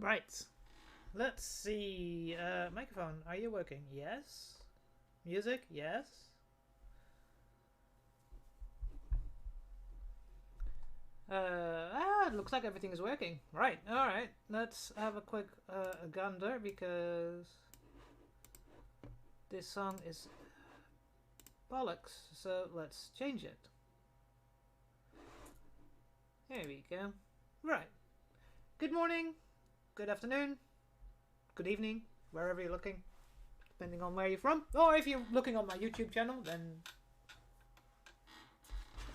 Right. Let's see. Microphone, are you working? Yes. Music? Yes. It looks like everything is working. Right, alright. Let's have a quick gander because this song is bollocks. So let's change it. There we go. Right. Good morning, good afternoon, good evening, wherever you're looking, depending on where you're from. Or if you're looking on my YouTube channel, then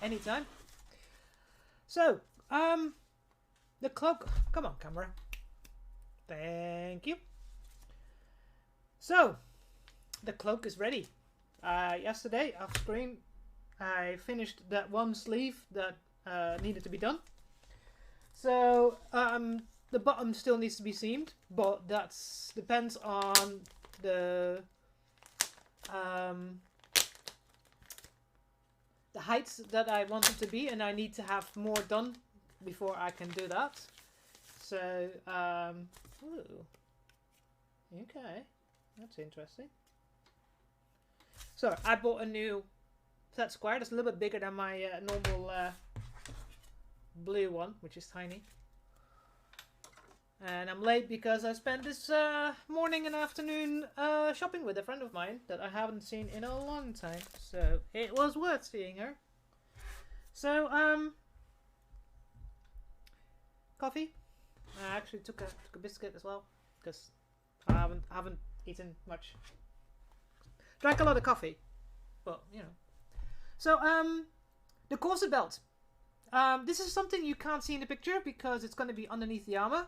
anytime. So, the cloak. Come on, camera. Thank you. So, the cloak is ready. Yesterday, off screen, I finished that one sleeve that needed to be done. So, the bottom still needs to be seamed, but that depends on the heights that I want it to be, and I need to have more done before I can do that. So, ooh, okay, that's interesting. So I bought a new flat square that's a little bit bigger than my normal blue one, which is tiny. And I'm late because I spent this morning and afternoon shopping with a friend of mine that I haven't seen in a long time. So it was worth seeing her. So, coffee. I actually took a biscuit as well because I haven't eaten much. Drank a lot of coffee, but you know. So, the corset belt. This is something you can't see in the picture because it's going to be underneath the armor.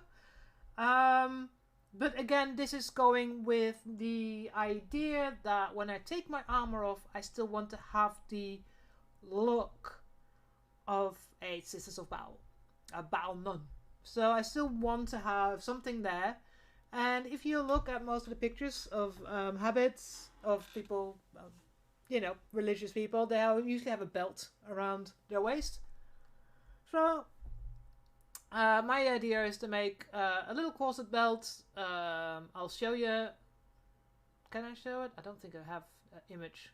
But again, this is going with the idea that when I take my armor off, I still want to have the look of a Sisters of Battle, a battle nun. So I still want to have something there. And if you look at most of the pictures of habits of people, you know, religious people, they usually have a belt around their waist. So my idea is to make a little corset belt. I'll show you. Can I show it? I don't think I have an image.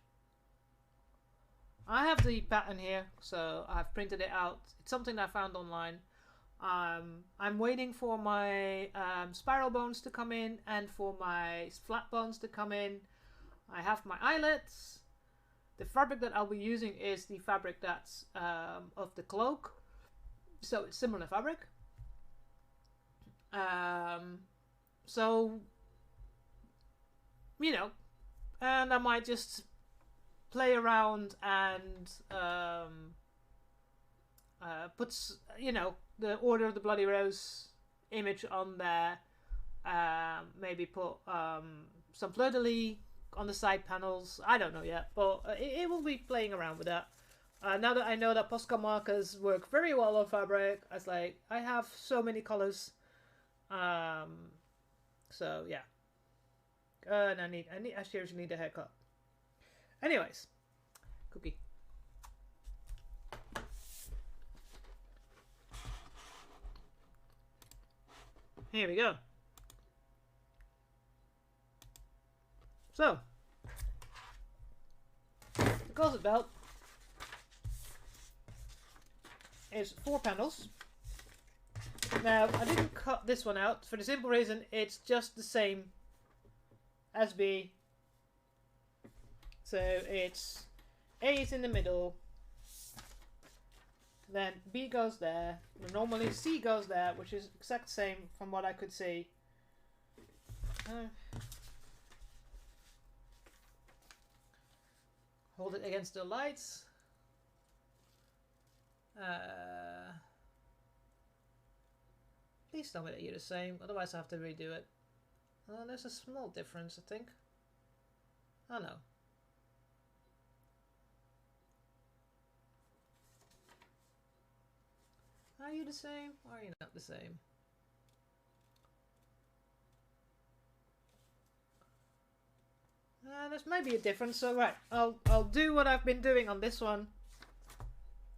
I have the pattern here, so I've printed it out. It's something I found online. I'm waiting for my spiral bones to come in and for my flat bones to come in. I have my eyelets. The fabric that I'll be using is the fabric that's of the cloak. So it's similar fabric. So, you know, and I might just play around and put, you know, the Order of the Bloody Rose image on there. Maybe put some fleur-de-lis on the side panels. I don't know yet, but it will be playing around with that. Now that I know that postcard markers work very well on fabric, I have so many colors. So yeah. And I seriously need a haircut. Anyways, cookie. Here we go. So, the corset belt is 4 panels. Now, I didn't cut this one out for the simple reason it's just the same as B. So it's A is in the middle, then B goes there, normally C goes there, which is exact same from what I could see. Hold it against the lights. Please tell me that you're the same, otherwise I have to redo it. There's a small difference, I think. Oh no. Are you the same or are you not the same? There's maybe a difference, so right, I'll do what I've been doing on this one.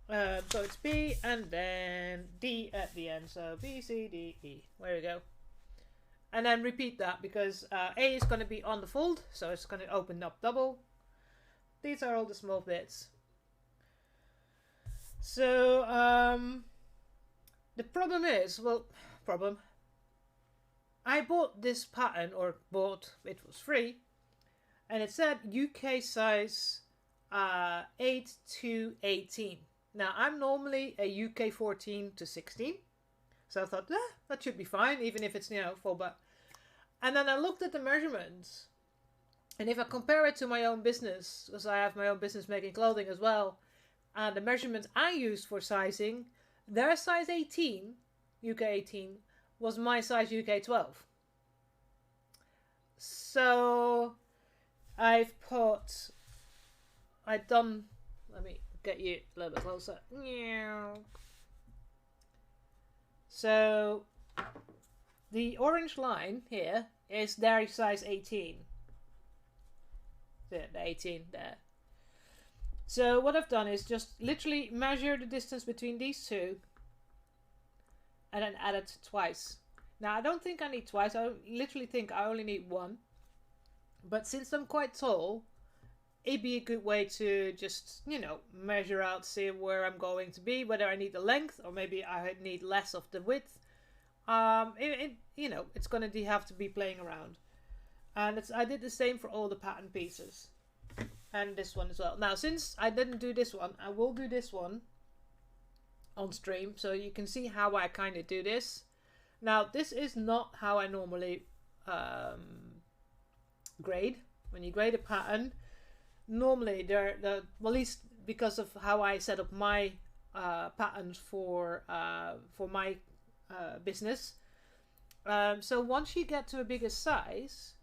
So it's B and then D at the end, so B, C, D, E. There we go. and then repeat that, because A is going to be on the fold, so it's going to open up double. These are all the small bits. So the problem is, I bought this pattern, or it was free, and it said UK size 8 to 18. Now, I'm normally a UK 14 to 16, so I thought, that should be fine, even if it's, full back. And then I looked at the measurements, and if I compare it to my own business, because I have my own business making clothing as well, and the measurements I used for sizing, their size 18, UK 18, was my size UK 12. So let me get you a little bit closer. So the orange line here is their size 18. The 18 there. So what I've done is just literally measure the distance between these two and then add it twice. Now, I don't think I need twice. I literally think I only need one. But since I'm quite tall, it'd be a good way to just, measure out, see where I'm going to be, whether I need the length or maybe I need less of the width. It's going to have to be playing around. And I did the same for all the pattern pieces. And this one as well. Now, since I didn't do this one, I will do this one on stream, so you can see how I kind of do this. Now, this is not how I normally grade. When you grade a pattern, normally at least because of how I set up my patterns for my business. So once you get to a bigger size,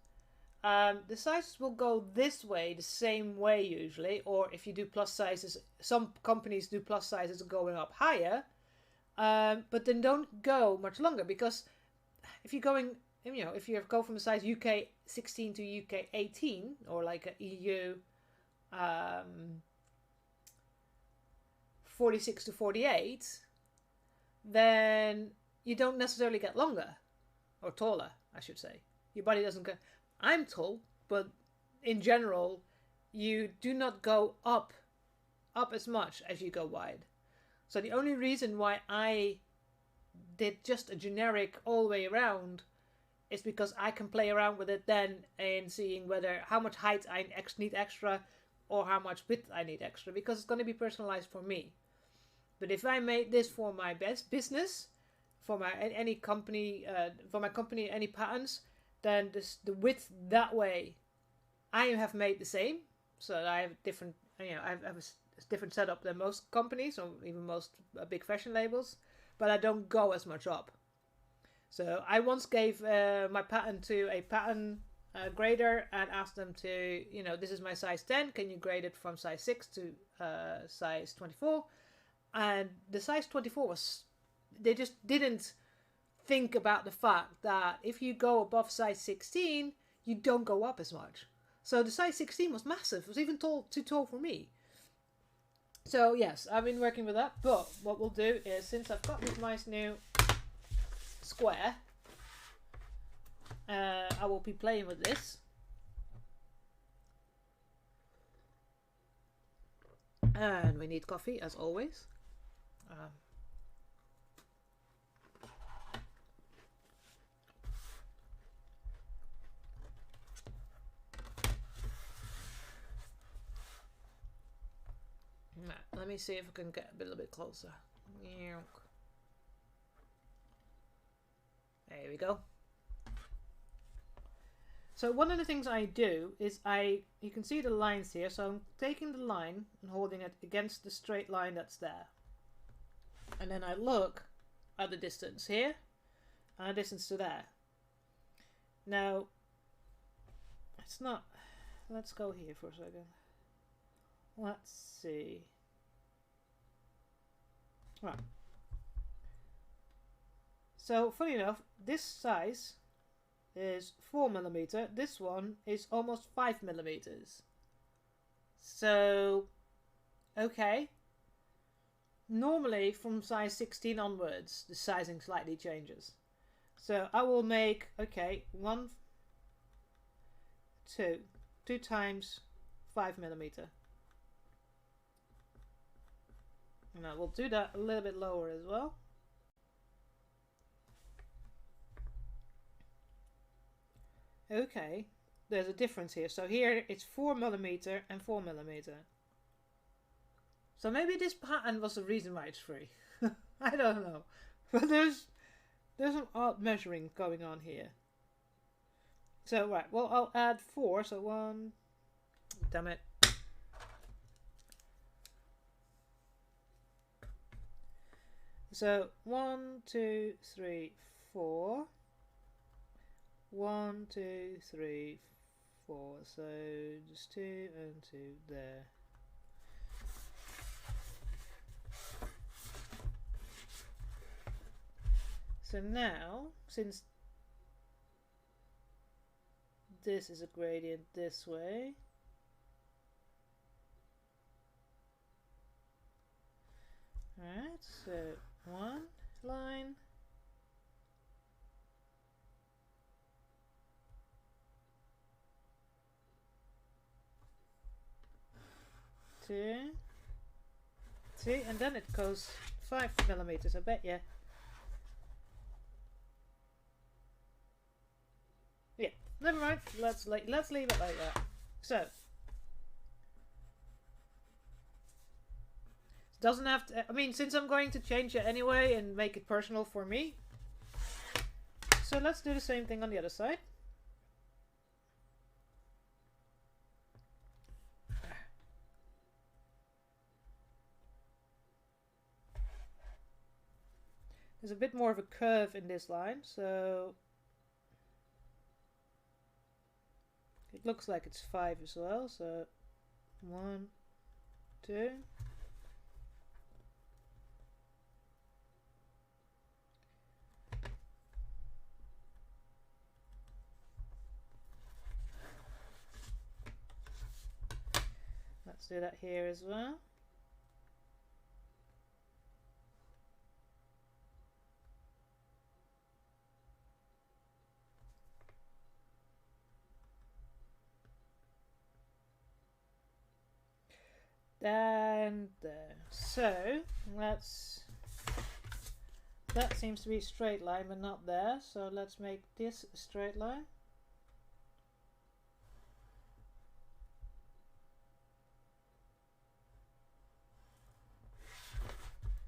the sizes will go this way, the same way usually, or if you do plus sizes, some companies do plus sizes going up higher, but then don't go much longer, because if you're going, if you go from a size UK 16 to UK 18, or like a EU 46 to 48, then you don't necessarily get longer, or taller, I should say. Your body doesn't go. I'm tall, but in general, you do not go up as much as you go wide. So the only reason why I did just a generic all the way around is because I can play around with it then and seeing how much height I need extra or how much width I need extra, because it's going to be personalized for me. But if I made this for my best business, for my company, any patterns, then the width that way, I have made the same. So I have different, I have a different setup than most companies, or even most big fashion labels, but I don't go as much up. So I once gave my pattern to a pattern grader and asked them to, this is my size 10, can you grade it from size 6 to size 24? And the size 24 they just didn't think about the fact that if you go above size 16, you don't go up as much. So the size 16 was massive. It was even too tall for me. So yes, I've been working with that. But what we'll do is, since I've got this nice new square, I will be playing with this. And we need coffee, as always. Let me see if I can get a little bit closer. There we go. So one of the things I do is you can see the lines here, so I'm taking the line and holding it against the straight line that's there. And then I look at the distance here and the distance to there. Now, it's not, let's go here for a second. Let's see. Right. So, funny enough, this size is 4mm. This one is almost 5mm. So, okay. Normally, from size 16 onwards, the sizing slightly changes. So I will make, okay, 2 times 5mm. And I will do that a little bit lower as well. Okay, there's a difference here. So here it's 4mm and 4mm. So maybe this pattern was the reason why it's free. I don't know. But there's some odd measuring going on here. So right, well I'll add 4, so 1, damn it. So 1, 2, 3, 4. 1, 2, 3, 4. So just 2 and 2 there. So now, since this is a gradient this way, alright, so 1 line, 2, 3, and then it goes 5mm, I bet you. Yeah, never mind. Let's leave it like that. So doesn't have to. I mean, since I'm going to change it anyway and make it personal for me, so let's do the same thing on the other side. There's a bit more of a curve in this line, so it looks like it's 5 as well. So 1, 2. Let's do that here as well. And there. So that seems to be a straight line, but not there. So let's make this a straight line.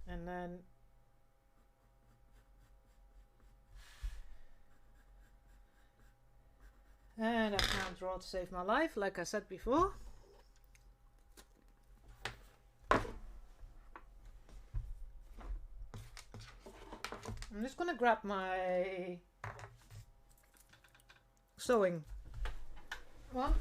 And then I can't draw to save my life, like I said before. I'm just gonna grab my sewing one.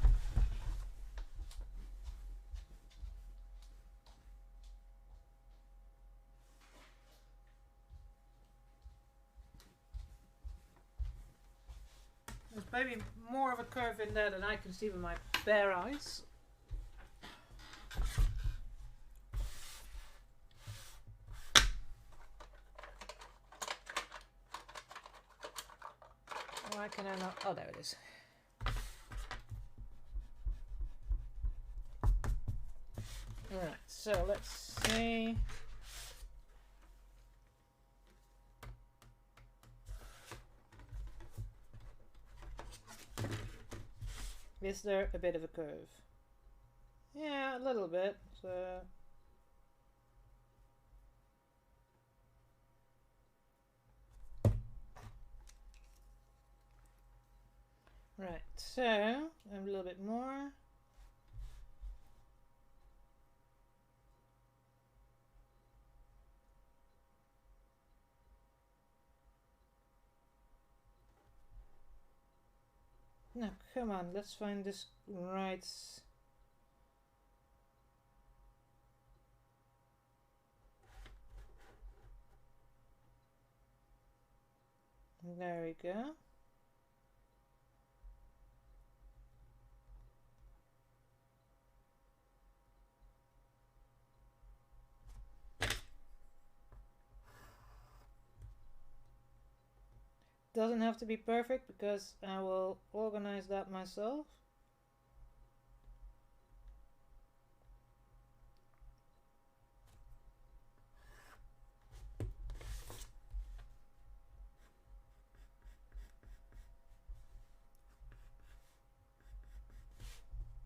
There's maybe more of a curve in there than I can see with my bare eyes. Why can I not? Oh, there it is. Alright, so let's see. Is there a bit of a curve? Yeah, a little bit. So right, so a little bit more. No, come on, let's find this right. There we go. Doesn't have to be perfect because I will organize that myself.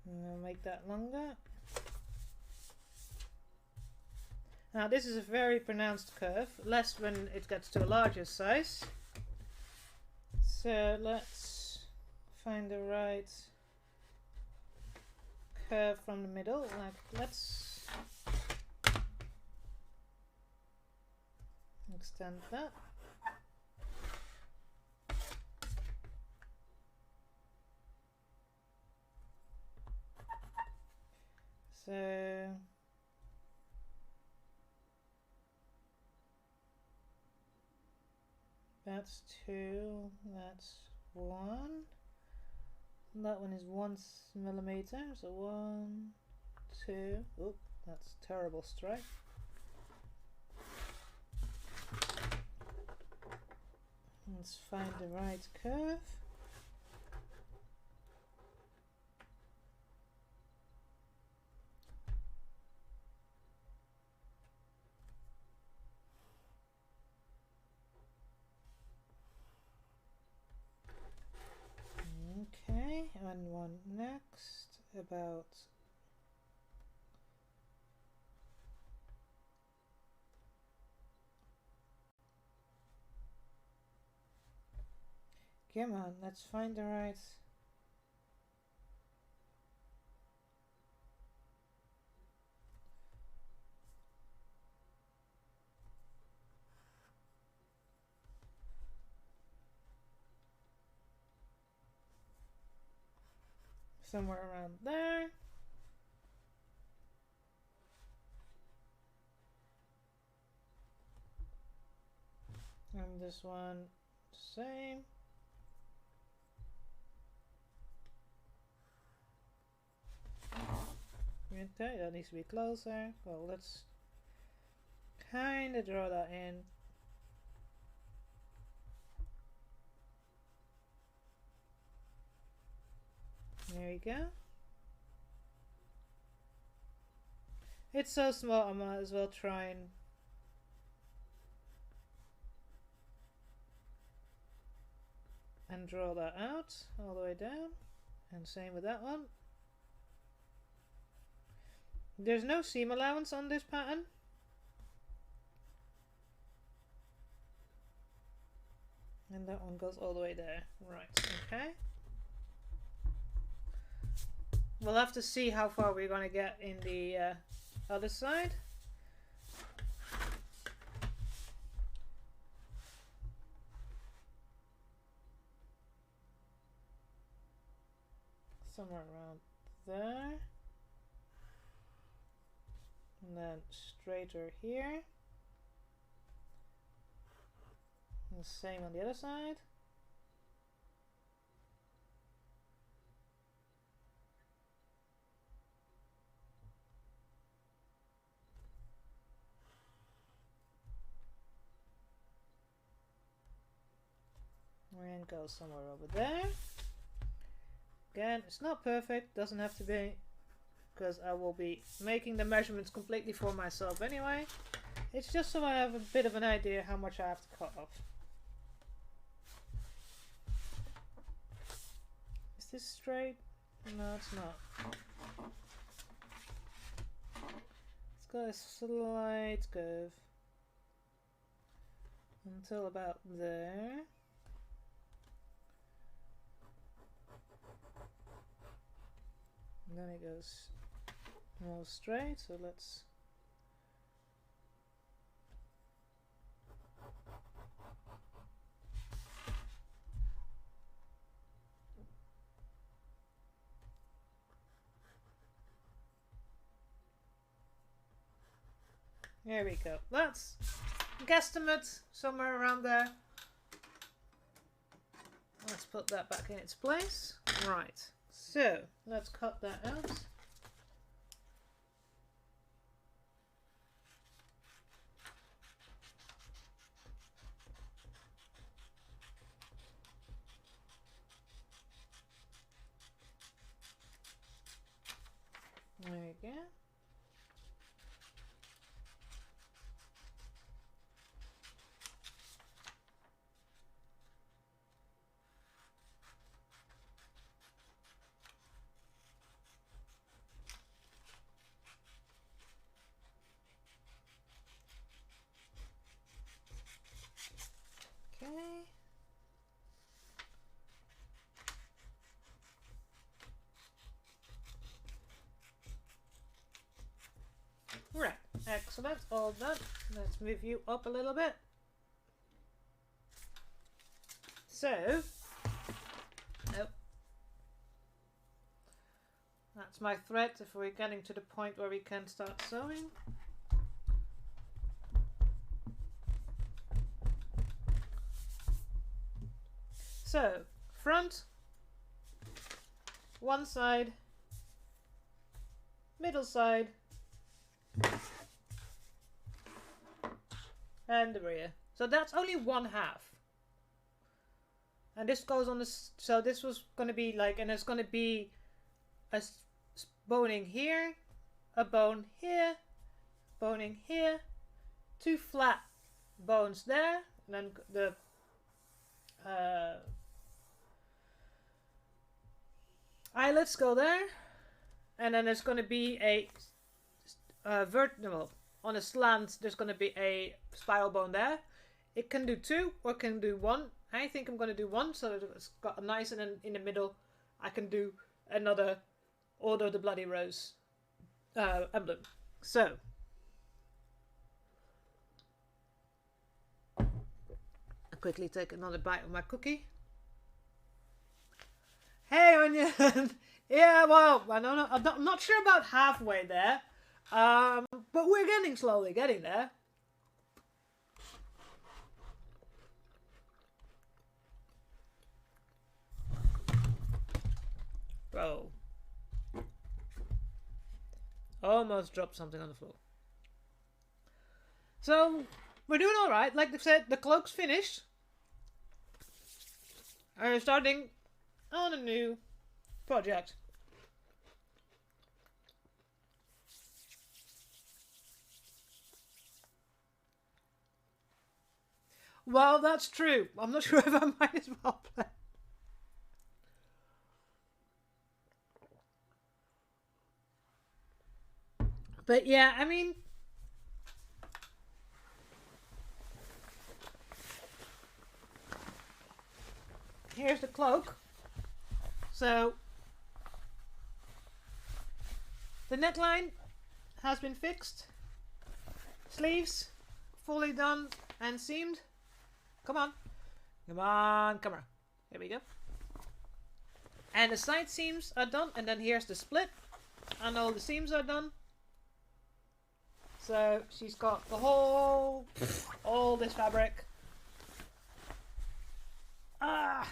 And I'll make that longer. Now this is a very pronounced curve, less when it gets to a larger size. So let's find the right curve from the middle. Like, let's extend that. So that's 2, that's 1. That one is 1 millimeter, so 1, 2. Oh, that's terrible strike. Let's find the right curve. Okay, and one next about come on, let's find the right somewhere around there. And this one, same. Okay, that needs to be closer. Well, let's kind of draw that in. There we go. It's so small, I might as well try and draw that out all the way down. And same with that one. There's no seam allowance on this pattern. And that one goes all the way there. Right, okay. We'll have to see how far we're going to get in the other side. Somewhere around there. And then straighter here. And the same on the other side. And go somewhere over there. Again, it's not perfect, doesn't have to be, because I will be making the measurements completely for myself anyway. It's just so I have a bit of an idea how much I have to cut off. Is this straight? No, it's not. It's got a slight curve until about there. And then it goes more straight, so let's there we go. That's guesstimate somewhere around there. Let's put that back in its place. Right. So let's cut that out. Right, excellent, all done. Let's move you up a little bit. So, oh, that's my thread if we're getting to the point where we can start sewing. So, front, one side, middle side, and the rear. So that's only one half. And this goes on this, so this was going to be like, and it's going to be a boning here, a bone here, boning here, two flat bones there, and then the eyelets go there, and then there's going to be a vertical on a slant. There's going to be a spiral bone there. It can do two or it can do one. I think I'm going to do one, so it's got a nice, and then in the middle I can do another Order of the Bloody Rose emblem. So I'll quickly take another bite of my cookie. Hey, Onion! Yeah, well, I'm not sure about halfway there, but we're slowly getting there. Bro. Almost dropped something on the floor. So, we're doing alright. Like I said, the cloak's finished. I'm starting on a new project. Well, that's true. I'm not sure if I might as well play. But yeah, I mean, here's the cloak. So the neckline has been fixed. Sleeves fully done and seamed. Come on. Come on, camera. Here we go. And the side seams are done, and then here's the split. And all the seams are done. So she's got the whole, all this fabric. I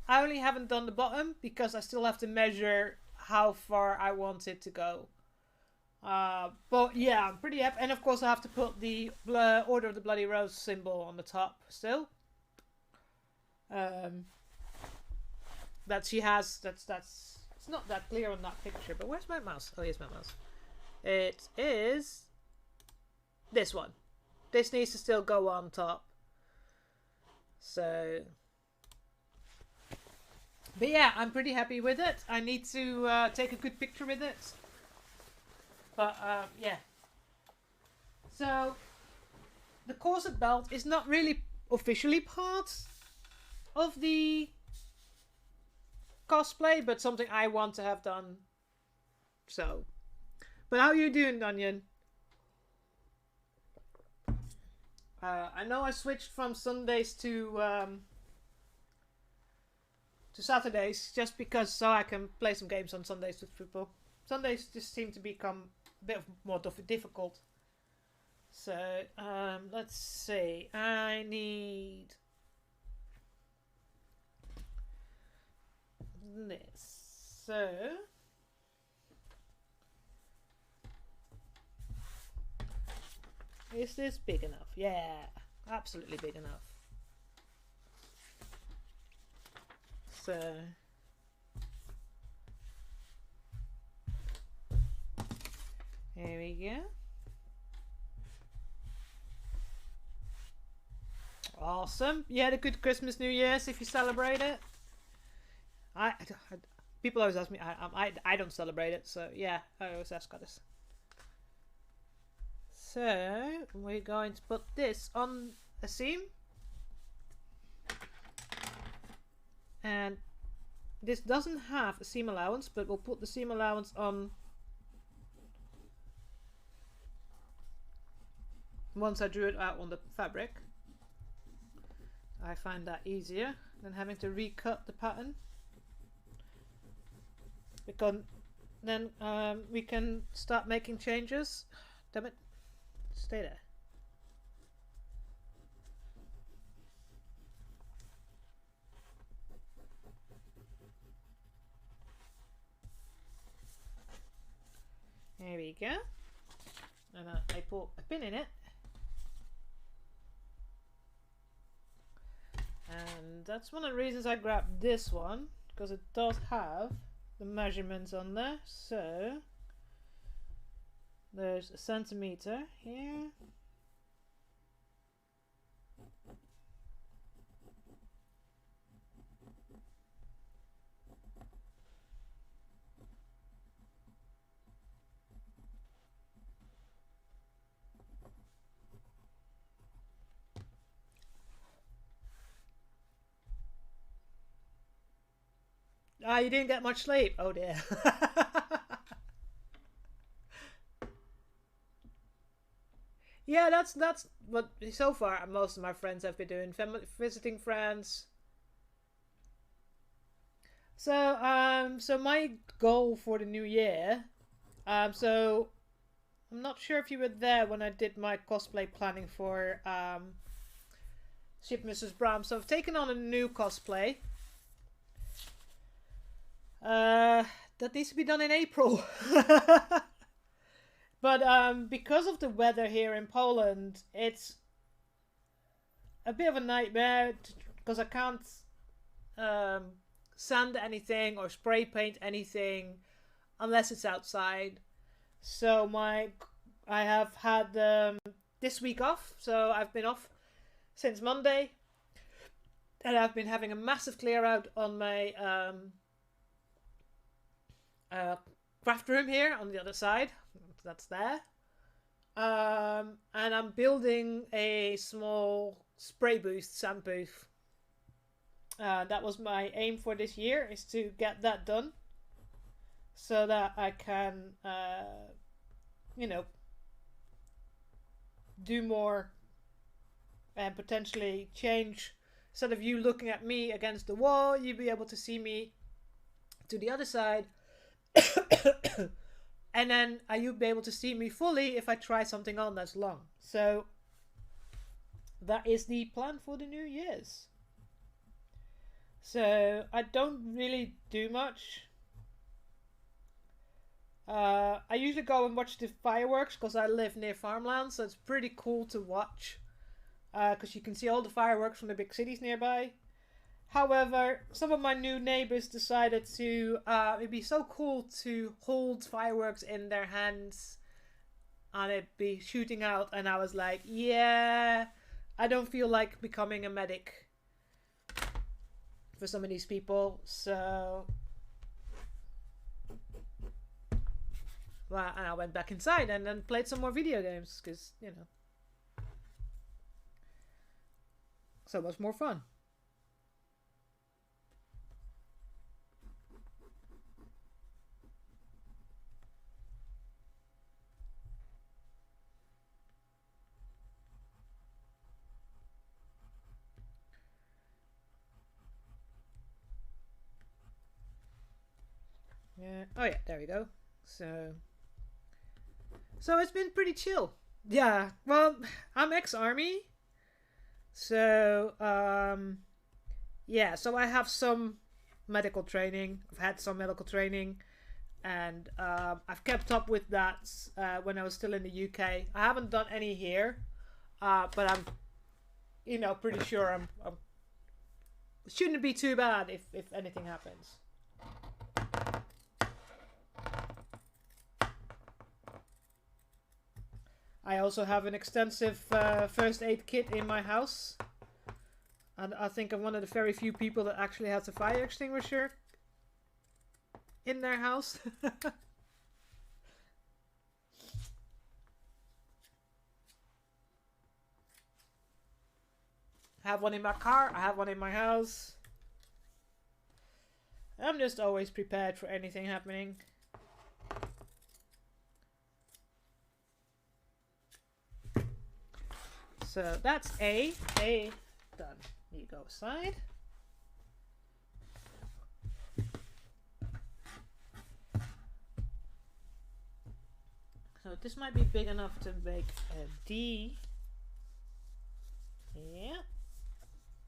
only haven't done the bottom because I still have to measure how far I want it to go. But yeah, I'm pretty happy. And of course I have to put the Order of the Bloody Rose symbol on the top still. That she has, that's, it's not that clear on that picture, but where's my mouse? Oh, here's my mouse. It is this one. This needs to still go on top. So, but yeah, I'm pretty happy with it. I need to take a good picture with it. But yeah. So, the corset belt is not really officially part of the cosplay, but something I want to have done. So, but how are you doing, Onion? I know I switched from Sundays to Saturdays just because so I can play some games on Sundays with people. Sundays just seem to become a bit more difficult. So let's see. I need this. So is this big enough? Yeah, absolutely big enough. So here we go. Awesome. You had a good Christmas, New Year's if you celebrate it. People always ask me. I don't celebrate it, so yeah, I always ask others. So we're going to put this on a seam. And this doesn't have a seam allowance, but we'll put the seam allowance on once I drew it out on the fabric. I find that easier than having to recut the pattern, because then we can start making changes. Damn it, stay there. There we go. And I put a pin in it. And that's one of the reasons I grabbed this one, because it does have the measurements on there. So there's a centimeter here. Ah, you didn't get much sleep. Oh dear. Yeah, that's what so far most of my friends have been doing. Visiting friends. So my goal for the new year. So I'm not sure if you were there when I did my cosplay planning for Ship Mrs. Brown. So I've taken on a new cosplay. That needs to be done in April. But because of the weather here in Poland, it's a bit of a nightmare because I can't sand anything or spray paint anything unless it's outside. So I have had this week off, so I've been off since Monday, and I've been having a massive clear out on my craft room here on the other side. That's there. And I'm building a small spray booth, sand booth. That was my aim for this year, is to get that done so that I can, you know, do more and potentially change. Instead of you looking at me against the wall, you'll be able to see me to the other side. And then you'll be able to see me fully if I try something on that's long. So that is the plan for the New Year's. So I don't really do much. I usually go and watch the fireworks because I live near farmland, so it's pretty cool to watch. Because you can see all the fireworks from the big cities nearby. However, some of my new neighbors decided to, it'd be so cool to hold fireworks in their hands and it'd be shooting out. And I was like, yeah, I don't feel like becoming a medic for some of these people. So, well, and I went back inside and then played some more video games because, you know, so much more fun. Yeah. Oh yeah, there we go. So it's been pretty chill. Yeah. Well, I'm ex-army. So yeah, so I have some medical training. I've had some medical training and I've kept up with that when I was still in the UK. I haven't done any here. But I'm, you know, pretty sure I'm shouldn't be too bad if anything happens. I also have an extensive first aid kit in my house. And I think I'm one of the very few people that actually has a fire extinguisher in their house. I have one in my car. I have one in my house. I'm just always prepared for anything happening. So that's A. A done. You go aside. So this might be big enough to make a D. Yeah.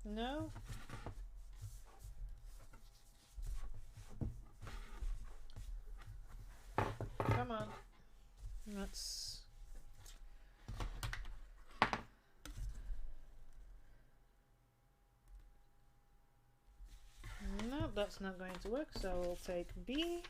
No. Come on. That's... No, that's not going to work, so we'll take B.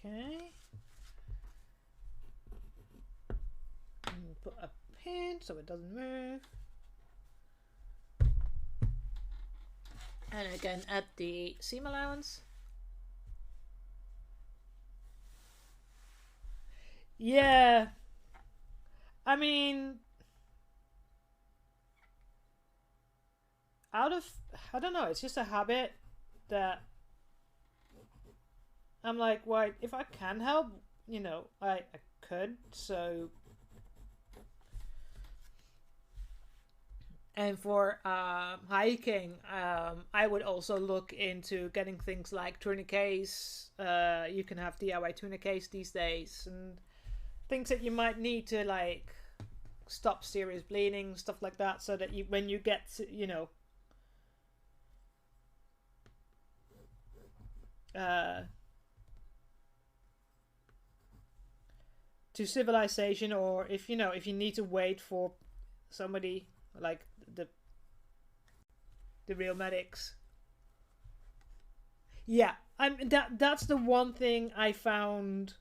Okay. And put a pin so it doesn't move. And again, add the seam allowance. Yeah. I mean, I don't know, it's just a habit that I'm like, well, if I can help, you know, I could, so. And for hiking, I would also look into getting things like tourniquets. You can have DIY tourniquets these days, and things that you might need to, like, stop serious bleeding, stuff like that, so that you, when you get to, you know, to civilization, or if you know, if you need to wait for somebody like the real medics. Yeah, that's the one thing I found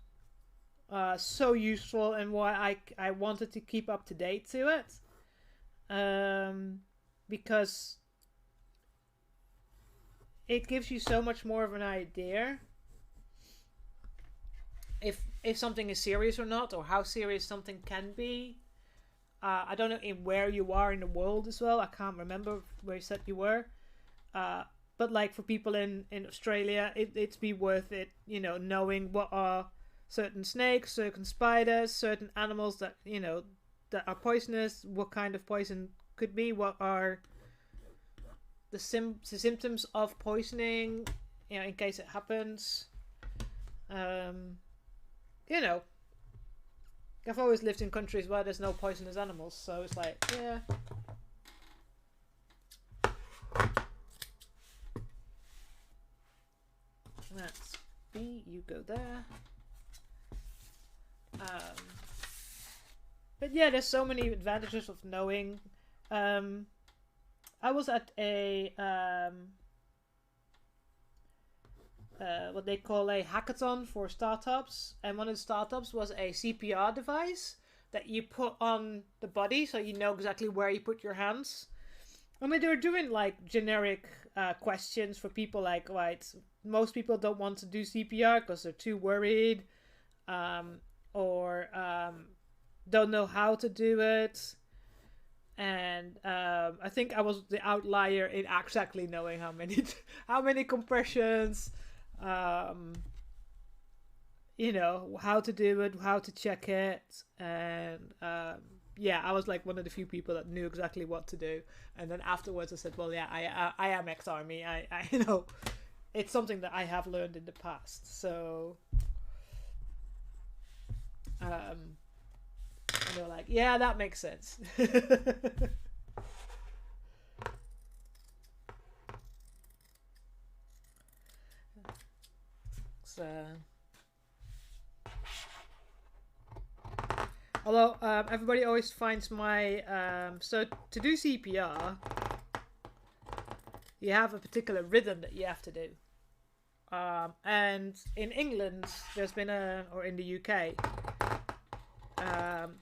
so useful, and why I wanted to keep up to date to it, because it gives you so much more of an idea if something is serious or not, or how serious something can be. I don't know in where you are in the world as well. I can't remember where you said you were. But like for people in Australia, it's be worth it, you know, knowing what are certain snakes, certain spiders, certain animals that, you know, that are poisonous, what kind of poison could be, what are the symptoms of poisoning, you know, in case it happens. You know, I've always lived in countries where there's no poisonous animals, so it's like, yeah. That's B, you go there. But yeah, there's so many advantages of knowing. I was at a what they call a hackathon for startups, and one of the startups was a CPR device that you put on the body, so you know exactly where you put your hands. I mean, they were doing like generic questions for people, like, right, most people don't want to do CPR because they're too worried, or don't know how to do it. And I think I was the outlier in exactly knowing how many compressions, you know, how to do it, how to check it, and yeah, I was like one of the few people that knew exactly what to do. And then afterwards I said, well, yeah, I am ex-army. I you know, it's something that I have learned in the past. So and they were like, yeah, that makes sense. So Although everybody always finds my so to do CPR, you have a particular rhythm that you have to do. And in England, there's been or in the UK,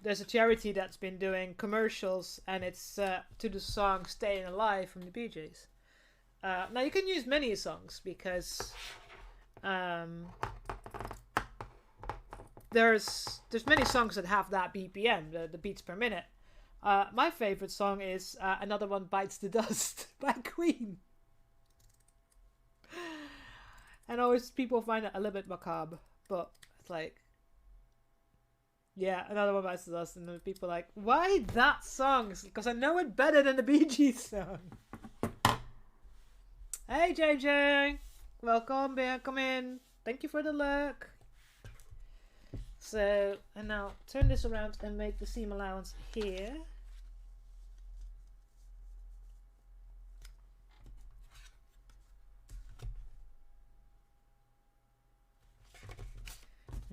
there's a charity that's been doing commercials, and it's to the song "Staying Alive" from the Bee Gees. Now you can use many songs because there's many songs that have that BPM, the beats per minute. My favorite song is "Another One Bites the Dust" by Queen. And always people find it a little bit macabre, but it's like, yeah, Another One Bites the Dust, and then people are like, why that song? Because I know it better than the Bee Gees song. Hey JJ, welcome, come in. Thank you for the look. So, and now turn this around and make the seam allowance here.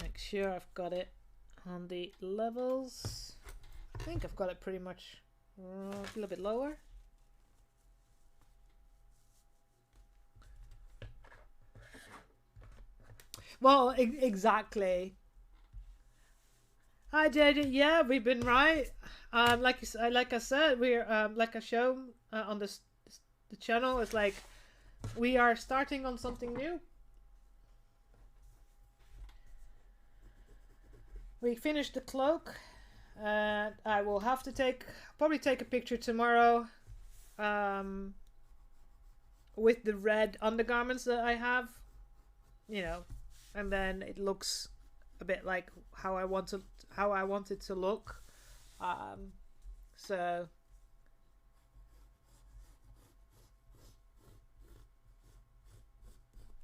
Make sure I've got it on the levels. I think I've got it pretty much a little bit lower. Well, exactly. Hi JJ, yeah, we've been right. Like I said, we're like I show on the channel, it's like we are starting on something new. We finished the cloak, and I will have to probably take a picture tomorrow with the red undergarments that I have, you know, and then it looks a bit like how I want it to look. So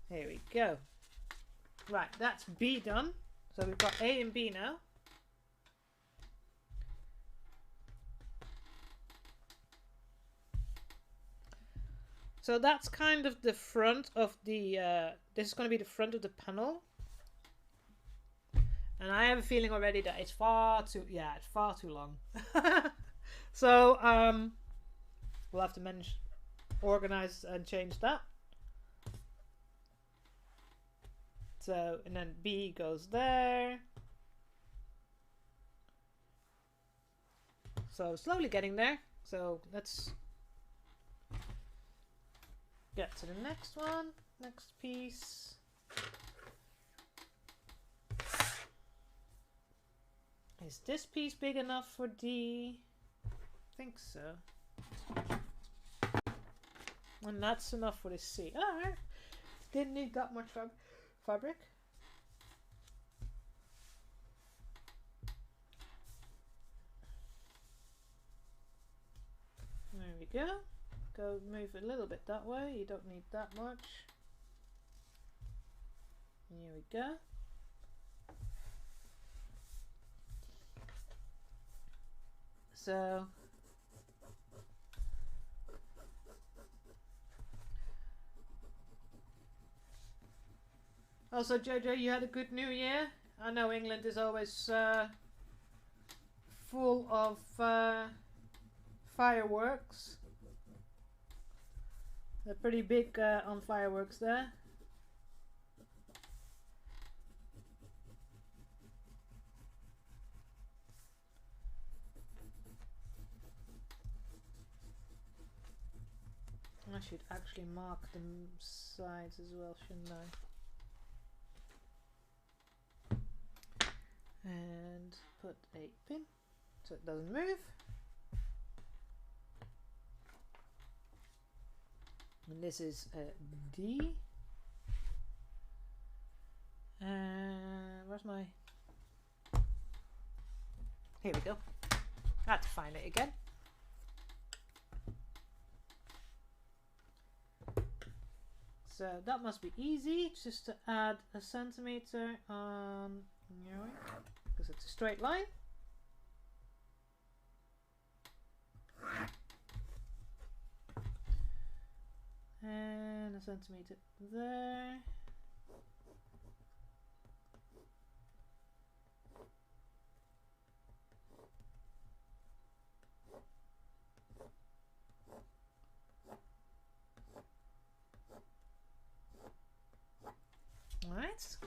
here we go. Right, that's B done. So we've got A and B now. So that's kind of the front of the, this is going to be the front of the panel. And I have a feeling already that it's far too long. So we'll have to organize and change that. So, and then B goes there. So slowly getting there. So let's get to the next one, next piece. Is this piece big enough for D? I think so. And that's enough for the C. Alright. Didn't need that much fabric. There we go. Go move a little bit that way. You don't need that much. Here we go. So also, Jojo, you had a good New Year. I know England is always full of fireworks. They're pretty big on fireworks there. I should actually mark the sides as well, shouldn't I? And put a pin so it doesn't move. And this is D. And where's my... Here we go. I had to find it again. So that must be easy, just to add a centimeter on, because it's a straight line. And a centimeter there. Alright.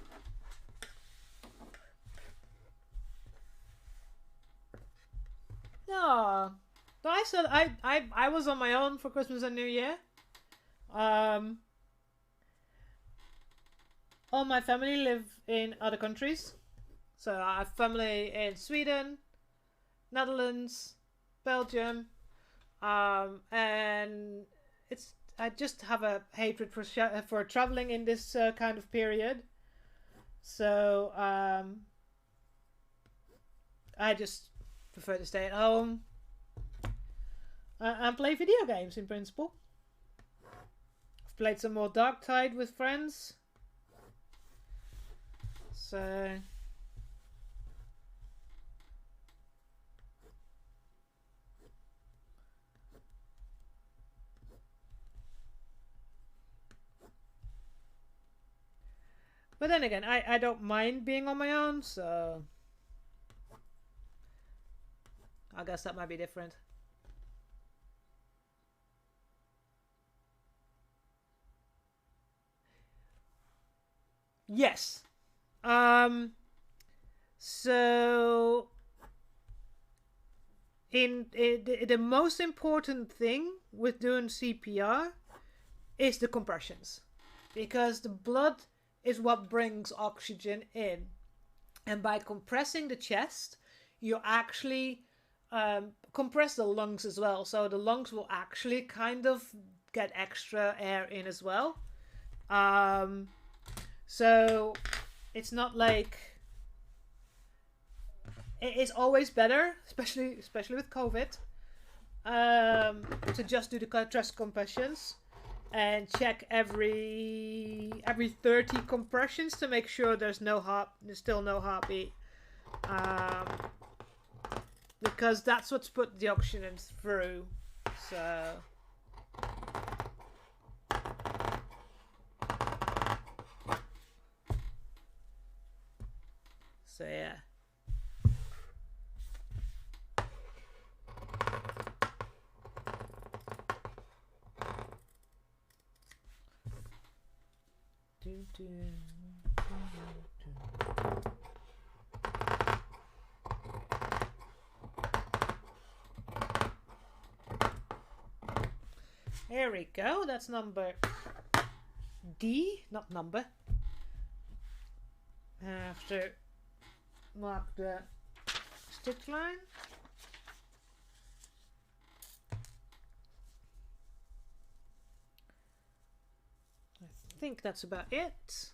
No. But I said I was on my own for Christmas and New Year. All my family live in other countries. So I have family in Sweden, Netherlands, Belgium, and I just have a hatred for traveling in this kind of period. So I just prefer to stay at home and play video games in principle. I've played some more Dark Tide with friends. So but then again, I don't mind being on my own, so I guess that might be different. Yes. So the most important thing with doing CPR is the compressions, because the blood is what brings oxygen in, and by compressing the chest, you actually compress the lungs as well, so the lungs will actually kind of get extra air in as well. So it's not like it's always better, especially with COVID, to just do the chest compressions and check every 30 compressions to make sure there's still no heartbeat, because that's what's put the oxygen through. So yeah. There we go. That's number D, not number. I have to mark the stitch line. I think that's about it.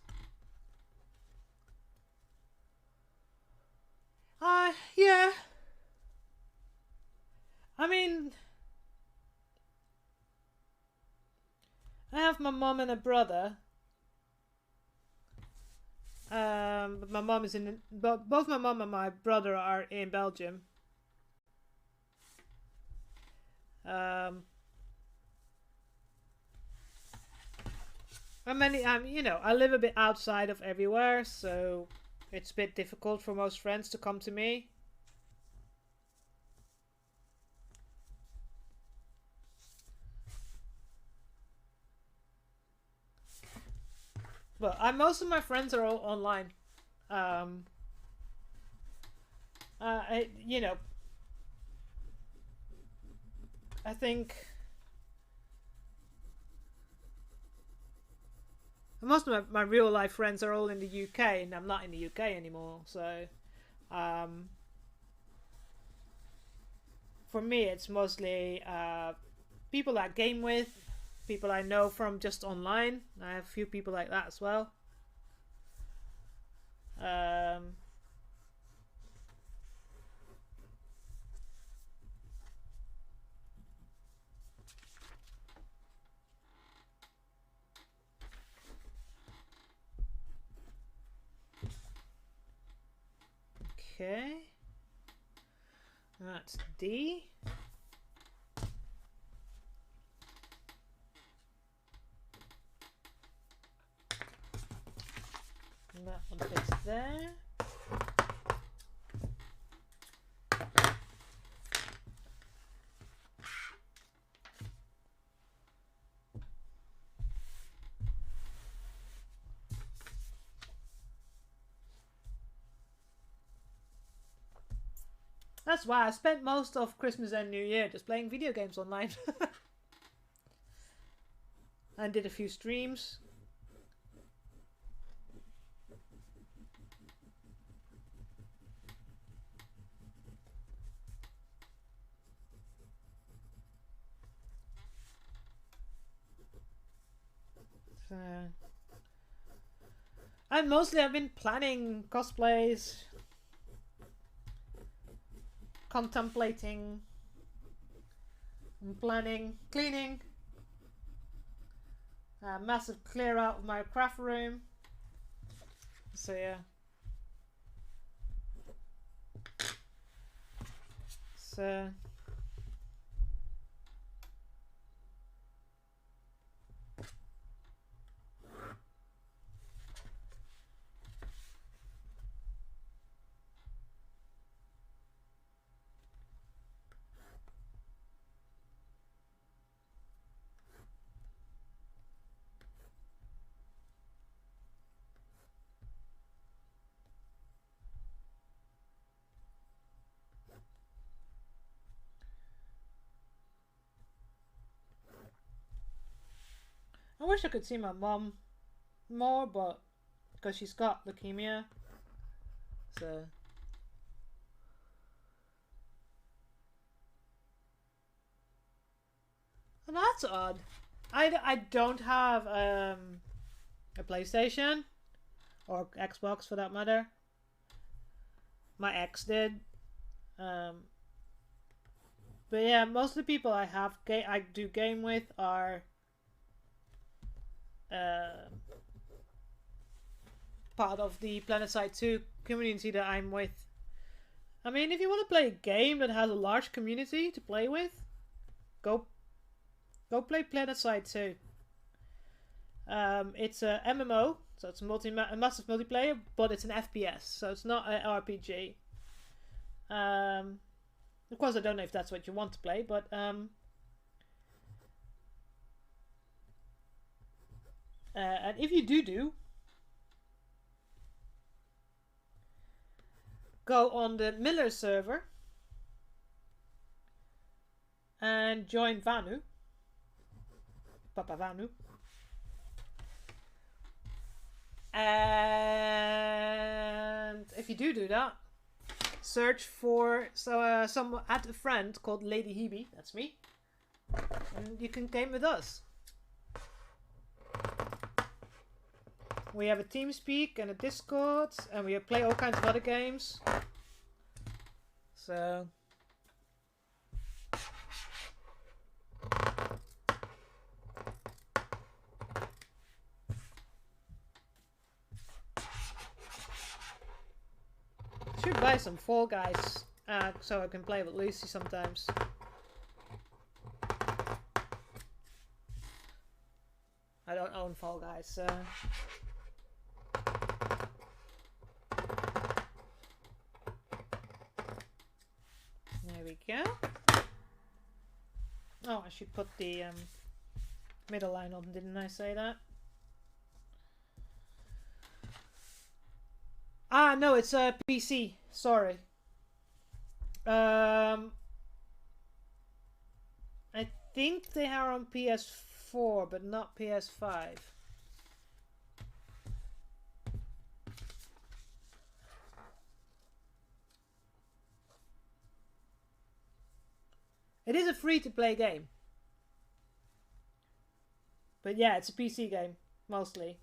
Yeah. I mean, I have my mom and a brother. But my mom is both my mom and my brother are in Belgium. I live a bit outside of everywhere, so it's a bit difficult for most friends to come to me. But most of my friends are all online. I think most of my real life friends are all in the UK, and I'm not in the UK anymore. So, for me, it's mostly people I game with, people I know from just online. I have a few people like that as well. Okay, that's D. And that one fits there. That's why I spent most of Christmas and New Year just playing video games online. And did a few streams. So, and mostly I've been planning cosplays, contemplating, and planning, cleaning. A massive clear out of my craft room. So yeah. So I wish I could see my mom more, but because she's got leukemia, so and that's odd. I don't have a PlayStation or Xbox for that matter. My ex did, but yeah, most of the people I do game with are part of the PlanetSide 2 community that I'm with. I mean, if you want to play a game that has a large community to play with, go play PlanetSide 2. It's a MMO, so it's a massive multiplayer, but it's an FPS, so it's not an RPG. Of course, I don't know if that's what you want to play, but and if you do, go on the Miller server and join Vanu, Papa Vanu, and if you do that, search for add a friend called Lady Hebe. That's me, and you can game with us. We have a TeamSpeak and a Discord, and we play all kinds of other games. So should buy some Fall Guys so I can play with Lucy sometimes. I don't own Fall Guys, so there we go. Oh, I should put the middle line on, didn't I say that? Ah, no, it's a PC. Sorry. I think they are on PS4, but not PS5. It is a free-to-play game. But yeah, it's a PC game, mostly.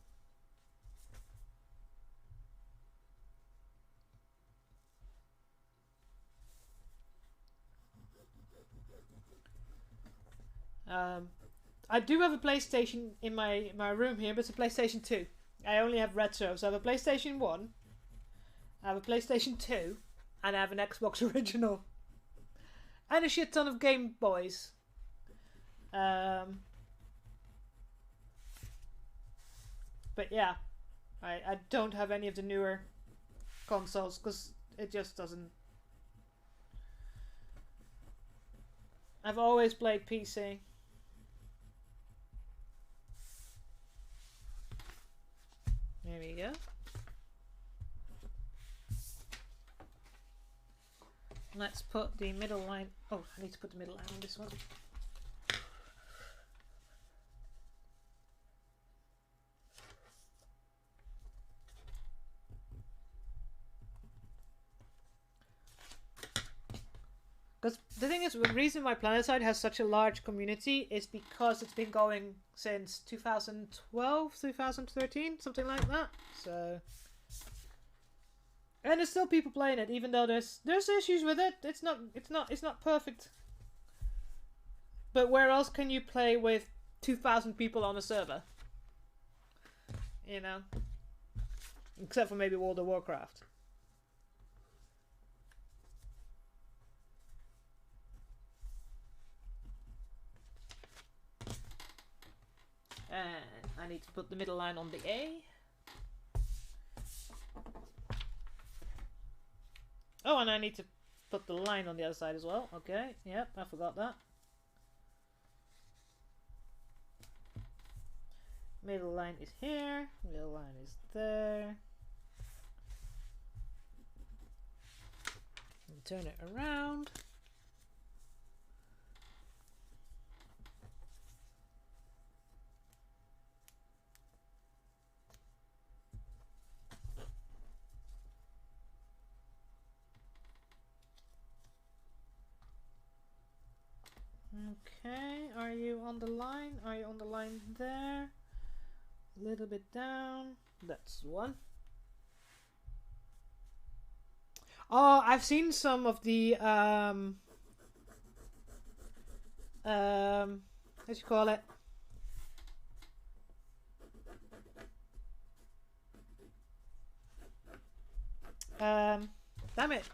I do have a PlayStation in my room here, but it's a PlayStation 2. I only have retro, so I have a PlayStation 1, I have a PlayStation 2, and I have an Xbox original. And a shit ton of Game Boys. But yeah, I don't have any of the newer consoles because it just doesn't. I've always played PC. There we go. Let's put the middle line. Oh, I need to put the middle line on this one. Because the thing is, the reason why Planetside has such a large community is because it's been going since 2012, 2013, something like that. So, and there's still people playing it, even though there's issues with it. It's not perfect. But where else can you play with 2,000 people on a server? You know, except for maybe World of Warcraft. And I need to put the middle line on the A. Oh, and I need to put the line on the other side as well. Okay, yep, I forgot that. Middle line is here, middle line is there. And turn it around. Okay, are you on the line? Are you on the line there? A little bit down. That's one. Oh, I've seen some of the what you call it? Damn it.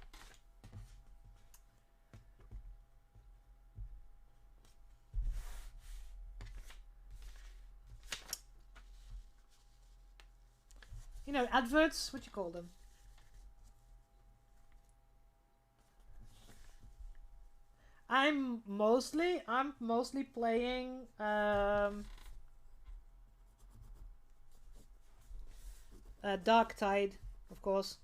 You know, adverts, what you call them? I'm mostly playing Dark Tide, of course,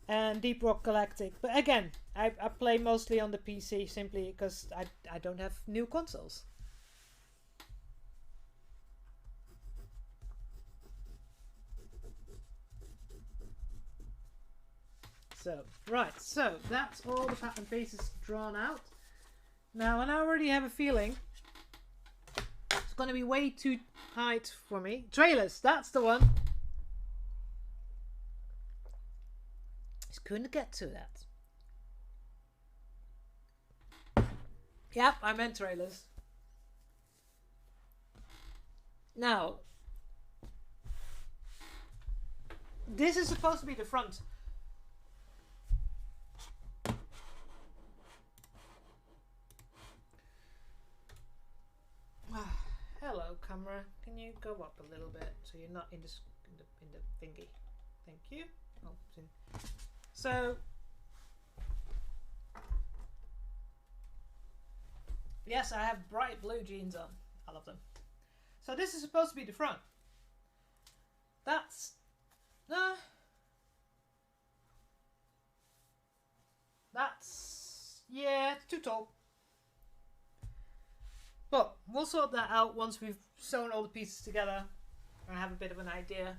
and Deep Rock Galactic. But again, I play mostly on the PC simply because I don't have new consoles. So, right, so that's all the pattern pieces drawn out. Now, and I already have a feeling it's going to be way too tight for me. Trailers, that's the one. Just couldn't get to that. Yep, I meant trailers. Now, this is supposed to be the front. Hello, camera. Can you go up a little bit so you're not in the thingy? Thank you. Oh, so yes, I have bright blue jeans on. I love them. So this is supposed to be the front. That's yeah, it's too tall. But we'll sort that out once we've sewn all the pieces together and have a bit of an idea.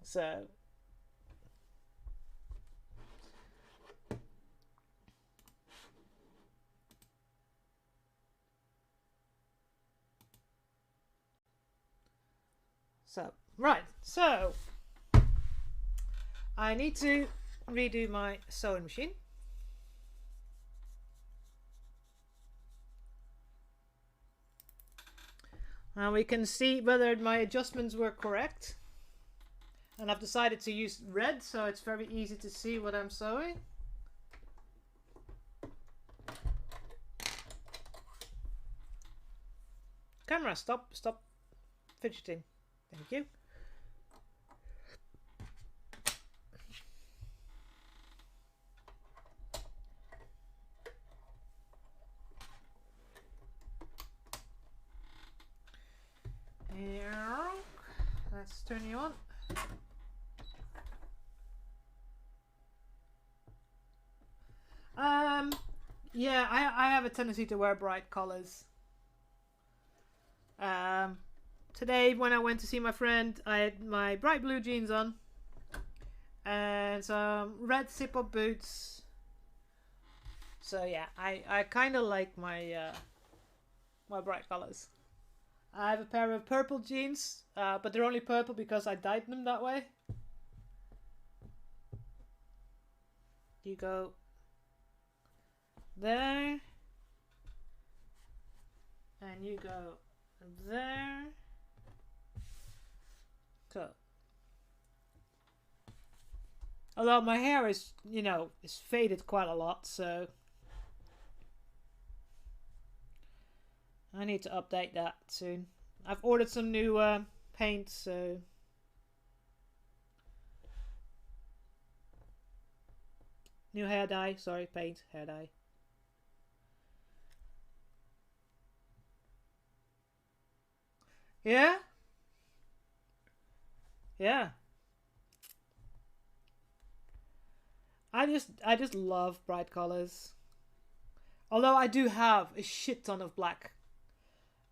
So right, so I need to redo my sewing machine. And we can see whether my adjustments were correct. And I've decided to use red, so it's very easy to see what I'm sewing. Camera, stop fidgeting. Thank you. Let's turn you on. I have a tendency to wear bright colors. Today when I went to see my friend, I had my bright blue jeans on and some red zip-up boots. So yeah, I kind of like my my bright colors. I have a pair of purple jeans, but they're only purple because I dyed them that way. You go there, and you go there. So, although my hair is, you know, is faded quite a lot, so I need to update that soon. I've ordered some new paint, so new hair dye. Sorry, paint, hair dye. Yeah? Yeah. I just love bright colors. Although I do have a shit ton of black.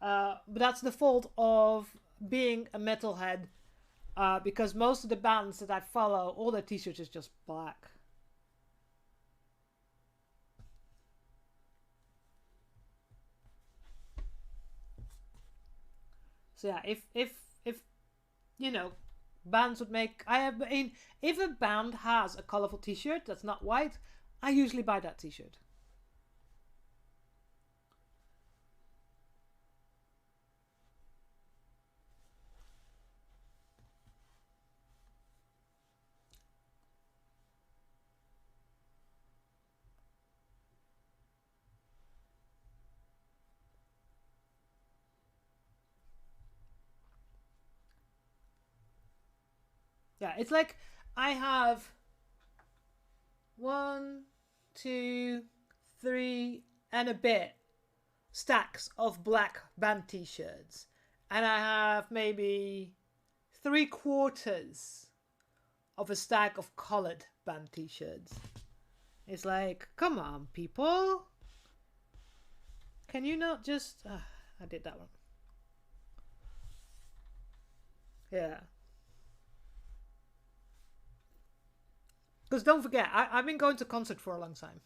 But that's the fault of being a metalhead. Because most of the bands that I follow, all their t-shirts is just black. So yeah, if you know, bands would make, I mean, if a band has a colorful t-shirt that's not white, I usually buy that t-shirt. Yeah, it's like I have 1, 2, 3 and a bit stacks of black band t-shirts, and I have maybe 3/4 of a stack of colored band t-shirts. It's like, come on, people. Can you not just... I did that one. Yeah. Because don't forget, I've been going to concert for a long time.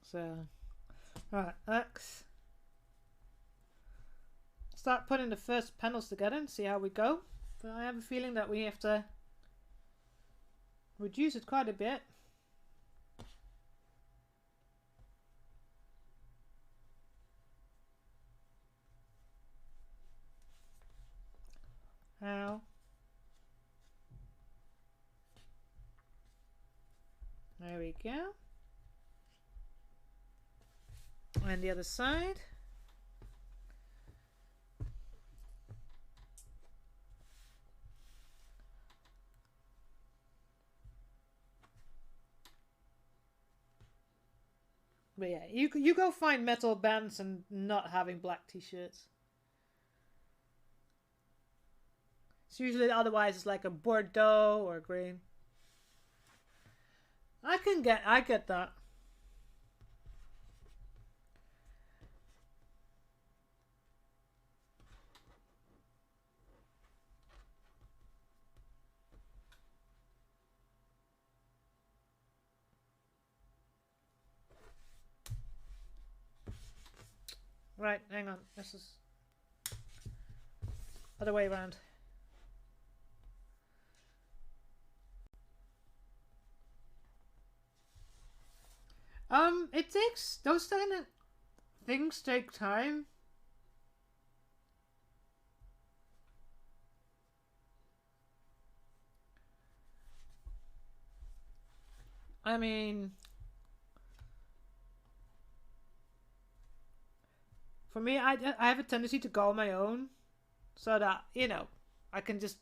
So, alright, let's start putting the first panels together and see how we go. But I have a feeling that we have to reduce it quite a bit. How? There we go. And the other side. But yeah, you go find metal bands and not having black t-shirts. It's usually, otherwise it's like a Bordeaux or green. I get that. Right, hang on. This is other way around. It takes, those kind of things take time. I mean, for me, I have a tendency to go on my own. so that, you know, I can just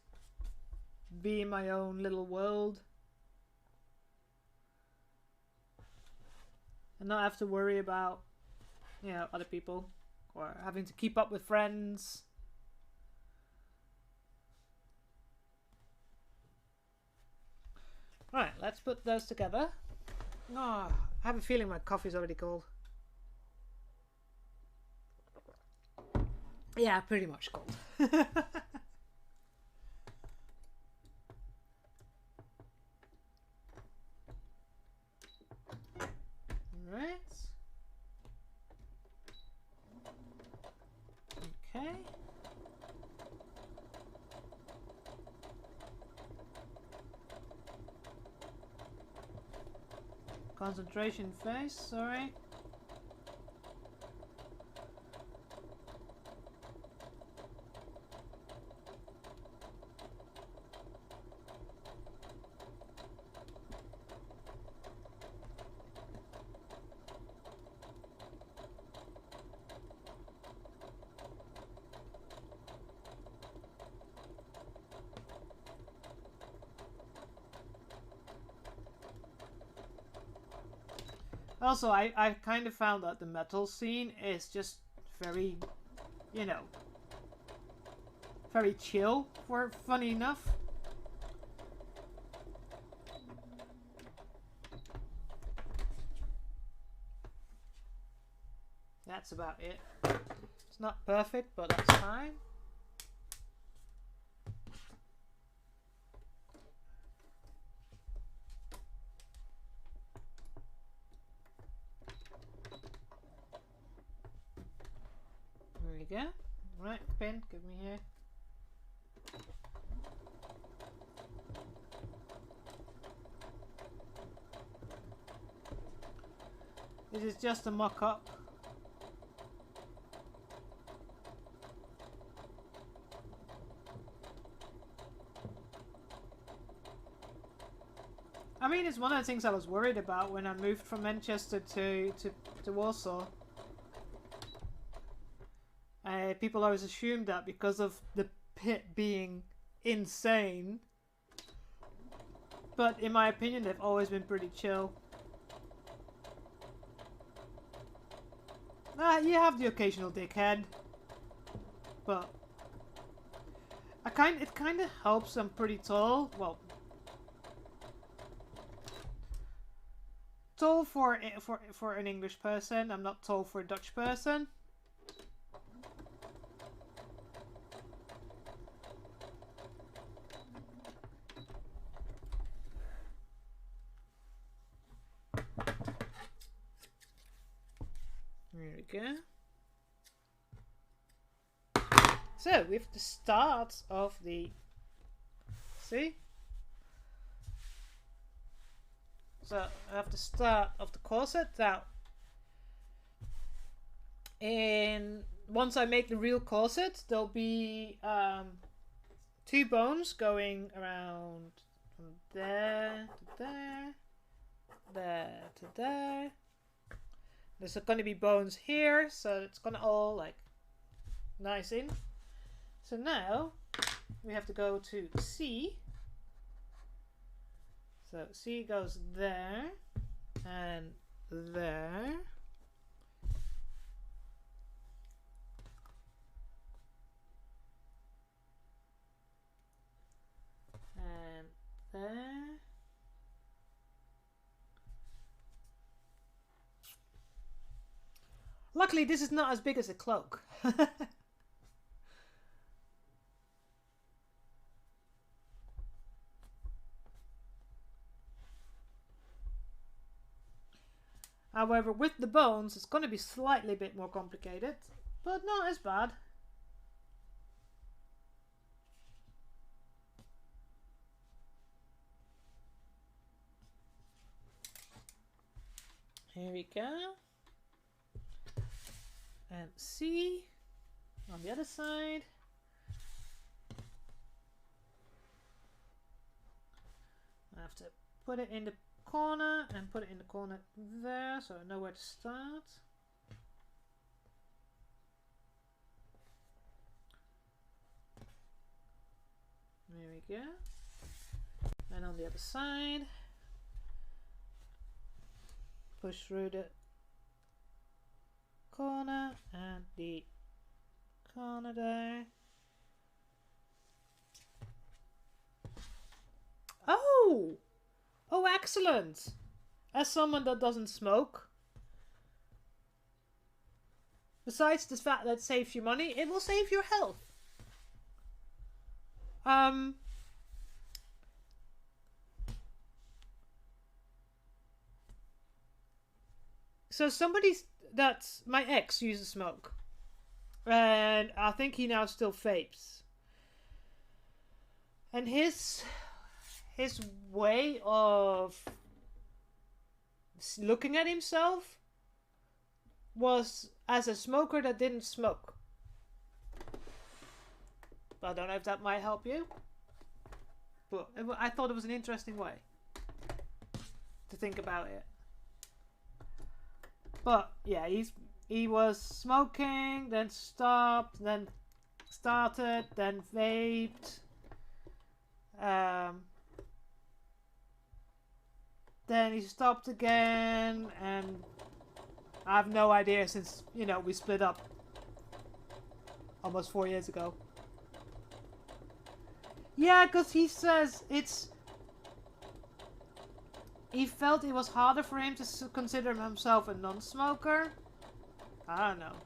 be in my own little world and not have to worry about, you know, other people or having to keep up with friends. Right, let's put those together. Oh, I have a feeling my coffee's already cold. Yeah, pretty much cold. Right. Okay. Concentration phase, sorry. Also, I kind of found that the metal scene is just very, you know, very chill, for funny enough. That's about it. It's not perfect, but that's fine. There we go. Right, pen, give me here. This is just a mock-up. I mean, it's one of the things I was worried about when I moved from Manchester to Warsaw. People always assumed that because of the pit being insane. But in my opinion, they've always been pretty chill. You have the occasional dickhead. But it kind of helps I'm pretty tall. Well, tall for an English person. I'm not tall for a Dutch person. There we go. So, with the start of the... See? So, I have the start of the corset. Now, once I make the real corset, there'll be 2 bones going around from there to there, there to there. There's going to be bones here, so it's going to all like nice in. So now we have to go to C. So C goes there and there. And there. Luckily, this is not as big as a cloak. However, with the bones, it's going to be slightly a bit more complicated, but not as bad. Here we go. And C on the other side. I have to put it in the corner and put it in the corner there, so I know where to start. There we go. And on the other side, push through the corner and the corner there. Oh! Oh, excellent! As someone that doesn't smoke, besides the fact that it saves you money, it will save your health. So somebody that's my ex used to smoke, and I think he now still vapes. And his way of looking at himself was as a smoker that didn't smoke. I don't know if that might help you, but I thought it was an interesting way to think about it. But yeah, he was smoking, then stopped, then started, then vaped. Then he stopped again, and I have no idea since, you know, we split up almost 4 years ago. Yeah, because he says he felt it was harder for him to consider himself a non-smoker. I don't know.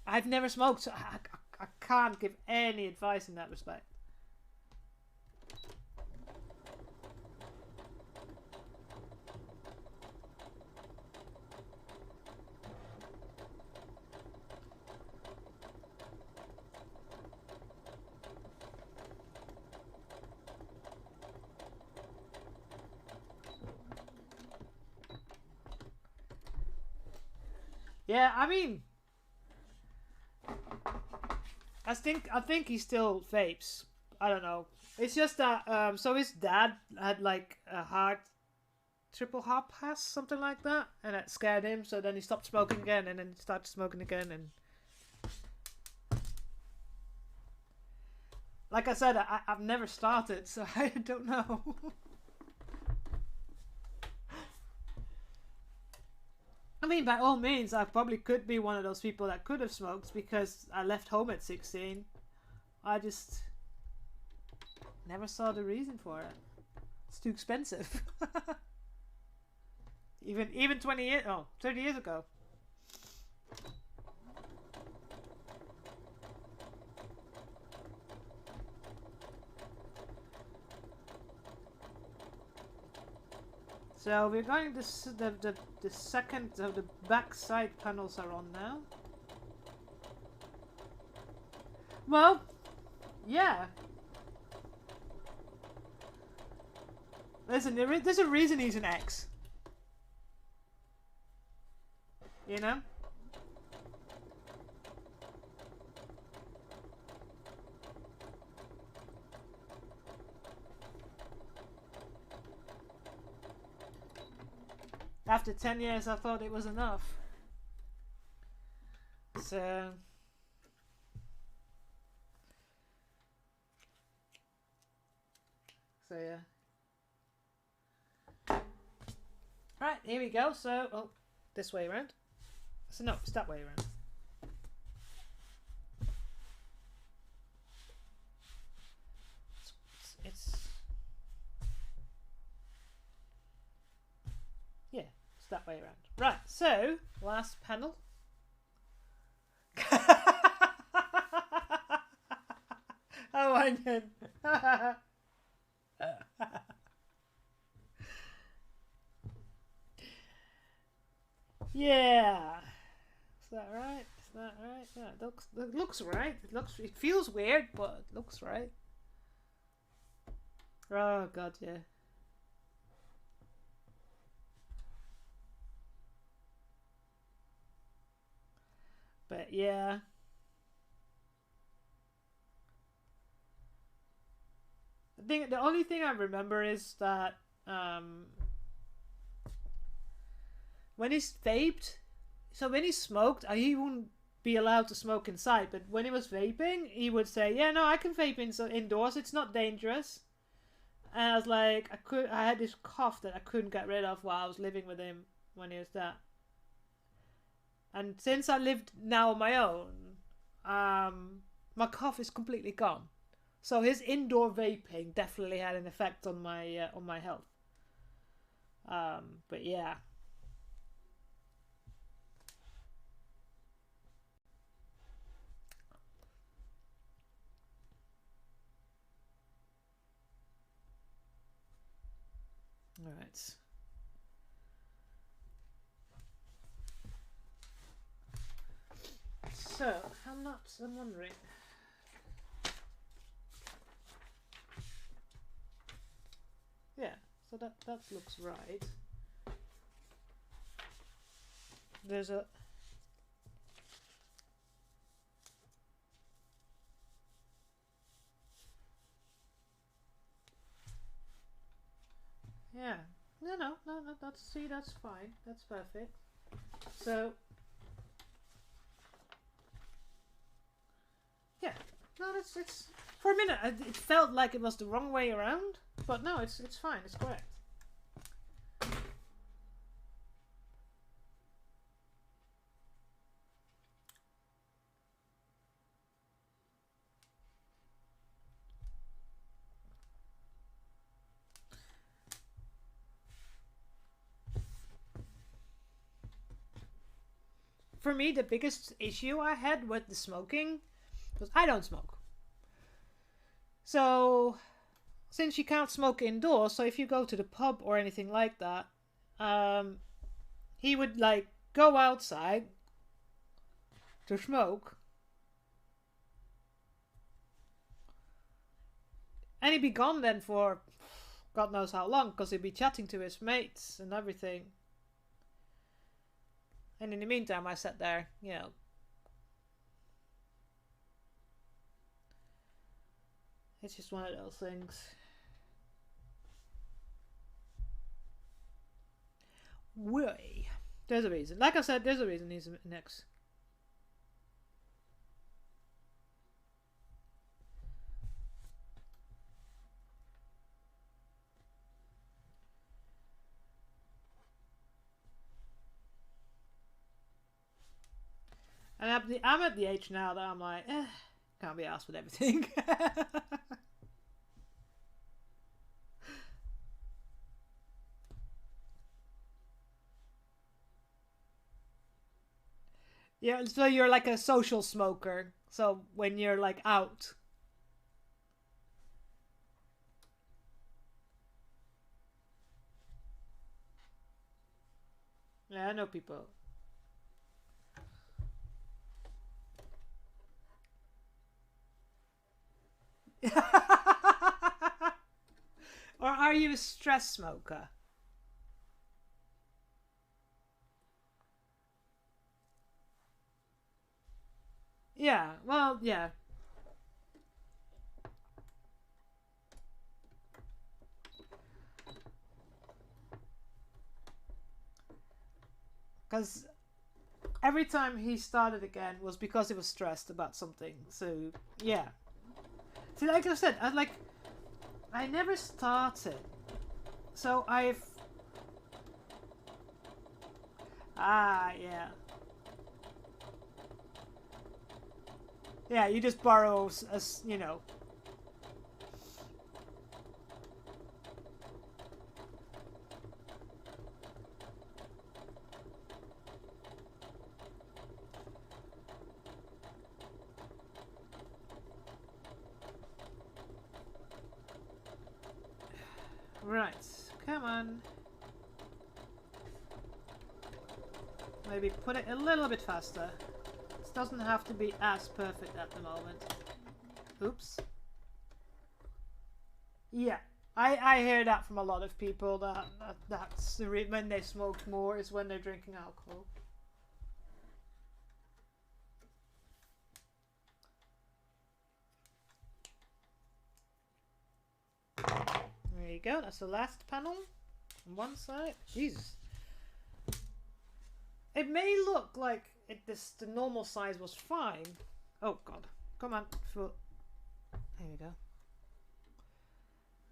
I've never smoked, so I can't give any advice in that respect. Yeah, I mean, I think he still vapes. I don't know. It's just that so his dad had like a hard triple hop pass, something like that, and it scared him. So then he stopped smoking again, and then he started smoking again. And like I said, I've never started, so I don't know. I mean, by all means, I probably could be one of those people that could have smoked because I left home at 16. I just never saw the reason for it. It's too expensive. even 20 years, 30 years ago. So we're going to the second of the back side panels are on now. Well, yeah. Listen, there's a reason he's an ex. You know? After 10 years, I thought it was enough. So yeah. Right, here we go. So, this way around. So no, it's that way around. Yeah, it's that way around. Right, so last panel. Oh, onion. Yeah. Is that right? Is that right? Yeah, it looks right. It feels weird, but it looks right. Oh god, yeah. But yeah. The only thing I remember is that when he vaped, so when he smoked, he wouldn't be allowed to smoke inside. But when he was vaping, he would say, "Yeah, no, I can vape indoors. It's not dangerous." And I was like, I had this cough that I couldn't get rid of while I was living with him when he was that. And since I lived now on my own, my cough is completely gone. So his indoor vaping definitely had an effect on my health. But yeah. All right. So, I'm wondering. Yeah, so that looks right. There's a... Yeah. No, that's fine. That's perfect. So... Yeah. No, it's... For a minute, it felt like it was the wrong way around. But no, it's fine. It's correct. For me, the biggest issue I had with the smoking was I don't smoke. So, since you can't smoke indoors, so if you go to the pub or anything like that, he would like go outside to smoke, and he'd be gone then for God knows how long, because he'd be chatting to his mates and everything. And in the meantime, I sat there, you know. It's just one of those things. Way. There's a reason. Like I said, there's a reason he's next. And I'm at the age now that I'm like, can't be asked with everything. Yeah, so you're like a social smoker. So when you're like out. Yeah, I know people. Or are you a stress smoker? Yeah, well, yeah. Because every time he started again was because he was stressed about something. So, yeah. See, like I said, I never started. So I've... yeah. Yeah, you just borrow, as you know. Right, come on. Maybe put it a little bit faster. This doesn't have to be as perfect at the moment. Oops. Yeah, I hear that from a lot of people, that's when they smoke more is when they're drinking alcohol. There you go, that's the last panel on one side. Jesus. It may look like the normal size was fine. Oh god, come on, here we go.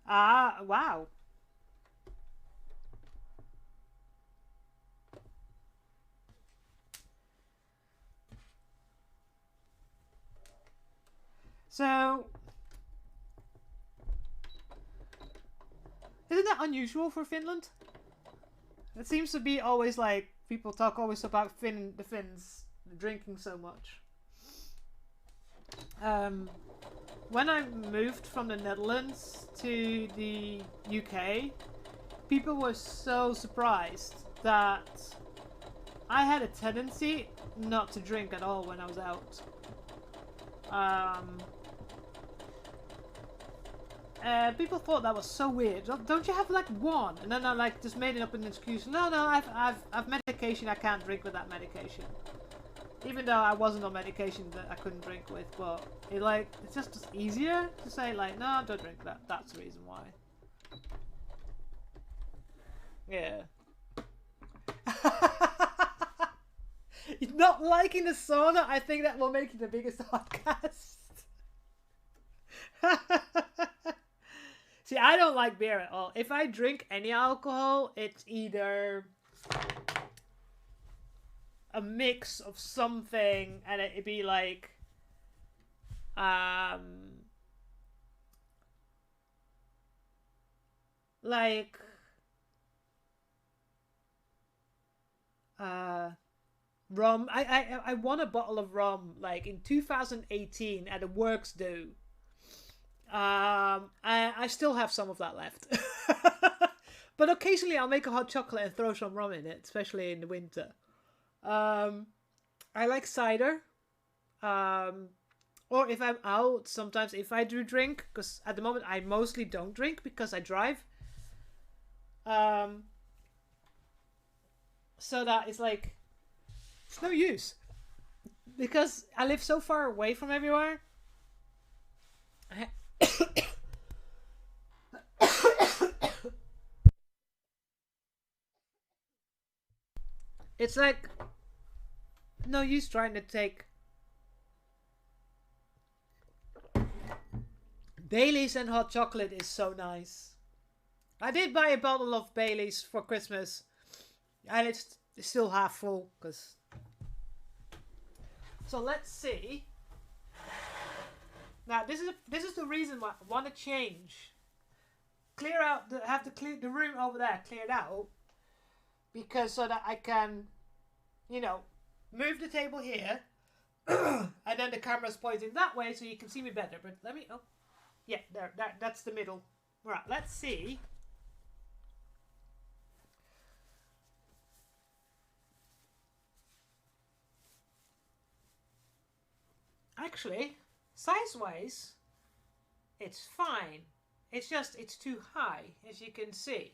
Ah, wow. So, isn't that unusual for Finland? It seems to be always like people talk always about the Finns drinking so much. When I moved from the Netherlands to the UK, people were so surprised that I had a tendency not to drink at all when I was out. People thought that was so weird. Don't you have like one? And then I like just made it up an excuse. No, I've medication. I can't drink with that medication. Even though I wasn't on medication that I couldn't drink with, but it's just easier to say like, no, don't drink that. That's the reason why. Yeah. You're not liking the sauna? I think that will make you the biggest podcast. See, I don't like beer at all. If I drink any alcohol, it's either a mix of something, and it'd be like rum. I won a bottle of rum like in 2018 at a works do. I still have some of that left. But occasionally I'll make a hot chocolate and throw some rum in it, especially in the winter. I like cider. Or if I'm out, sometimes if I do drink, because at the moment I mostly don't drink because I drive. So that it's like, it's no use. Because I live so far away from everywhere. It's like no use trying to take Baileys, and hot chocolate is so nice. I did buy a bottle of Baileys for Christmas, and it's still half full. So let's see. Now this is the reason why I want to change. Clear out have to clear the room over there cleared out, because so that I can, move the table here, and then the camera's pointing that way so you can see me better. But let me, yeah, there, that's the middle. All right, let's see. Actually, size-wise, it's fine. It's just, it's too high, as you can see.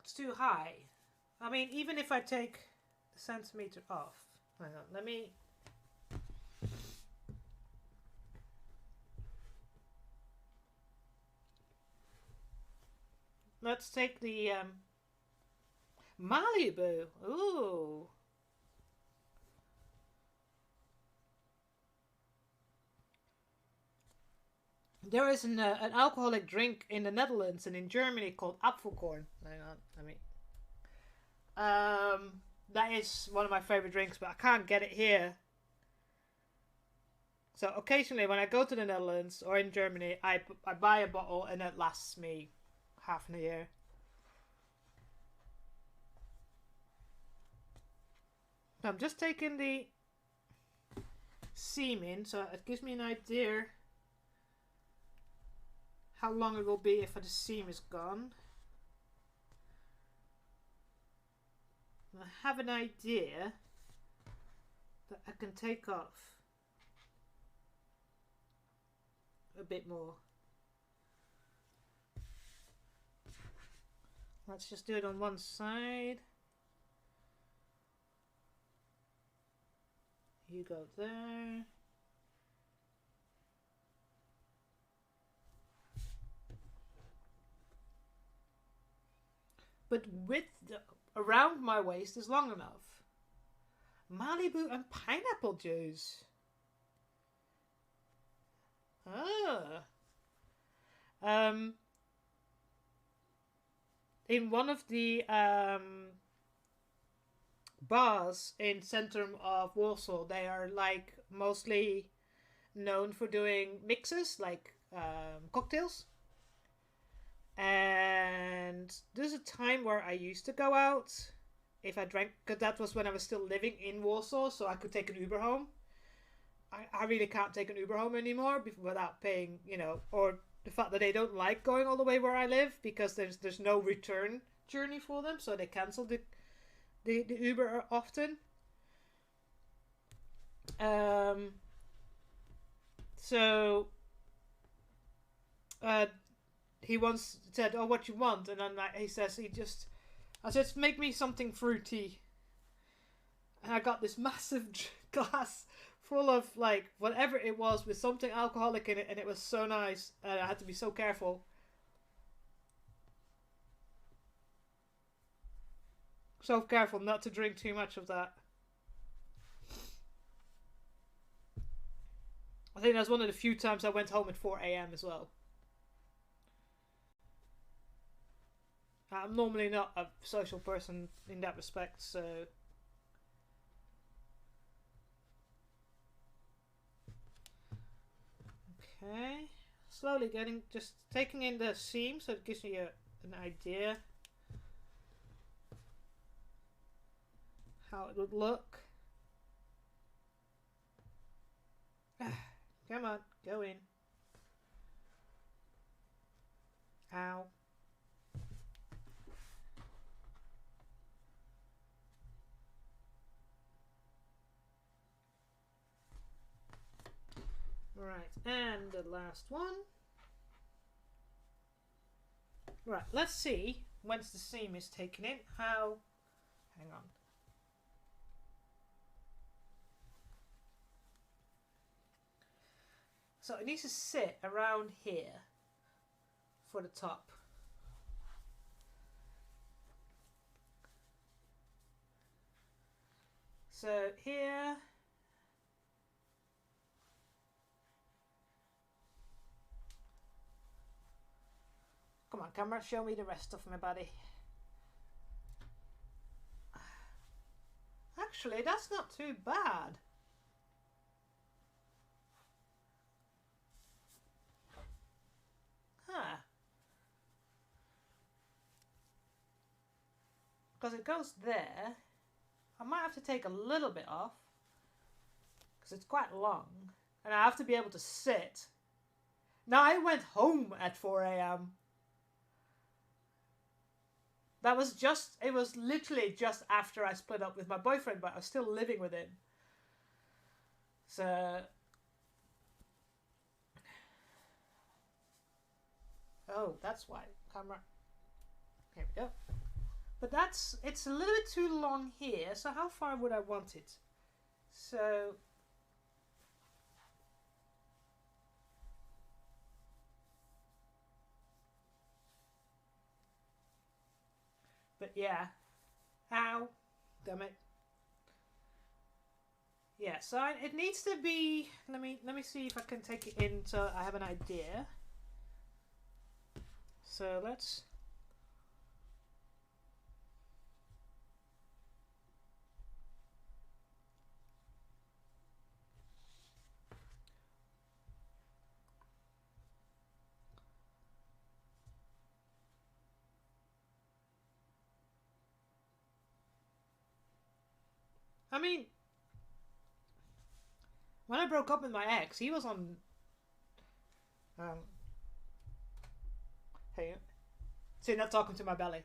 It's too high. I mean, even if I take the centimeter off. Hang on, let me... Let's take the Malibu. Ooh. There is an alcoholic drink in the Netherlands and in Germany called Apfelkorn. Hang on, let me... that is one of my favorite drinks, but I can't get it here. So occasionally when I go to the Netherlands or in Germany, I buy a bottle and it lasts me half a year. I'm just taking the seam in, so it gives me an idea how long it will be if the seam is gone. I have an idea that I can take off a bit more. Let's just do it on one side. You go there. but around my waist is long enough. Malibu and pineapple juice. Ah. In one of the bars in centrum of Warsaw, they are like mostly known for doing mixes, like cocktails. And there's a time where I used to go out if I drank, because that was when I was still living in Warsaw, so I could take an Uber home. I really can't take an Uber home anymore without paying, you know, or the fact that they don't like going all the way where I live because there's no return journey for them, so they cancel the Uber often. So he once said, "Oh, what you want?" And then he says, I said, "Make me something fruity." And I got this massive glass full of like whatever it was with something alcoholic in it, and it was so nice. And I had to be so careful. So careful not to drink too much of that. I think that's one of the few times I went home at 4 a.m. as well. I'm normally not a social person in that respect, so... Okay. Slowly just taking in the seam, so it gives me an idea how it would look. Come on, go in. Ow. Right, and the last one. Right, let's see, once the seam is taken in, how... Hang on. So it needs to sit around here for the top. So here... Come on, camera, show me the rest of my body. Actually, that's not too bad. Huh. Because it goes there. I might have to take a little bit off. Because it's quite long. And I have to be able to sit. Now, I went home at 4 a.m. That was it was literally just after I split up with my boyfriend, but I was still living with him. So... Oh, that's why. Camera. Here we go. But it's a little bit too long here, so how far would I want it? So... But yeah. Ow. Damn it. Yeah, so it needs to be... Let me see if I can take it in so I have an idea. So let's... I mean, when I broke up with my ex, he was on... Hey, see, not talking to my belly.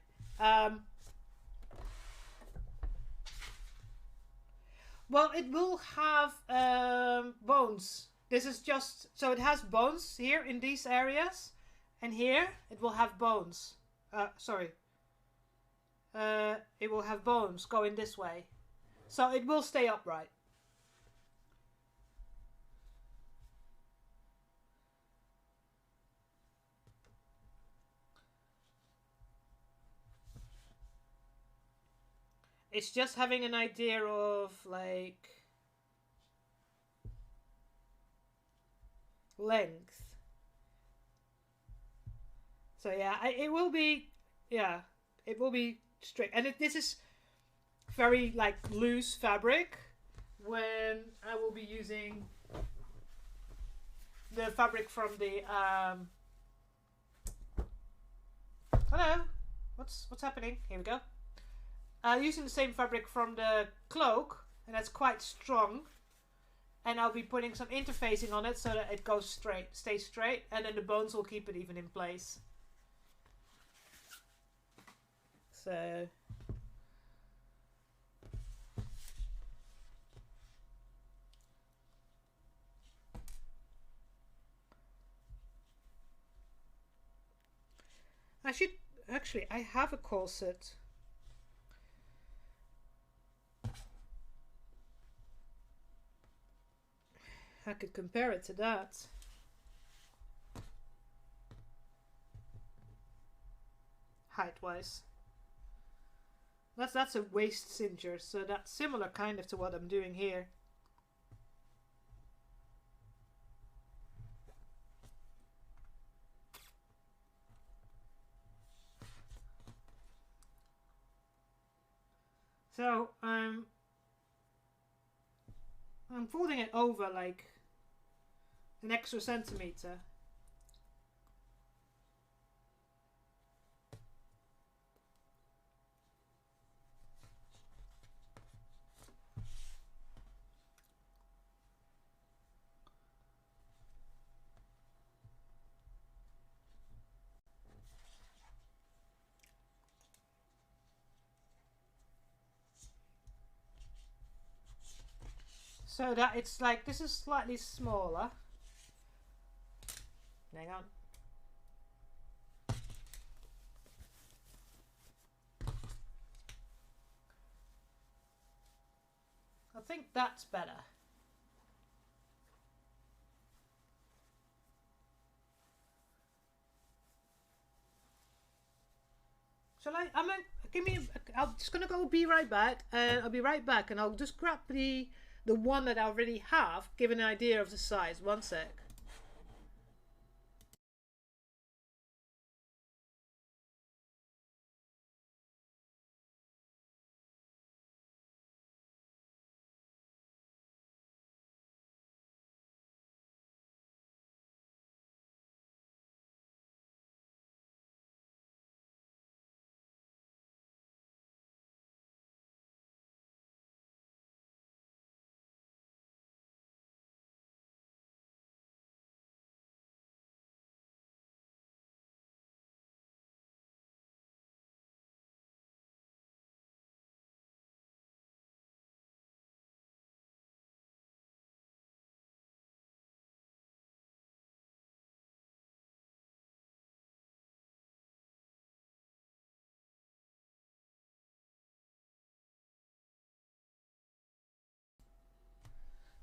Well, it will have bones. This is just... So it has bones here in these areas. And here, it will have bones. Sorry. It will have bones going this way. So it will stay upright. it's just having an idea of like length. So yeah, it will be, yeah, it will be straight. And this is very like loose fabric when I will be using the fabric from the hello, what's happening? Here we go. Using the same fabric from the cloak, and that's quite strong. And I'll be putting some interfacing on it so that it goes straight, stays straight, and then the bones will keep it even in place. So I should actually, I have a corset. I could compare it to that. Height-wise. That's a waist cinger, so that's similar kind of to what I'm doing here. So I'm folding it over like an extra centimeter. So that it's like, this is slightly smaller. Hang on. I think that's better. Shall I? Give me. I'm just gonna go. Be right back, and I'll be right back, and I'll just grab the one that I already have, give an idea of the size. One sec.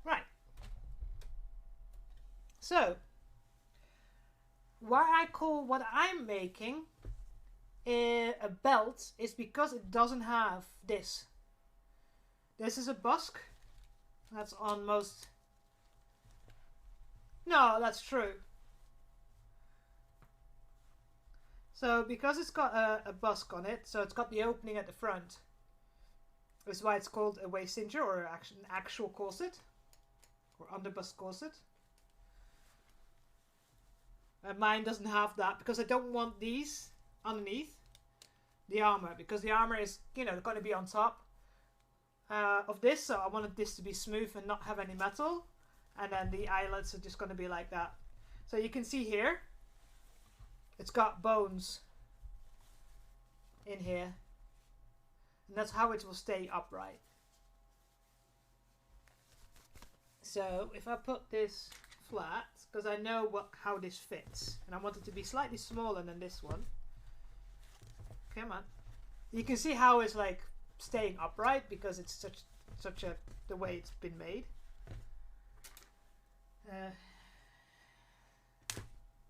Right. So, why I call what I'm making a belt is because it doesn't have this. This is a busk. That's on most. No, that's true. So because it's got a busk on it, so it's got the opening at the front. That's why it's called a waist cincher, or an actual corset, or underbust corset. And mine doesn't have that because I don't want these underneath the armor, because the armor is, you know, going to be on top of this, so I wanted this to be smooth and not have any metal, and then the eyelets are just going to be like that. So you can see here, it's got bones in here, and that's how it will stay upright. So if I put this flat, because I know how this fits, and I want it to be slightly smaller than this one. Come on. You can see how it's like staying upright because it's such a the way it's been made.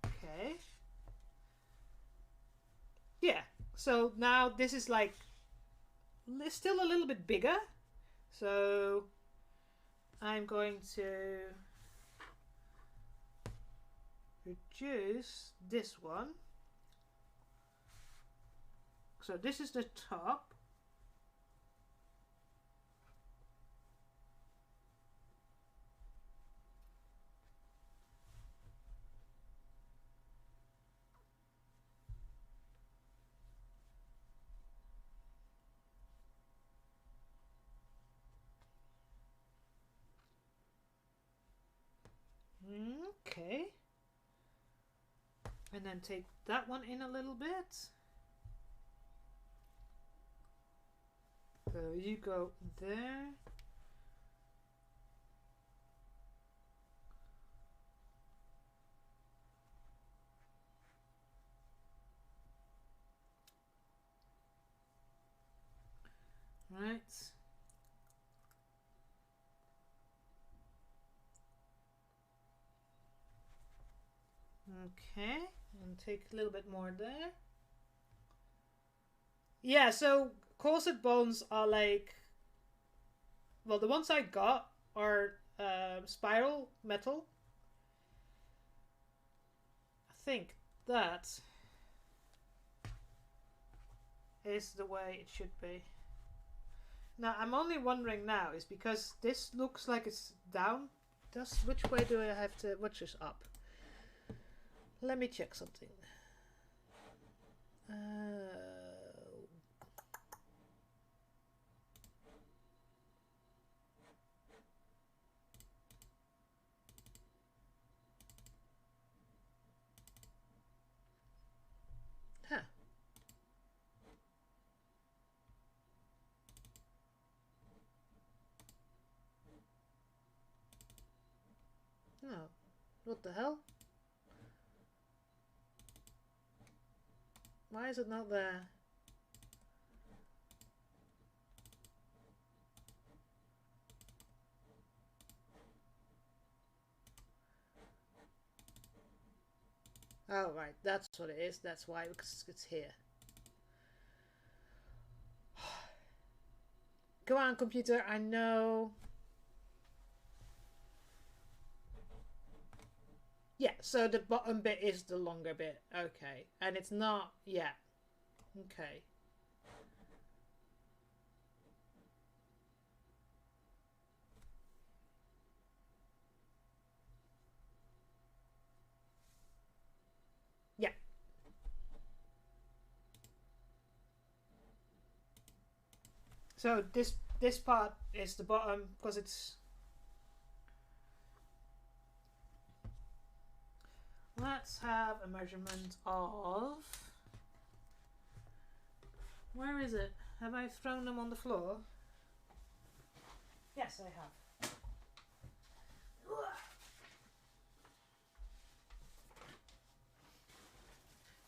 Okay. Yeah. So now this is like still a little bit bigger. So I'm going to reduce this one. So this is the top. Okay. And then take that one in a little bit. So you go there. Right. Okay, and take a little bit more there. Yeah, so corset bones are like, well, the ones I got are spiral metal. I think that is the way it should be. Now, I'm only wondering now, is because this looks like it's down. Which way do I have to, which is up? Let me check something. Huh. No. What the hell? Why is it not there? Oh, right. That's what it is. That's why, because it's here. Go on, computer. I know. Yeah, so the bottom bit is the longer bit. Okay. And it's not... Yeah. Okay. Yeah. So this part is the bottom because it's... Let's have a measurement of... Where is it? Have I thrown them on the floor? Yes, I have.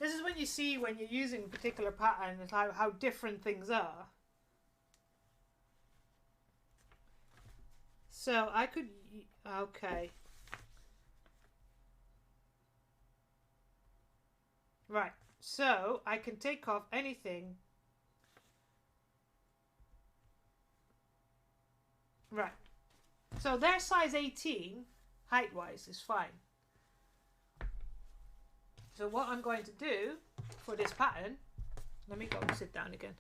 This is when you see when you're using a particular pattern, it's how different things are. So I could... Okay. Right. So I can take off anything. Right. So their size 18, height-wise, is fine. So what I'm going to do for this pattern, let me go and sit down again.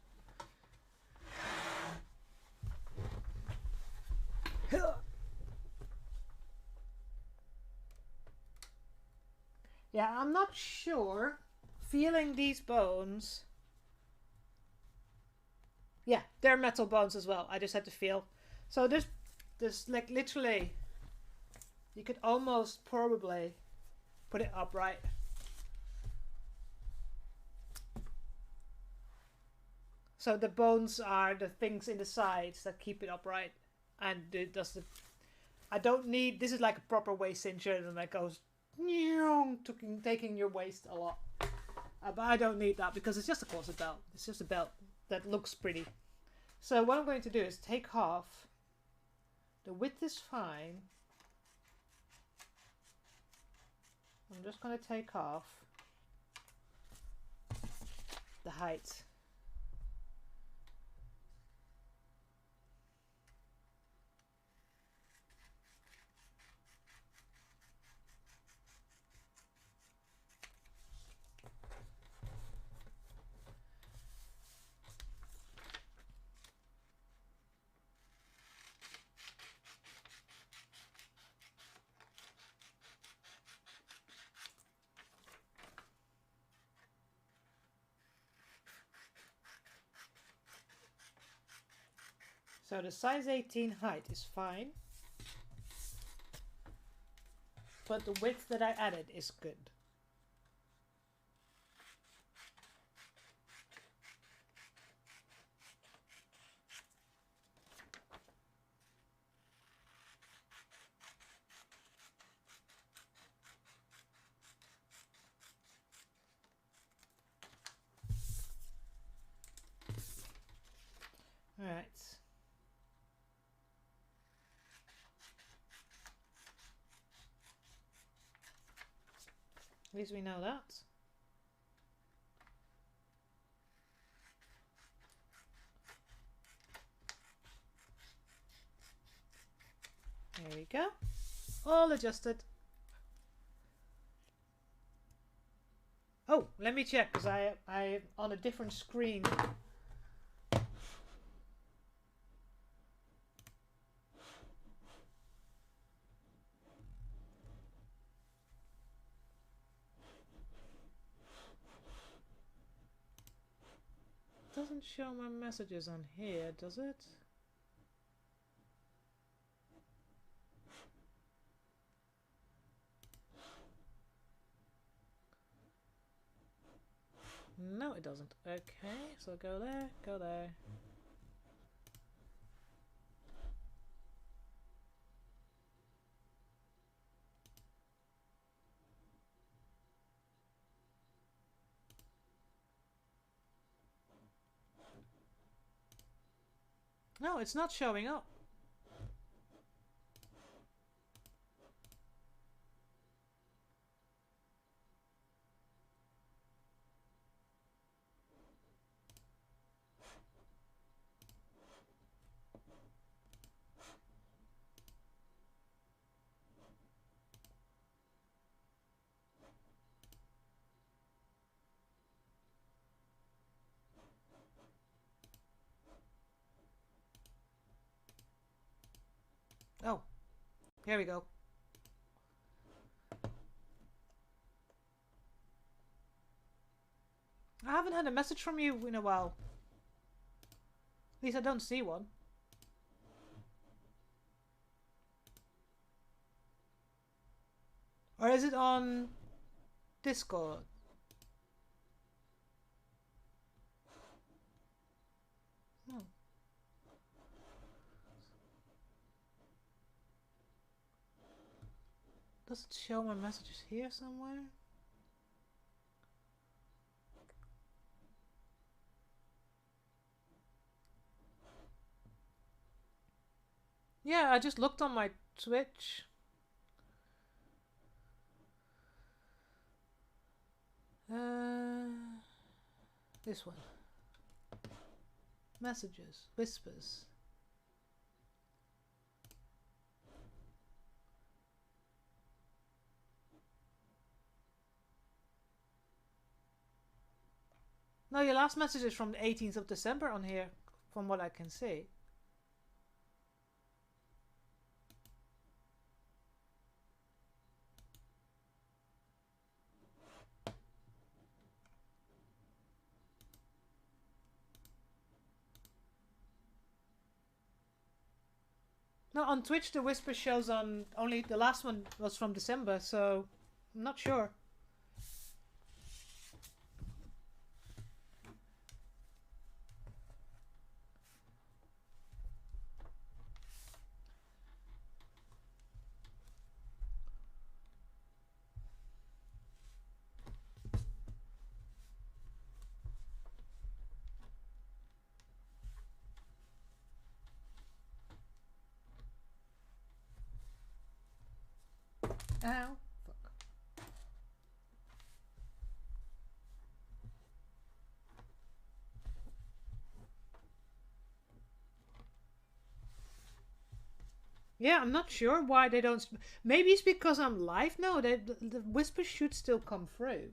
Yeah, I'm not sure. Feeling these bones. Yeah, they're metal bones as well. I just had to feel. So this like literally, you could almost probably put it upright. So the bones are the things in the sides that keep it upright, and it does the. I don't need. This is like a proper waist cincher, and that goes, taking your waist a lot. But I don't need that because it's just a corset belt. It's just a belt that looks pretty. So what I'm going to do is take off. The width is fine. I'm just going to take off the height. So the size 18 height is fine. But the width that I added is good. All right. At least we know that. There we go. All adjusted. Oh, let me check because I on a different screen. Doesn't show my messages on here, does it? No, it doesn't. Okay, so go there, go there. No, it's not showing up. Oh, here we go. I haven't had a message from you in a while. At least I don't see one. Or is it on Discord? No. Does it show my messages here somewhere? Yeah, I just looked on my Twitch. This one. Messages, whispers. No, your last message is from the 18th of December on here, from what I can see. No, on Twitch the whisper shows on only the last one was from December, so I'm not sure. Ow. Fuck. Yeah, I'm not sure why they don't. Maybe it's because I'm live now. The whisper should still come through.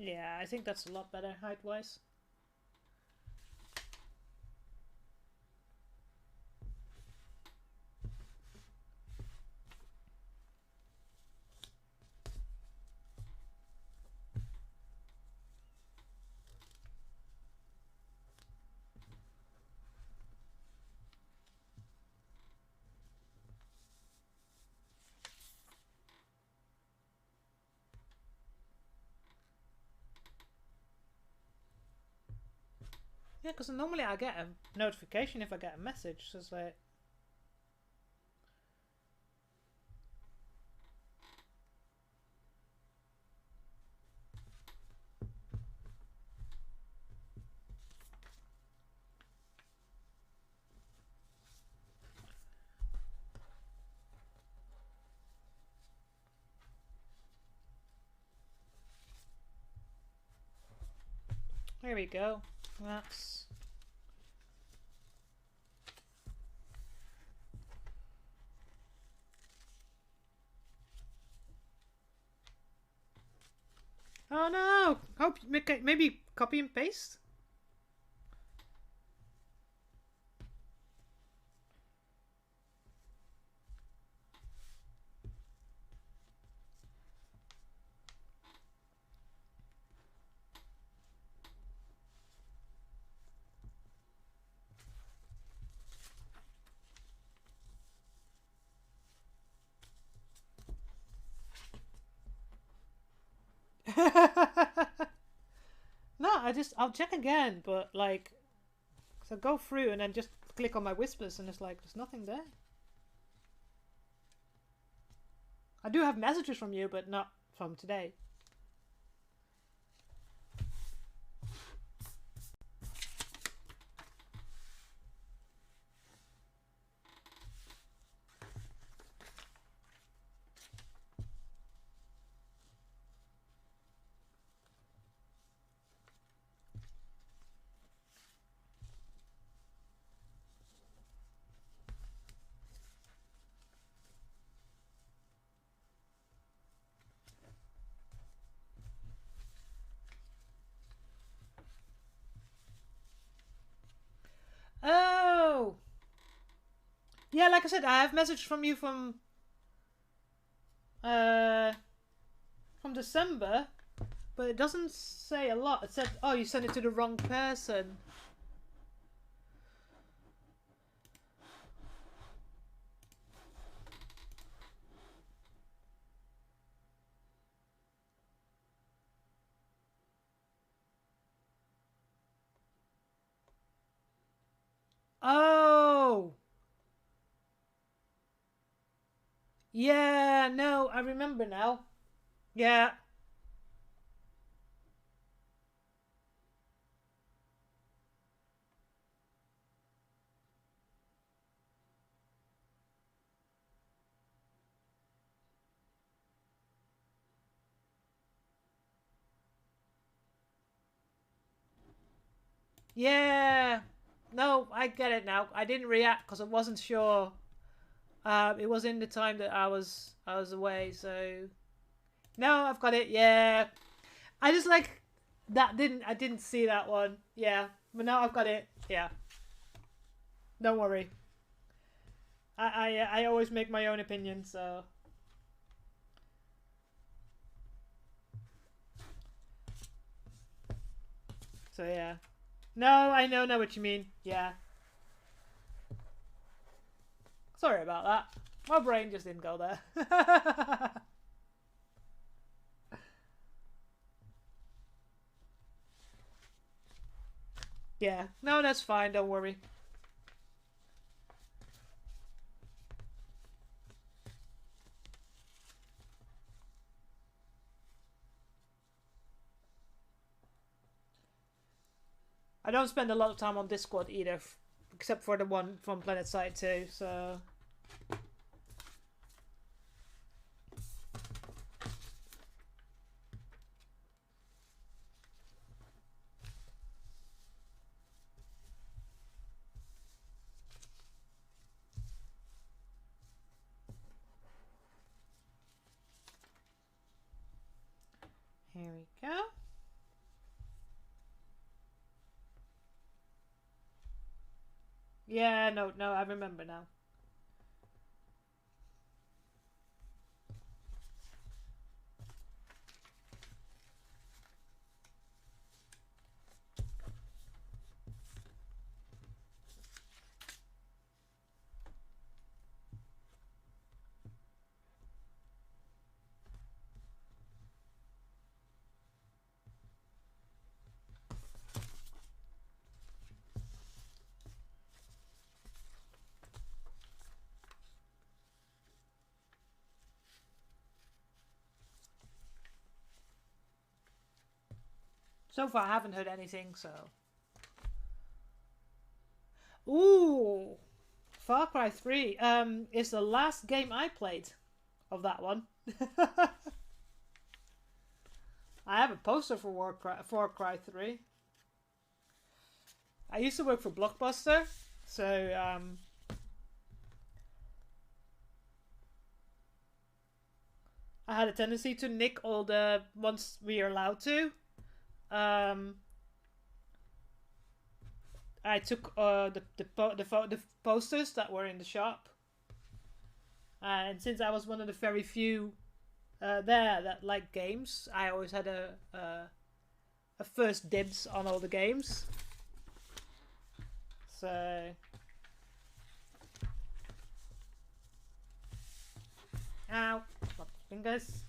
Yeah, I think that's a lot better height-wise. Yeah, because normally I get a notification if I get a message. So it's like, here we go. That's... Oh no! Hope maybe copy and paste? No, I'll check again, but like, so go through and then just click on my whispers and it's like, there's nothing there. I do have messages from you, but not from today. Oh! Yeah, like I said, I have message from you from December, but it doesn't say a lot. It said, oh, you sent it to the wrong person. Oh! Yeah, no, I remember now. Yeah. Yeah. No, I get it now. I didn't react because I wasn't sure. It was in the time that I was away, so no, I've got it. Yeah. I just like I didn't see that one. Yeah. But now I've got it. Yeah. Don't worry. I always make my own opinion, so yeah. No, I know what you mean. Yeah. Sorry about that. My brain just didn't go there. Yeah. No, that's fine. Don't worry. I don't spend a lot of time on Discord either, except for the one from Planet Side 2, so... Here we go. Yeah, no, I remember now. So far, I haven't heard anything, so. Ooh! Far Cry 3 is the last game I played of that one. I have a poster for Far Cry 3. I used to work for Blockbuster, so I had a tendency to nick all the ones we are allowed to. I took the posters that were in the shop, and since I was one of the very few there that liked games, I always had a first dibs on all the games. So ow, my fingers.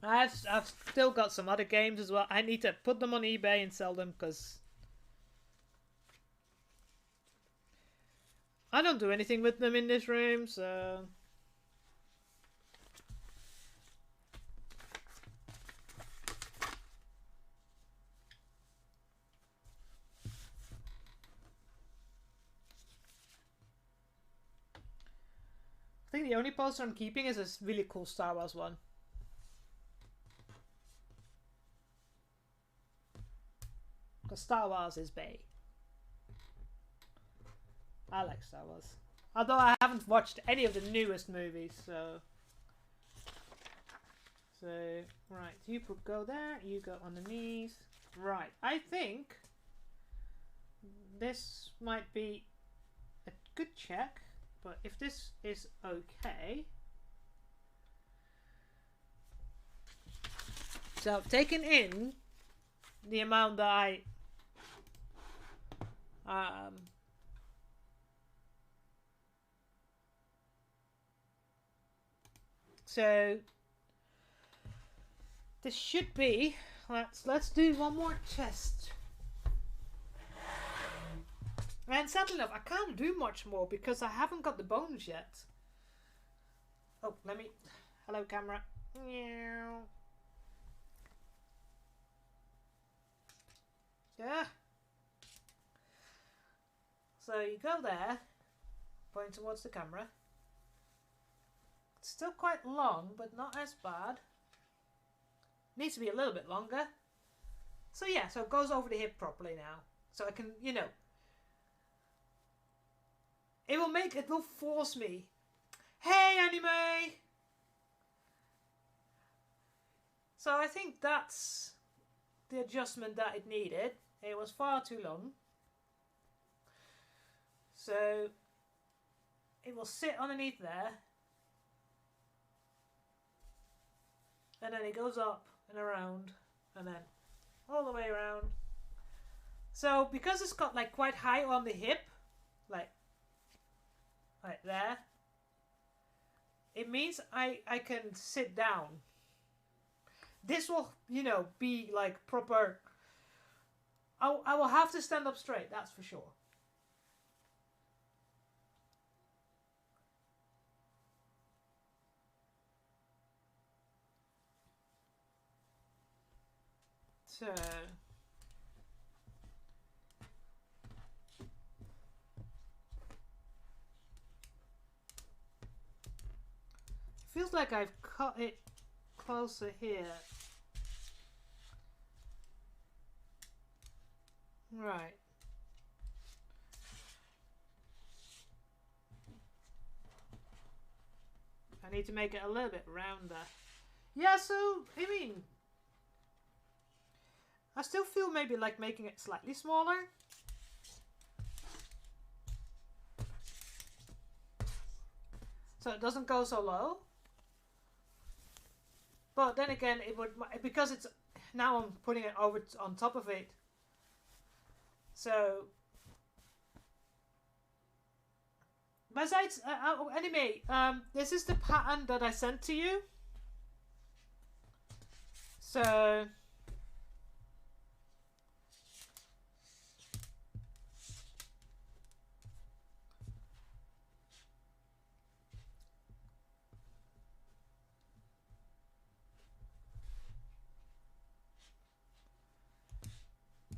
I've still got some other games as well. I need to put them on eBay and sell them because I don't do anything with them in this room, so. I think the only poster I'm keeping is this really cool Star Wars one. Because Star Wars is bae. I like Star Wars. Although I haven't watched any of the newest movies, so... So, right, you go there, you go underneath. Right, I think this might be a good check. But if this is okay, so I've taken in the amount that I so this should be, let's do one more test. And sadly enough, I can't do much more because I haven't got the bones yet. Oh, let me... Hello, camera. Yeah. So you go there, point towards the camera. It's still quite long, but not as bad. Needs to be a little bit longer. So yeah, so it goes over the hip properly now. So I can, you know... It will force me. Hey, anime! So I think that's the adjustment that it needed. It was far too long. So it will sit underneath there. And then it goes up and around. And then all the way around. So because it's got like quite high on the hip, like there, it means I can sit down. This will, you know, be like proper. I will have to stand up straight, that's for sure. So feels like I've cut it closer here. Right. I need to make it a little bit rounder. Yeah, so, I mean, I still feel maybe like making it slightly smaller. So it doesn't go so low. But then again, it would, because it's, now I'm putting it over on top of it. So, besides, anyway, this is the pattern that I sent to you. So,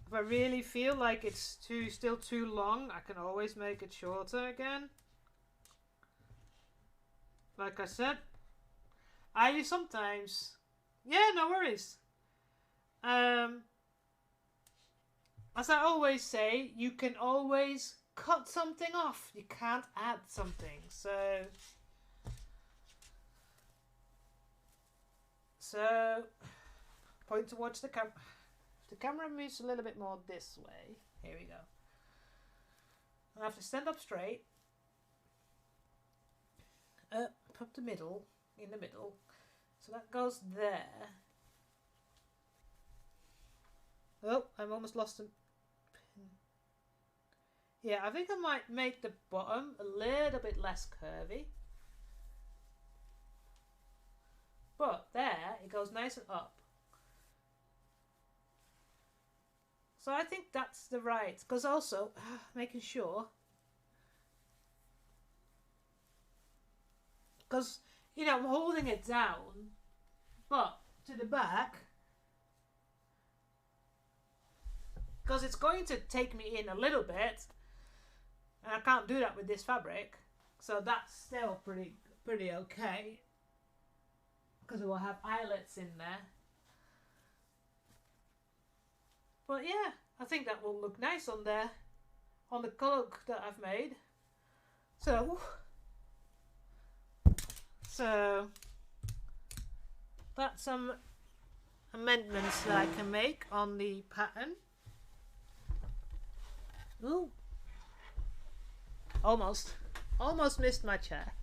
if I really feel like it's still too long, I can always make it shorter again. Like I said, I sometimes, yeah, no worries. As I always say, you can always cut something off. You can't add something. So point towards the camera. The camera moves a little bit more this way. Here we go. I have to stand up straight. Put the middle in the middle. So that goes there. Oh, I've almost lost a pin. Yeah, I think I might make the bottom a little bit less curvy. But there, it goes nice and up. So I think that's the right, because also making sure, because, you know, I'm holding it down, but to the back, because it's going to take me in a little bit, and I can't do that with this fabric, so that's still pretty okay, because it will have eyelets in there. But yeah, I think that will look nice on there, on the cloak that I've made. So that's some amendments that I can make on the pattern. Ooh, almost missed my chair.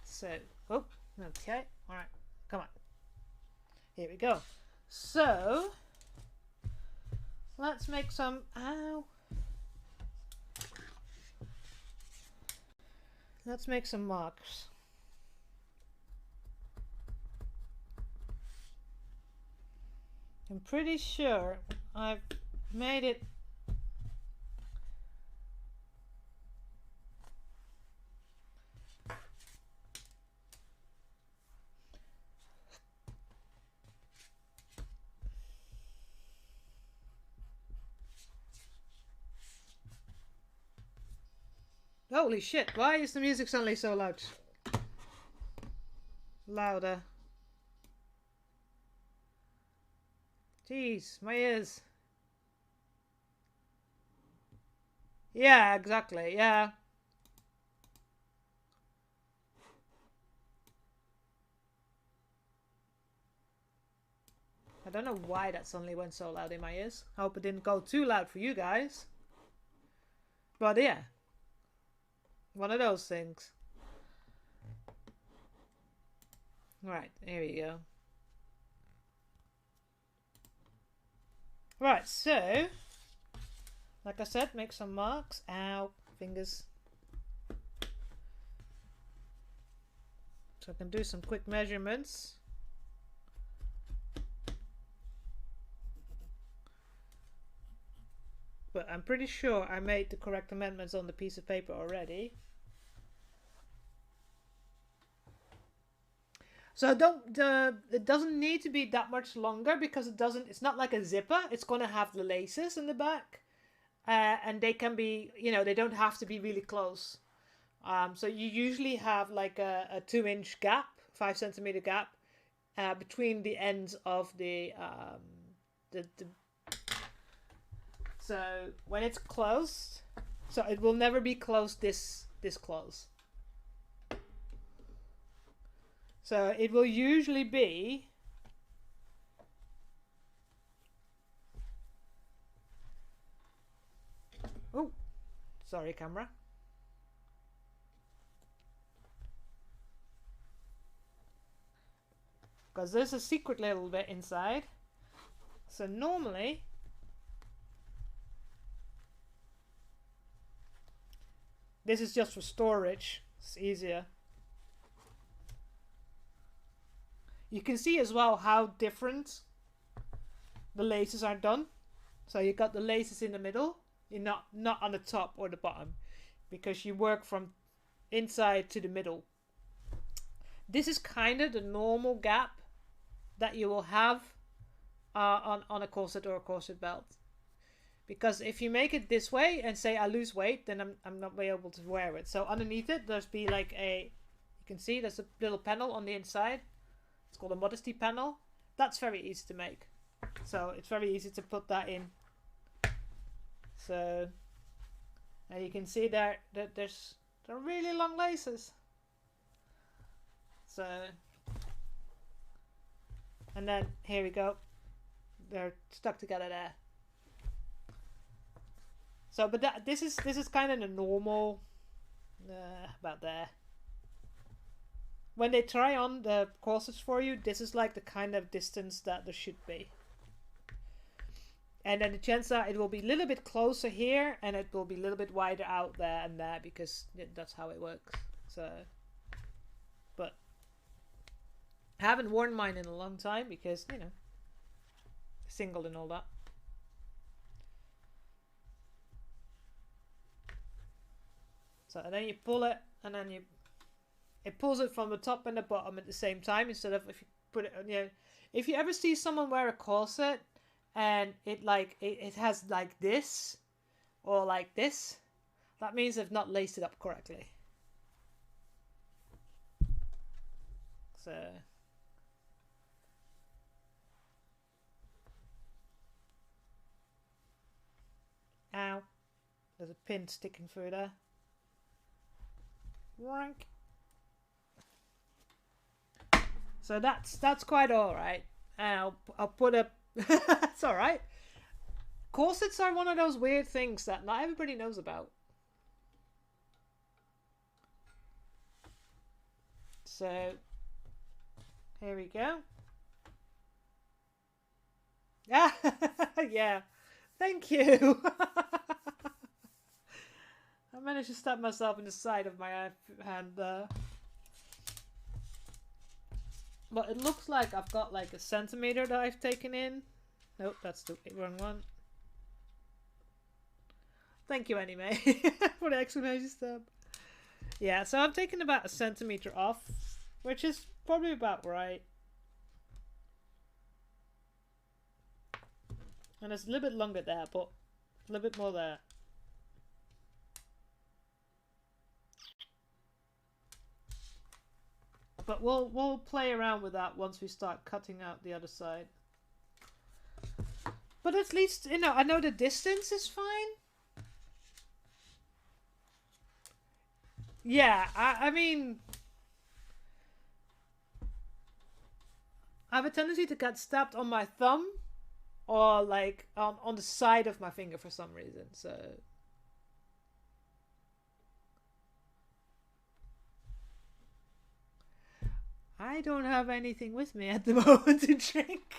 So, oh, okay, all right, come on. Here we go. So let's make some, ow. Let's make some marks. I'm pretty sure I've made it Holy shit, why is the music suddenly so loud? Louder. Jeez, my ears. Yeah, exactly, yeah. I don't know why that suddenly went so loud in my ears. I hope it didn't go too loud for you guys. But yeah. One of those things. Right, here we go. Right, so, like I said, make some marks. Ow, fingers. So I can do some quick measurements. But I'm pretty sure I made the correct amendments on the piece of paper already. So it doesn't need to be that much longer because it's not like a zipper. It's going to have the laces in the back. And they can be, you know, they don't have to be really close. So you usually have like a 2-inch gap, 5 centimeter gap between the ends of the so when it's closed, so it will never be closed this close. So it will usually be oh, sorry camera. Because there's a secret little bit inside. So normally this is just for storage. It's easier. You can see as well how different the laces are done. So you got the laces in the middle. You're not on the top or the bottom, because you work from inside to the middle. This is kind of the normal gap that you will have on a corset or a corset belt. Because if you make it this way and say I lose weight, then I'm not able to wear it. So underneath it, there's be like a, you can see there's a little panel on the inside. It's called a modesty panel. That's very easy to make. So it's very easy to put that in. So now you can see there that they're really long laces. So, and then here we go. They're stuck together there. So, but this is kind of the normal. About there. When they try on the corsets for you, this is like the kind of distance that there should be. And then the chance that it will be a little bit closer here, and it will be a little bit wider out there and there, because that's how it works. So, but I haven't worn mine in a long time because, you know, single and all that. So, and then you pull it, and then it pulls it from the top and the bottom at the same time, instead of if you put it on, you know, if you ever see someone wear a corset and it has like this or like this, that means they've not laced it up correctly. So ow, there's a pin sticking through there. Rank. So that's quite all right. And I'll put a. It's all right. Corsets are one of those weird things that not everybody knows about. So here we go. Yeah, yeah. Thank you. I managed to stab myself in the side of my hand there. But it looks like I've got like a centimeter that I've taken in. Nope, that's the wrong one. Thank you anyway for the exclamation stab. Yeah, so I've taken about a centimeter off, which is probably about right. And it's a little bit longer there, but a little bit more there. But we'll play around with that once we start cutting out the other side. But at least, you know, I know the distance is fine. Yeah, I mean, I have a tendency to get stabbed on my thumb or like on the side of my finger for some reason. So I don't have anything with me at the moment to drink.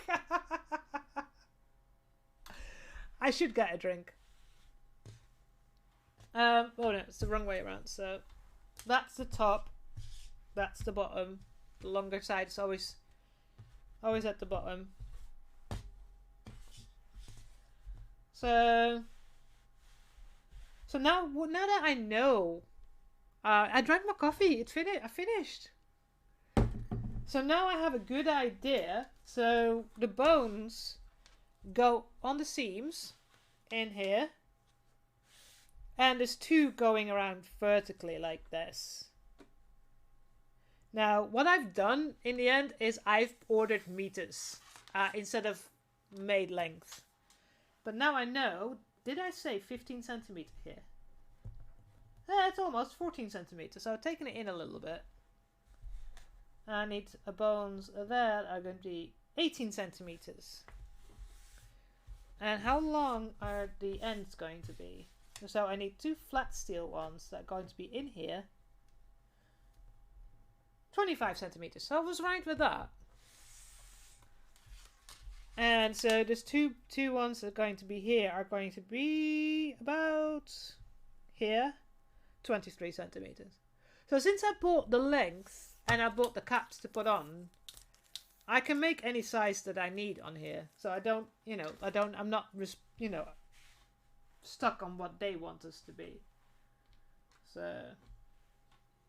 I should get a drink. Oh no, it's the wrong way around. So that's the top, that's the bottom. The longer side is always at the bottom. So now that I know, I drank my coffee. I finished. So now I have a good idea. So the bones go on the seams in here. And there's two going around vertically like this. Now, what I've done in the end is I've ordered meters instead of made length. But now I know, did I say 15 centimeter here? It's almost 14 centimeters, so I've taken it in a little bit. I need bones that are going to be 18 centimeters. And how long are the ends going to be? So I need 2 flat steel ones that are going to be in here. 25 centimeters. So I was right with that. And so there's two ones that are going to be here are going to be about here, 23 centimeters. So since I bought the length and I bought the caps to put on, I can make any size that I need on here. So I don't, I'm not, stuck on what they want us to be. So,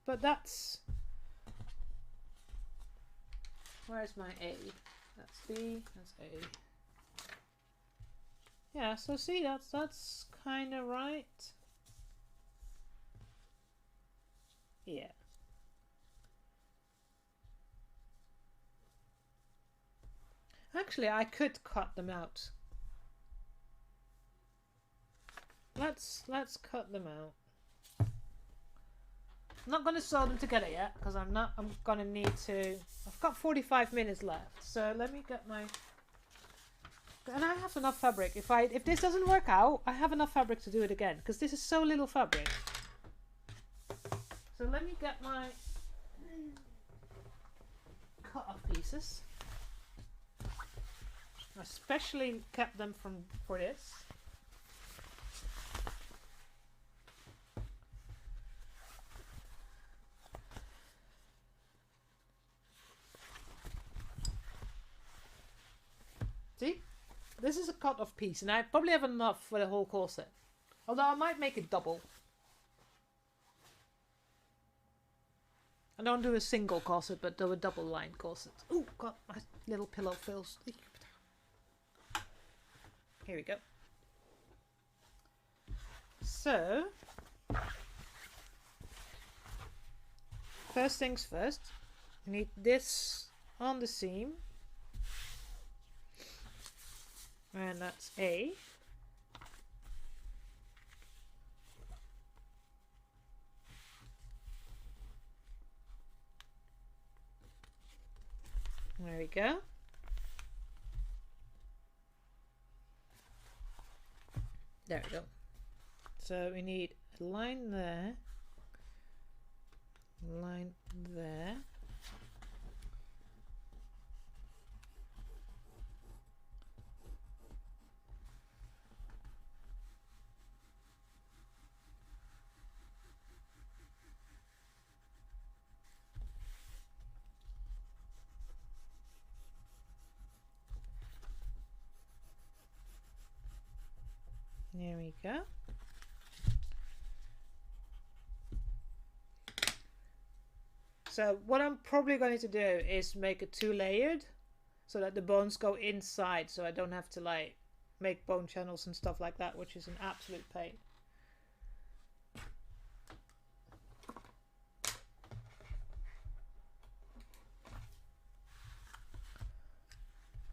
but that's, where's my A? That's B, that's A. Yeah, so see, that's kind of right. Yeah. Actually, I could cut them out. Let's cut them out. I'm not going to sew them together yet because I'm going to need to. I've got 45 minutes left, so let me get my. And I have enough fabric. If this doesn't work out, I have enough fabric to do it again because this is so little fabric. So let me get my cut off pieces. I especially kept them for this. See? This is a cut-off piece, and I probably have enough for the whole corset. Although I might make it double. I don't do a single corset, but do a double-lined corset. Oh, God, my little pillow feels... Here we go. So... First things first. I need this on the seam. And that's A. There we go. There we go. So we need a line there. Line there. There we go. So what I'm probably going to do is make it 2-layered so that the bones go inside, so I don't have to like make bone channels and stuff like that, which is an absolute pain.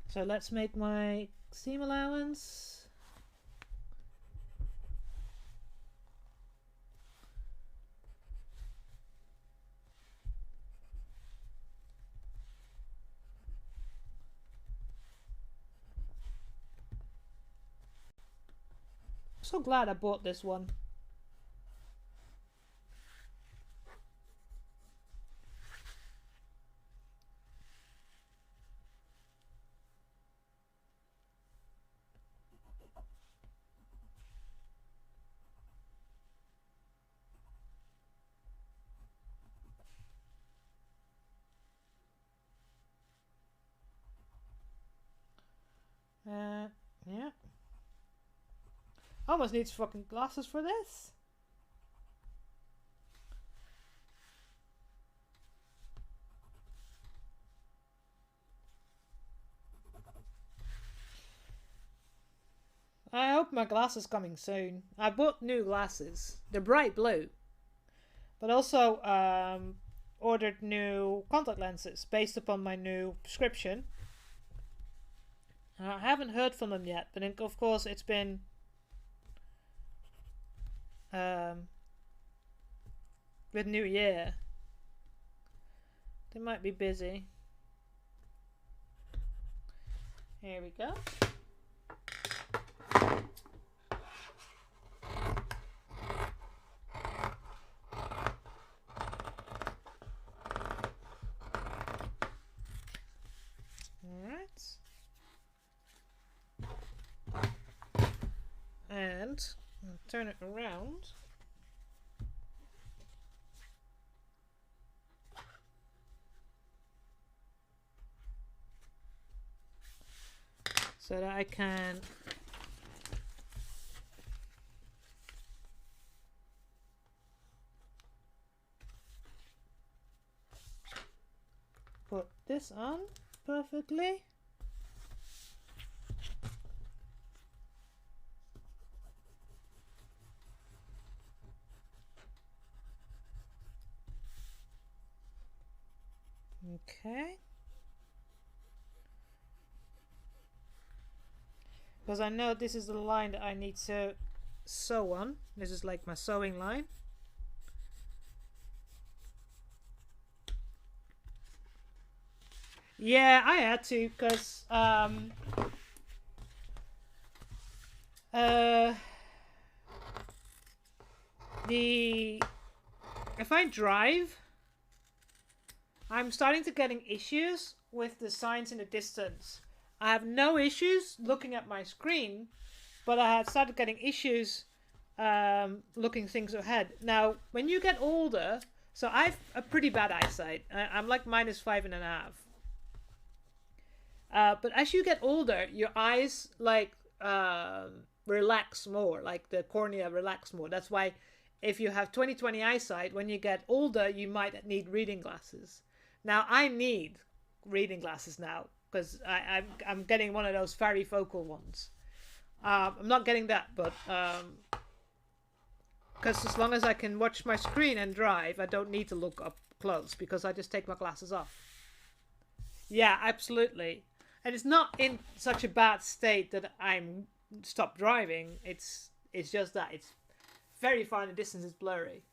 So let's make my seam allowance. So glad I bought this one. Yeah. Almost needs fucking glasses for this. I hope my glasses coming soon. I bought new glasses. They're bright blue. But also ordered new contact lenses based upon my new prescription. I haven't heard from them yet, but of course it's been with New Year. They might be busy. Here we go. Alright. And I'll turn it around. So that I can put this on perfectly. Okay. Because I know this is the line that I need to sew on. This is like my sewing line. Yeah, I had to because if I drive, I'm starting to getting issues with the signs in the distance. I have no issues looking at my screen, but I have started getting issues looking things ahead. Now, when you get older, so I've a pretty bad eyesight. I'm like -5.5. But as you get older, your eyes like relax more, like the cornea relax more. That's why if you have 20/20 eyesight, when you get older, you might need reading glasses. Now, I need reading glasses now because I'm getting one of those varifocal ones. I'm not getting that, but because as long as I can watch my screen and drive, I don't need to look up close because I just take my glasses off. Yeah, absolutely. And it's not in such a bad state that I'm stopped driving. It's just that it's very far in the distance. It's blurry.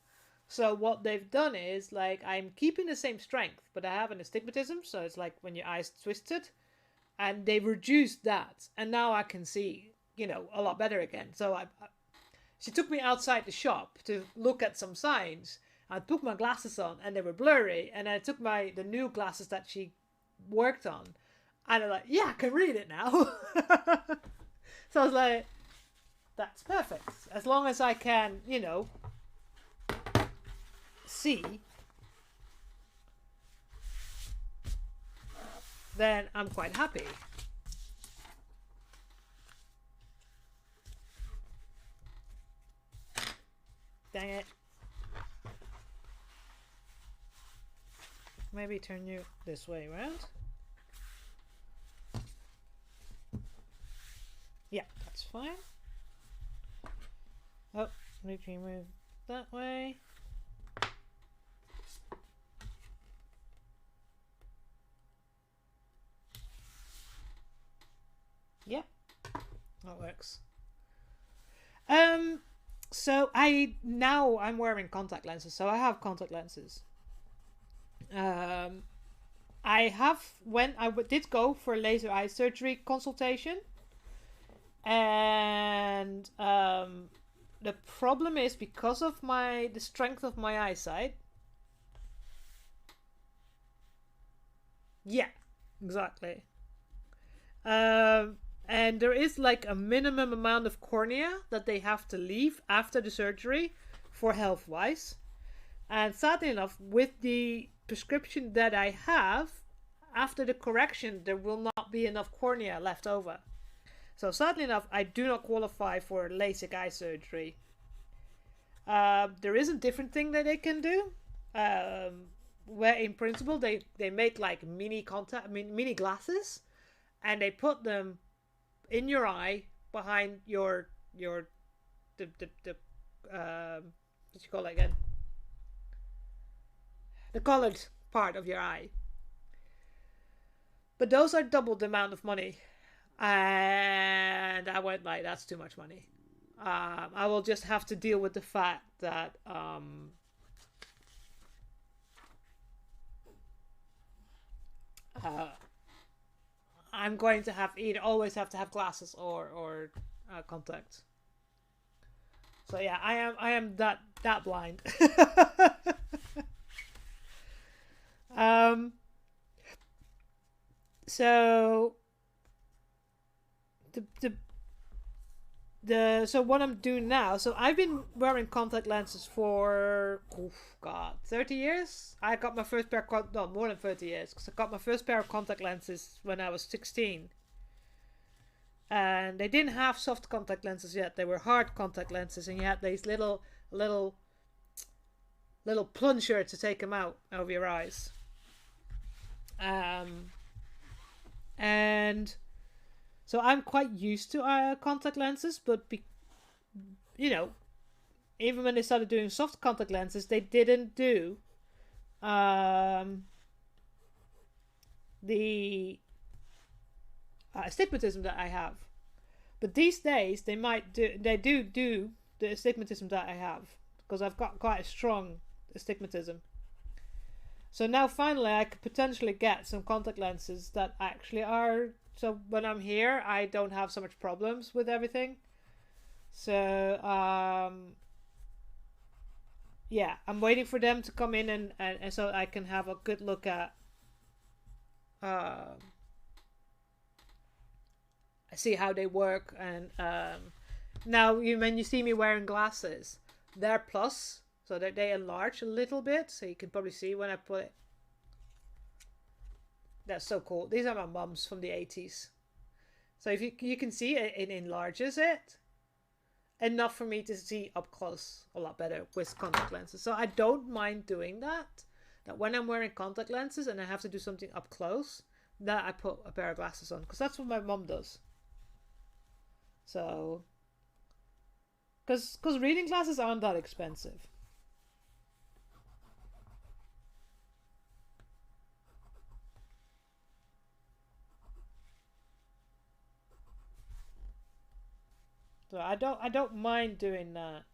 So what they've done is like I'm keeping the same strength, but I have an astigmatism. So it's like when your eyes twisted, and they've reduced that, and now I can see, you know, a lot better again. So she took me outside the shop to look at some signs. I took my glasses on, and they were blurry. And I took the new glasses that she worked on, and I'm like, yeah, I can read it now. So I was like, that's perfect. As long as I can, you know, see, then I'm quite happy. Dang it. Maybe turn you this way around. Yeah, that's fine. Oh, need to move that way. Yeah, that works. So I'm wearing contact lenses, so I have contact lenses. I have when I did go for laser eye surgery consultation, and the problem is because of the strength of my eyesight. Yeah, exactly. And there is like a minimum amount of cornea that they have to leave after the surgery for health wise. And sadly enough, with the prescription that I have, after the correction, there will not be enough cornea left over. So sadly enough, I do not qualify for LASIK eye surgery. There is a different thing that they can do, where in principle they make like mini glasses, and they put them in your eye behind the what you call it again? The colored part of your eye. But those are double the amount of money. And I went like, that's too much money. I will just have to deal with the fact that I'm going to have either always have to have glasses or contacts. So yeah, I am that blind. um. So so what I'm doing now, so I've been wearing contact lenses for 30 years. I got my first pair of no, more than 30 years, because I got my first pair of contact lenses when I was 16. And they didn't have soft contact lenses yet. They were hard contact lenses, and you had these little plunger to take them out of your eyes. And so I'm quite used to contact lenses, but even when they started doing soft contact lenses, they didn't do the astigmatism that I have. But these days they do the astigmatism that I have, because I've got quite a strong astigmatism. So now finally I could potentially get some contact lenses that actually are, so when I'm here I don't have so much problems with everything. So yeah, I'm waiting for them to come in and so I can have a good look at see how they work. And now when you see me wearing glasses, they're plus, so that they enlarge a little bit, so you can probably see when I put it. That's so cool. These are my mum's from the 80s. So if you can see it enlarges it enough for me to see up close a lot better with contact lenses. So I don't mind doing that. That when I'm wearing contact lenses and I have to do something up close, that I put a pair of glasses on, because that's what my mum does. So, because reading glasses aren't that expensive. So I don't mind doing that.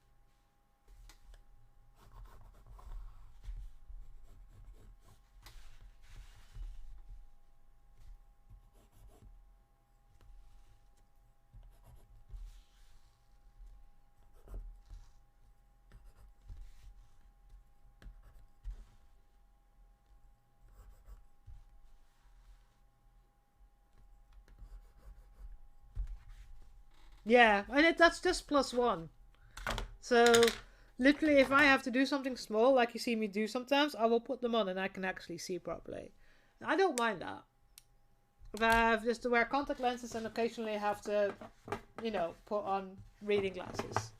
Yeah, and that's just +1. So literally, if I have to do something small, like you see me do sometimes, I will put them on and I can actually see properly. I don't mind that. If I have just to wear contact lenses and occasionally have to, put on reading glasses.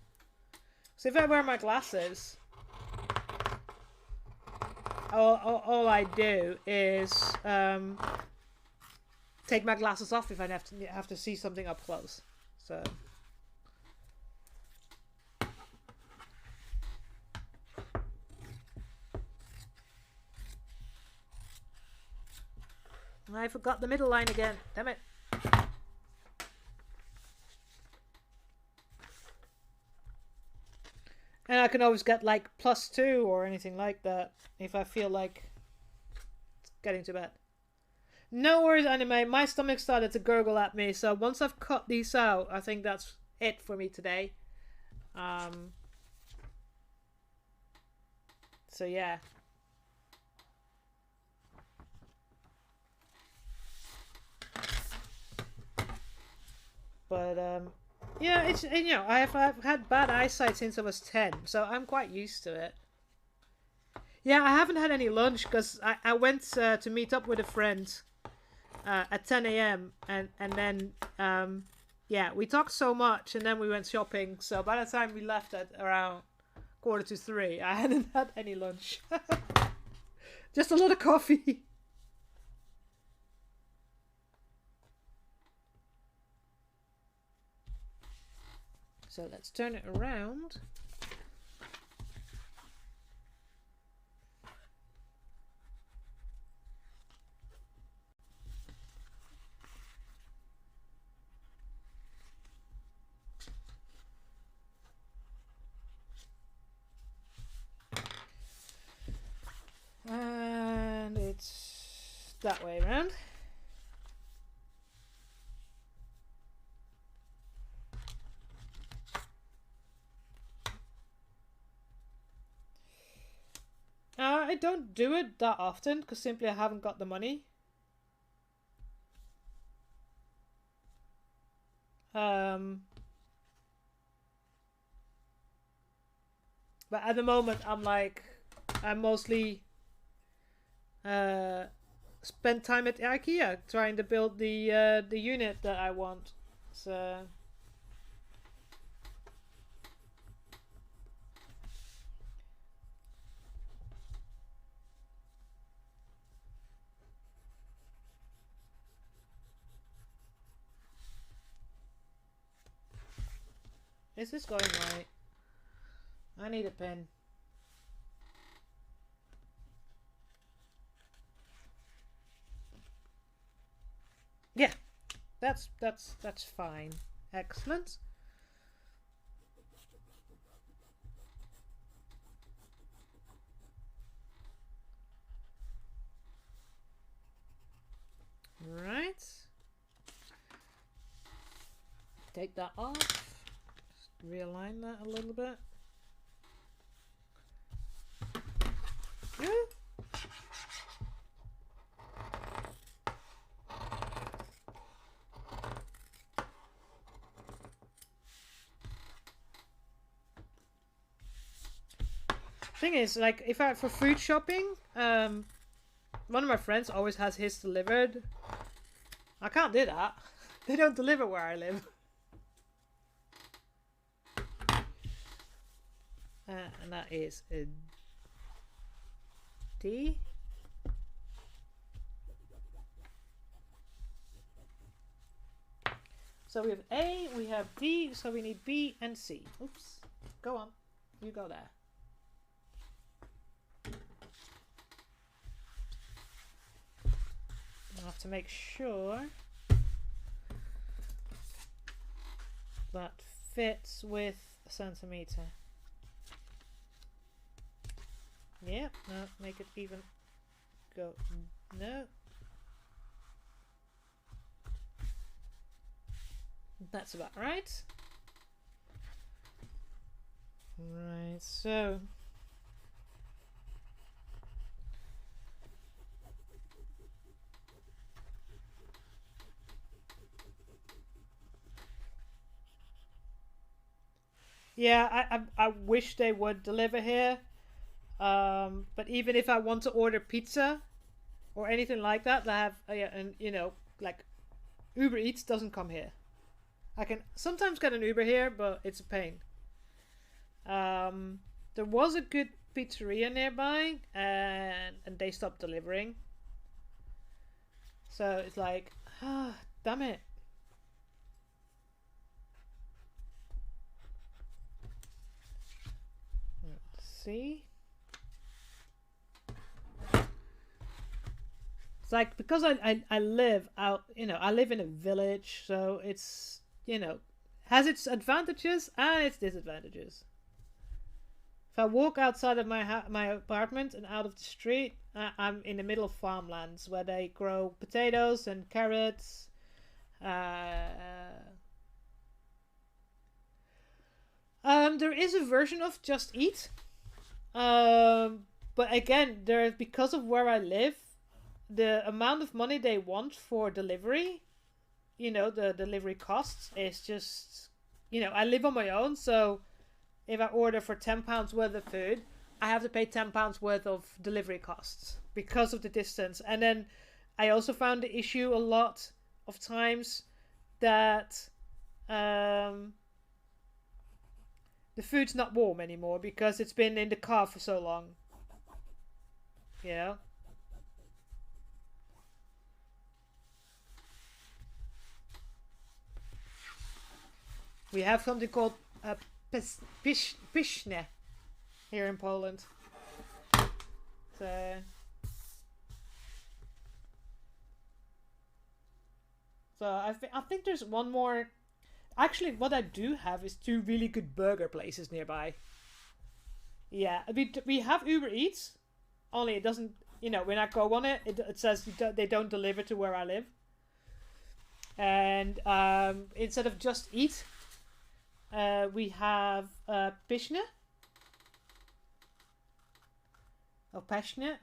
So if I wear my glasses, all I do is take my glasses off if I have to see something up close. So. I forgot the middle line again. Damn it. And I can always get like +2 or anything like that if I feel like it's getting too bad. No worries, anime. My stomach started to gurgle at me, so once I've cut these out, I think that's it for me today. So yeah. But yeah, it's I've had bad eyesight since I was 10, so I'm quite used to it. Yeah, I haven't had any lunch because I went to meet up with a friend at 10 a.m. and then yeah, we talked so much and then we went shopping. So by the time we left at around 2:45, I hadn't had any lunch. Just a lot of coffee. So let's turn it around. And it's that way around. I don't do it that often because simply I haven't got the money. But at the moment, I mostly spend time at IKEA trying to build the unit that I want. So. Is this going right? I need a pen. Yeah, that's fine. Excellent. Right. Take that off. Just realign that a little bit. Yeah. Thing is, like, if I for food shopping, one of my friends always has his delivered. I can't do that. They don't deliver where I live. And that is a D. So we have A, we have D, so we need B and C. Oops. Go on. You go there. I have to make sure that fits with a centimeter. Yeah, no, make it even. Go. No. That's about right. Right, so. Yeah, I wish they would deliver here. But even if I want to order pizza or anything like that, I have, and you know, like Uber Eats doesn't come here. I can sometimes get an Uber here, but it's a pain. There was a good pizzeria nearby, and they stopped delivering. So it's like, ah, damn it. Let's see. It's like, because I live out, I live in a village, so it's, has its advantages and its disadvantages. If I walk outside of my apartment and out of the street, I'm in the middle of farmlands where they grow potatoes and carrots. There is a version of Just Eat. But again, because of where I live, the amount of money they want for delivery, the delivery costs is just, I live on my own, so if I order for £10 worth of food, I have to pay £10 worth of delivery costs because of the distance. And then I also found the issue a lot of times that the food's not warm anymore because it's been in the car for so long. We have something called pyszne here in Poland. So I think there's one more. Actually, what I do have is 2 really good burger places nearby. Yeah, we have Uber Eats, only it doesn't. you know, when I go on it, it says they don't deliver to where I live. And instead of Just Eat, we have Pishne. Or Peshne.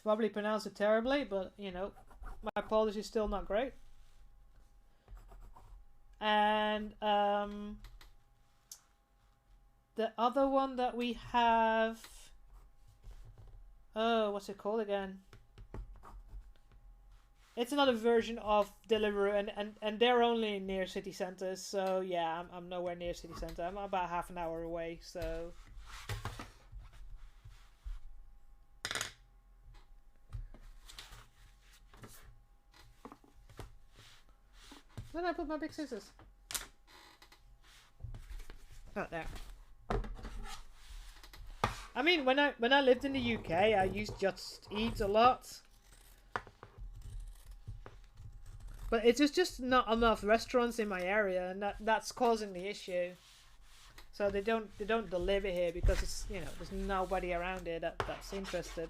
Probably pronounced it terribly, but, you know, my Polish is still not great. And the other one that we have... Oh, what's it called again? It's another version of Deliveroo, and they're only near city centers. So yeah, I'm nowhere near city center. I'm about half an hour away. So where did I put my big scissors? Oh, there. I mean, when I lived in the UK, I used Just Eat a lot. But it's just not enough restaurants in my area, and that's causing the issue. So they don't deliver here because it's, you know, there's nobody around here that's interested.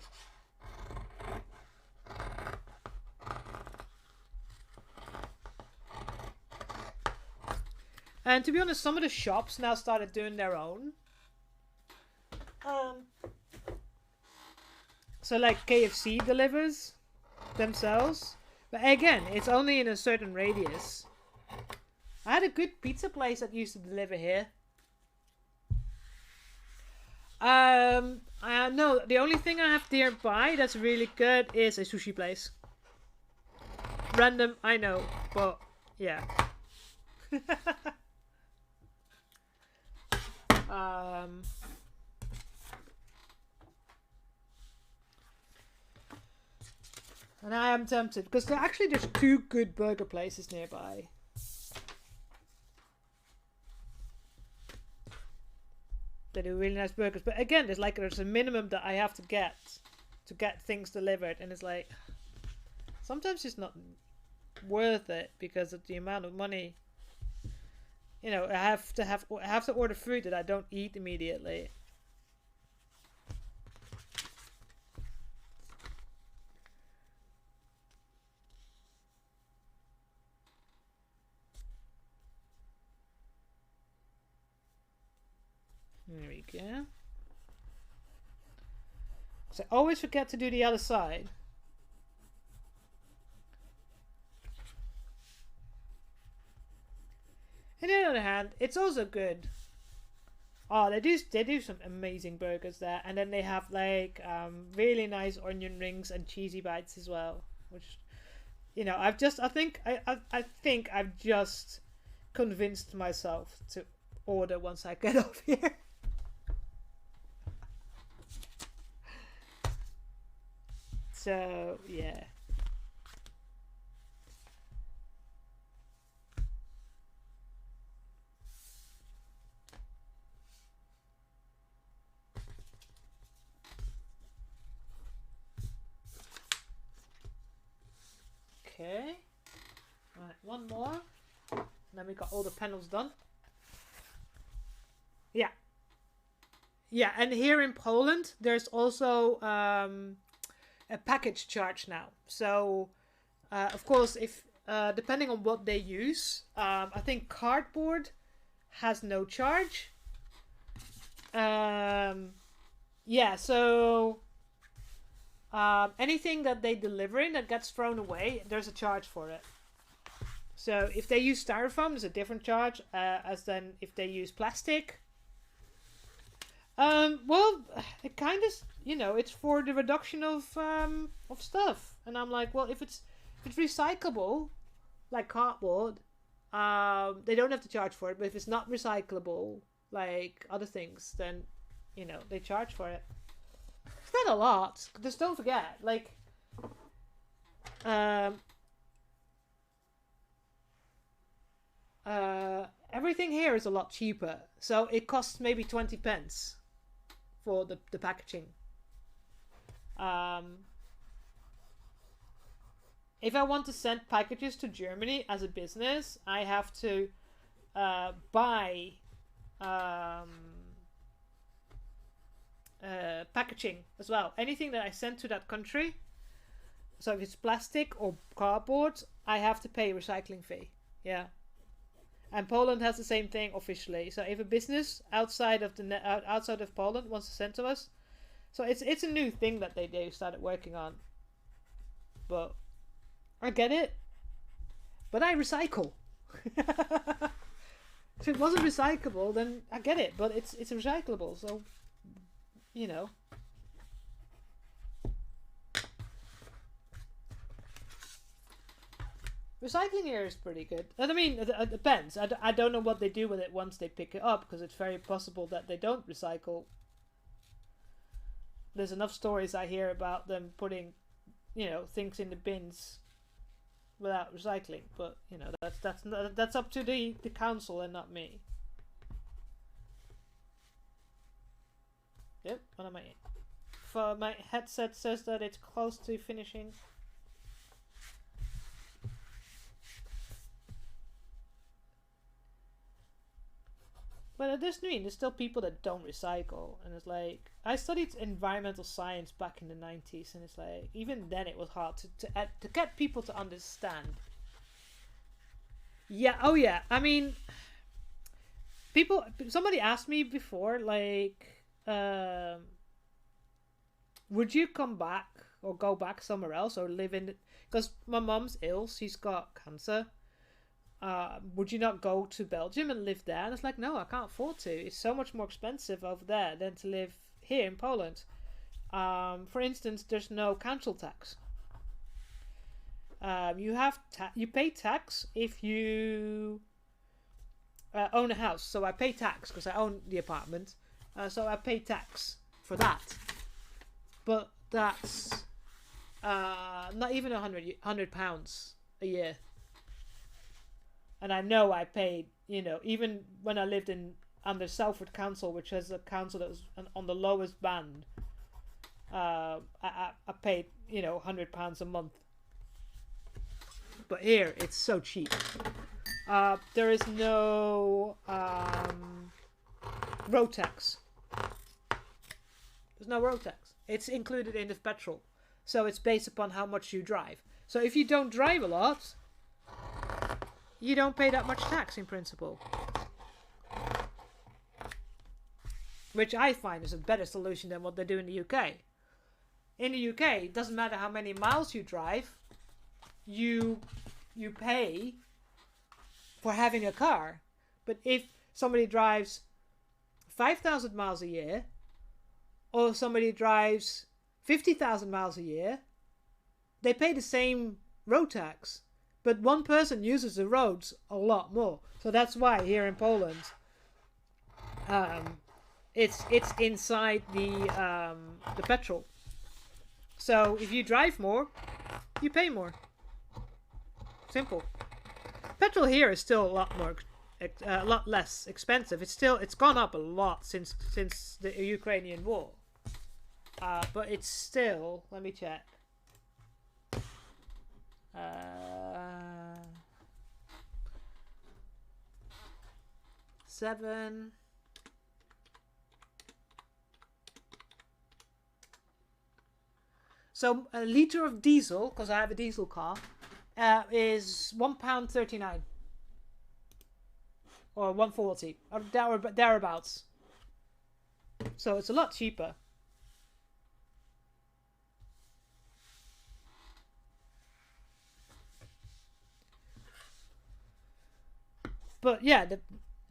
And to be honest, some of the shops now started doing their own. So like KFC delivers themselves. But again, it's only in a certain radius. I had a good pizza place that used to deliver here. No, the only thing I have nearby that's really good is a sushi place. Random, I know, but yeah. And I am tempted because there's two good burger places nearby. They do really nice burgers, but again, there's a minimum that I have to get things delivered, and it's like sometimes it's not worth it because of the amount of money. You know, I have to order food that I don't eat immediately. There we go. So I always forget to do the other side. On the other hand, it's also good. Oh, they do some amazing burgers there, and then they have like really nice onion rings and cheesy bites as well. Which, you know, I think I've just convinced myself to order once I get off here. So yeah. Okay. Right, one more. And then we got all the panels done. Yeah. Yeah, and here in Poland, there's also a package charge now. So, of course, if depending on what they use, I think cardboard has no charge. Yeah, so anything that they deliver in that gets thrown away, there's a charge for it. So if they use styrofoam, there's a different charge as then if they use plastic. Well, it kind of, you know, it's for the reduction of stuff, and I'm like, well, if it's recyclable, like cardboard, they don't have to charge for it. But if it's not recyclable, like other things, then, you know, they charge for it. It's not a lot. Just don't forget, like, everything here is a lot cheaper, so it costs maybe 20 pence for the packaging. If I want to send packages to Germany as a business, I have to buy packaging as well. Anything that I send to that country So if it's plastic or cardboard, I have to pay a recycling fee. Yeah. And Poland has the same thing officially. So if a business outside of outside of Poland wants to send to us, so it's a new thing that they started working on. But I get it. But I recycle. If it wasn't recyclable, then I get it. But it's recyclable, so you know. Recycling here is pretty good. I mean, it depends. I don't know what they do with it once they pick it up, because it's very possible that they don't recycle. There's enough stories I hear about them putting, things in the bins without recycling. But that's up to the council and not me. Yep. What am I in? For my headset says that it's close to finishing. But there's still people that don't recycle, and it's like, I studied environmental science back in the 90s, and it's like, even then it was hard to get people to understand. Yeah, oh yeah, I mean, somebody asked me before, like, would you come back or go back somewhere else or live in, because my mom's ill, she's got cancer. Would you not go to Belgium and live there? And it's like, no, I can't afford to. It's so much more expensive over there than to live here in Poland. For instance, there's no council tax. You pay tax if you own a house. So I pay tax because I own the apartment. So I pay tax for that. But that's not even £100 a year. And I know I paid, even when I lived under Salford Council, which is a council that was on the lowest band, I paid, £100 a month. But here, it's so cheap. There is no road tax. There's no road tax. It's included in the petrol. So it's based upon how much you drive. So if you don't drive a lot, you don't pay that much tax in principle. Which I find is a better solution than what they do in the UK. In the UK, it doesn't matter how many miles you drive, you pay for having a car. But if somebody drives 5,000 miles a year, or somebody drives 50,000 miles a year, they pay the same road tax. But one person uses the roads a lot more. So that's why here in Poland, it's inside the petrol. So if you drive more, you pay more. Simple. Petrol here is still a lot less expensive. It's gone up a lot since the Ukrainian war. But it's still, let me check. 7. So a liter of diesel, because I have a diesel car, is £1.39 or £1.40 or thereabouts. So it's a lot cheaper. But yeah,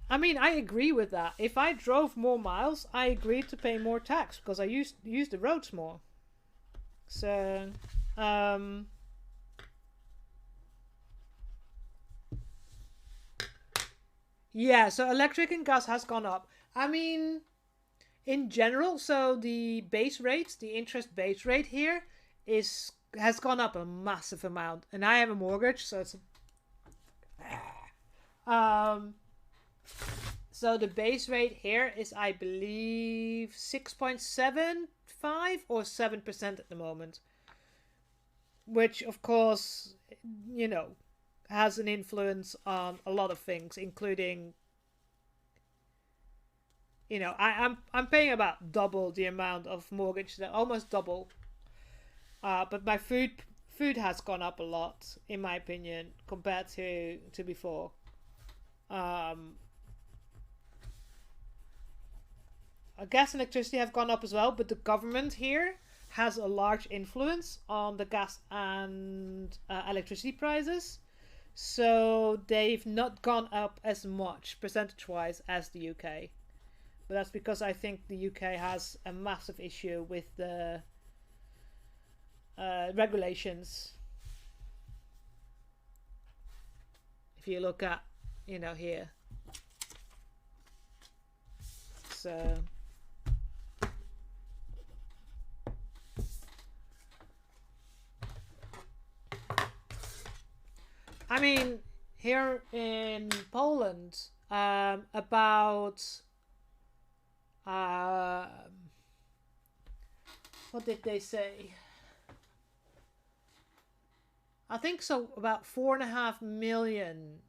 I agree with that. If I drove more miles, I agreed to pay more tax because I used the roads more. So, yeah, so electric and gas has gone up. In general, so the interest base rate here has gone up a massive amount. And I have a mortgage, so it's so the base rate here is, I believe, 6.75 or 7% at the moment, which of course, has an influence on a lot of things, including, I'm paying about double the amount of mortgage, that almost double, but my food food has gone up a lot, in my opinion, compared to before. Gas and electricity have gone up as well, but the government here has a large influence on the gas and electricity prices. So they've not gone up as much percentage-wise as the UK. But that's because I think the UK has a massive issue with the regulations. If you look at, you know, here. So I mean, here in Poland, about what did they say? I think so. About 4.5 million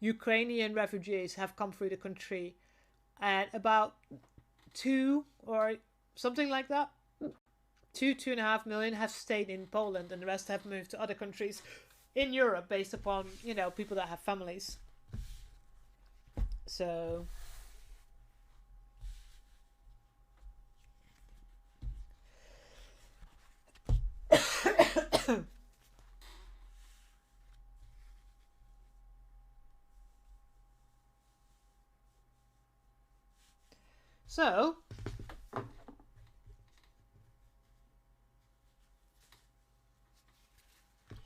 Ukrainian refugees have come through the country, and about 2 or something like that, 2.5 million have stayed in Poland, and the rest have moved to other countries in Europe based upon, you know, people that have families. So so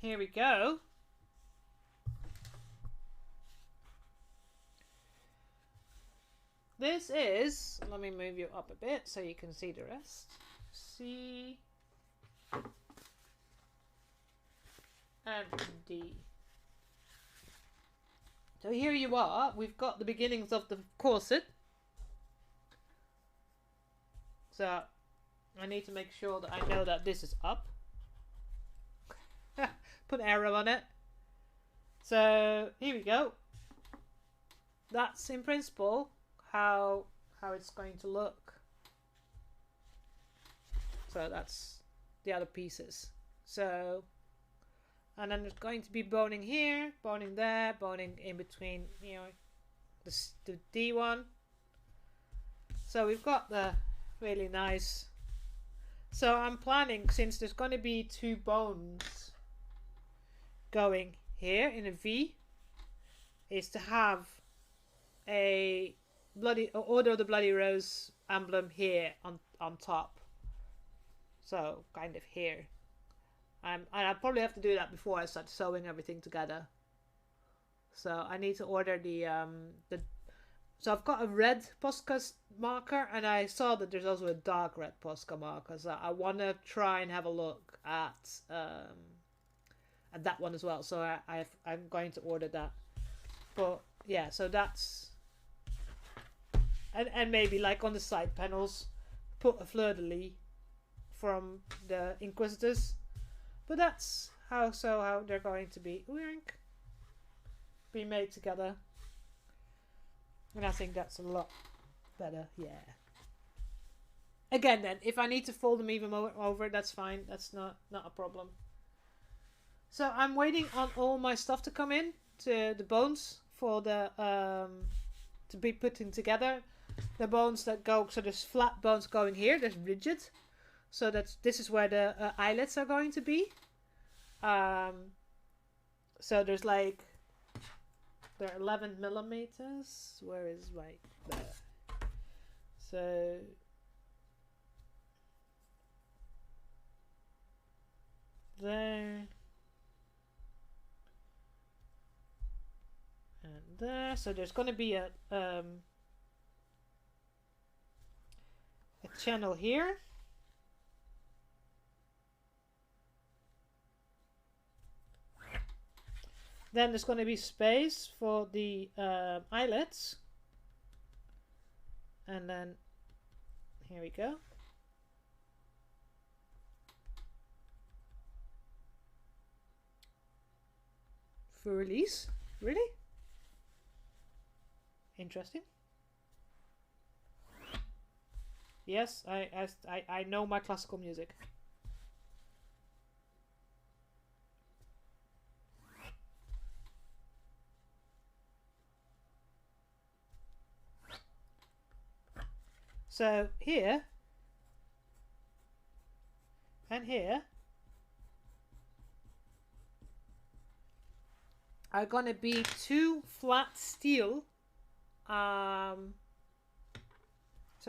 here we go. This is, let me move you up a bit so you can see the rest. C and D. So here you are. We've got the beginnings of the corset. So I need to make sure that I know that this is up. Put an arrow on it. So here we go. That's in principle how it's going to look. So that's the other pieces. So, and then there's going to be boning here, boning there, boning in between, you know, the D one. So we've got the really nice. So I'm planning, since there's going to be 2 bones going here in a V, is to have a bloody Order of the Bloody Rose emblem here on top. So kind of here. And I probably have to do that before I start sewing everything together. So I need to order the so I've got a red Posca marker, and I saw that there's also a dark red Posca marker. So I want to try and have a look at that one as well. So I'm going to order that. But yeah, so that's, and maybe like on the side panels, put a fleur-de-lis from the Inquisitors. But that's how they're going to be made together. And I think that's a lot better, yeah. Again then, if I need to fold them even over, that's fine. That's not a problem. So I'm waiting on all my stuff to come in, to the bones for the to be putting together. The bones that go, so there's flat bones going here, there's rigid. So this is where the eyelets are going to be. So there's like, they're 11 millimeters. Where is right there? So there and there. So there's going to be a channel here. Then there's going to be space for the eyelets. And then here we go. For release. Really? Interesting. Yes, I know my classical music. So here and here are going to be two flat steel. So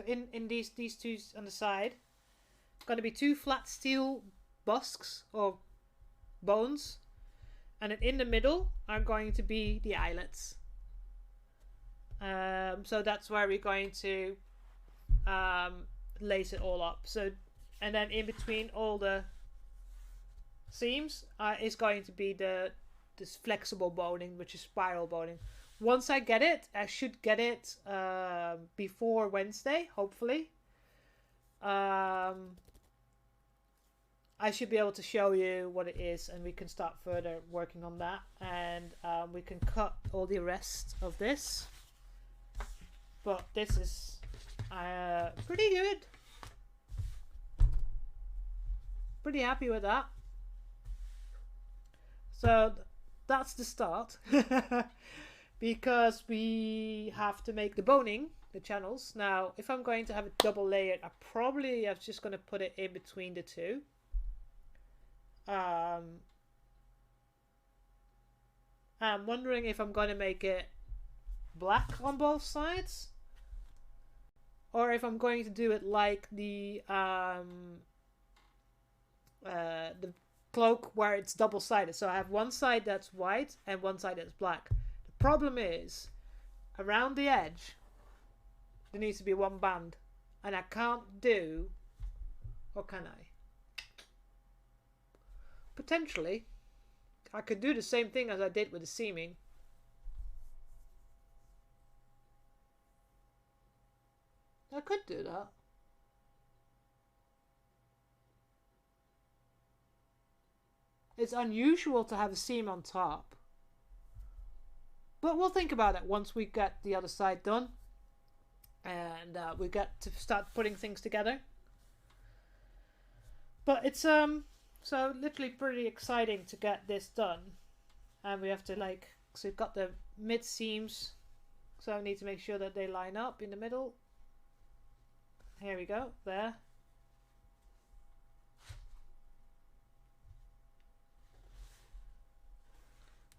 in these two on the side, going to be two flat steel busks or bones, and then in the middle are going to be the eyelets. So that's where we're going to lace it all up. So, and then in between all the seams is going to be this flexible boning, which is spiral boning. Once I get it, I should get it before Wednesday, hopefully. I should be able to show you what it is, and we can start further working on that, and we can cut all the rest of this. But this is pretty good. Pretty happy with that. So that's the start. Because we have to make the boning, the channels. Now, if I'm going to have it double layered, I'm just going to put it in between the two. I'm wondering if I'm going to make it black on both sides, or if I'm going to do it like the cloak where it's double-sided. So I have one side that's white and one side that's black. The problem is, around the edge, there needs to be one band, and I can't do, or can I? Potentially, I could do the same thing as I did with the seaming. I could do that. It's unusual to have a seam on top. But we'll think about it once we get the other side done. And we get to start putting things together. But it's so literally pretty exciting to get this done. And we have to so we've got the mid seams. So I need to make sure that they line up in the middle. Here we go, there.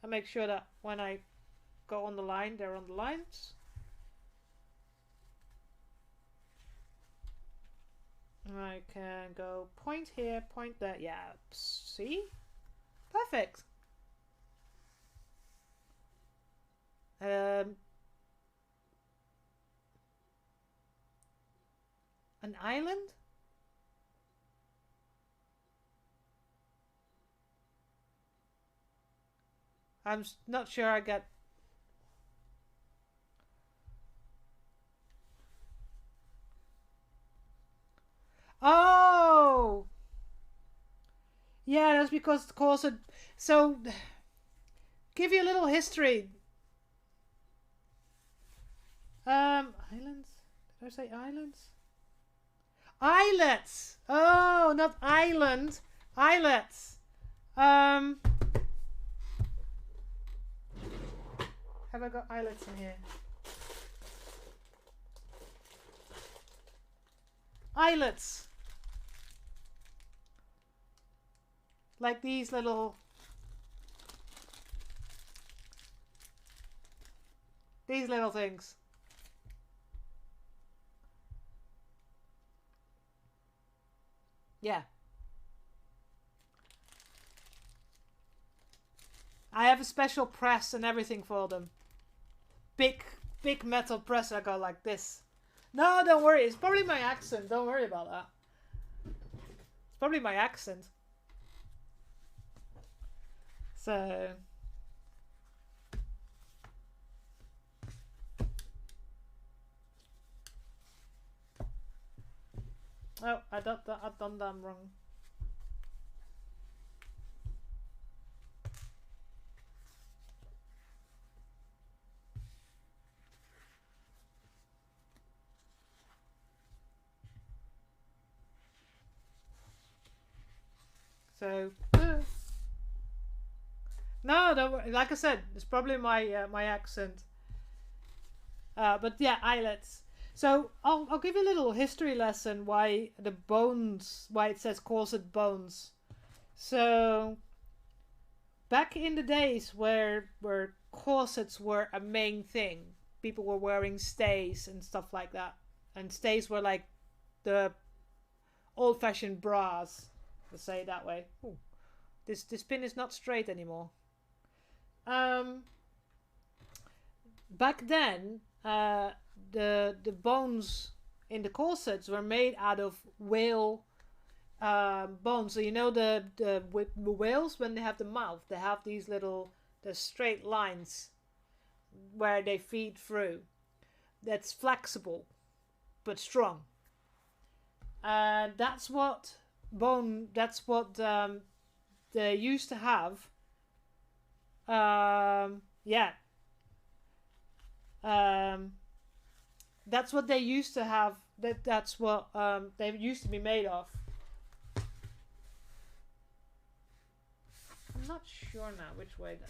I make sure that when I go on the line, they're on the lines. I can go point here, point there. Yeah, see? Perfect. An island? I'm not sure I get... Oh! Yeah, that's because the Corset... So, give you a little history. Islands? Did I say islands? Islets! Oh, not island. Islets. Have I got islets in here? Islets. Like these little... These little things. Yeah. I have a special press and everything for them. Big metal press I got like this. No, don't worry. It's probably my accent. Don't worry about that. It's probably my accent. So... Oh, I've done that wrong. So, no, don't worry. Like I said, it's probably my my accent. But yeah, eyelets. So I'll give you a little history lesson why the bones, why it says corset bones. So back in the days where corsets were a main thing, people were wearing stays and stuff like that, and stays were like the old-fashioned bras, to say it that way. Ooh, this pin is not straight anymore. Back then, the bones in the corsets were made out of whale bones. So you know the whales, when they have the mouth, they have these little the straight lines where they feed through. That's flexible but strong. That's what they used to have. Yeah. That's what they used to have. That's what they used to be made of. I'm not sure now which way that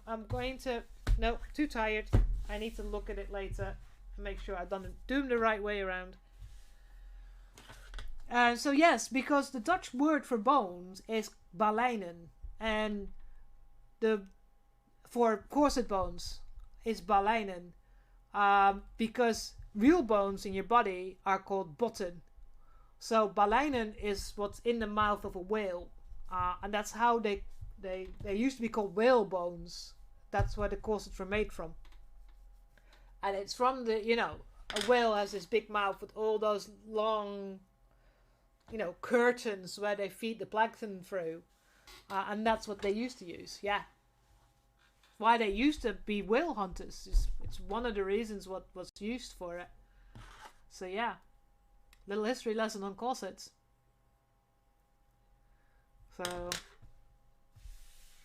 I'm going to. No, too tired. I need to look at it later and make sure I've done them the right way around. So yes, because the Dutch word for bones is baleinen, and for corset bones is baleinen, because real bones in your body are called botten. So baleinen is what's in the mouth of a whale, and that's how they used to be called whale bones. That's where the corsets were made from, and it's from a whale has this big mouth with all those long, curtains where they feed the plankton through, and that's what they used to use. Yeah. Why they used to be whale hunters. It's one of the reasons what was used for it. So yeah, little history lesson on corsets. So,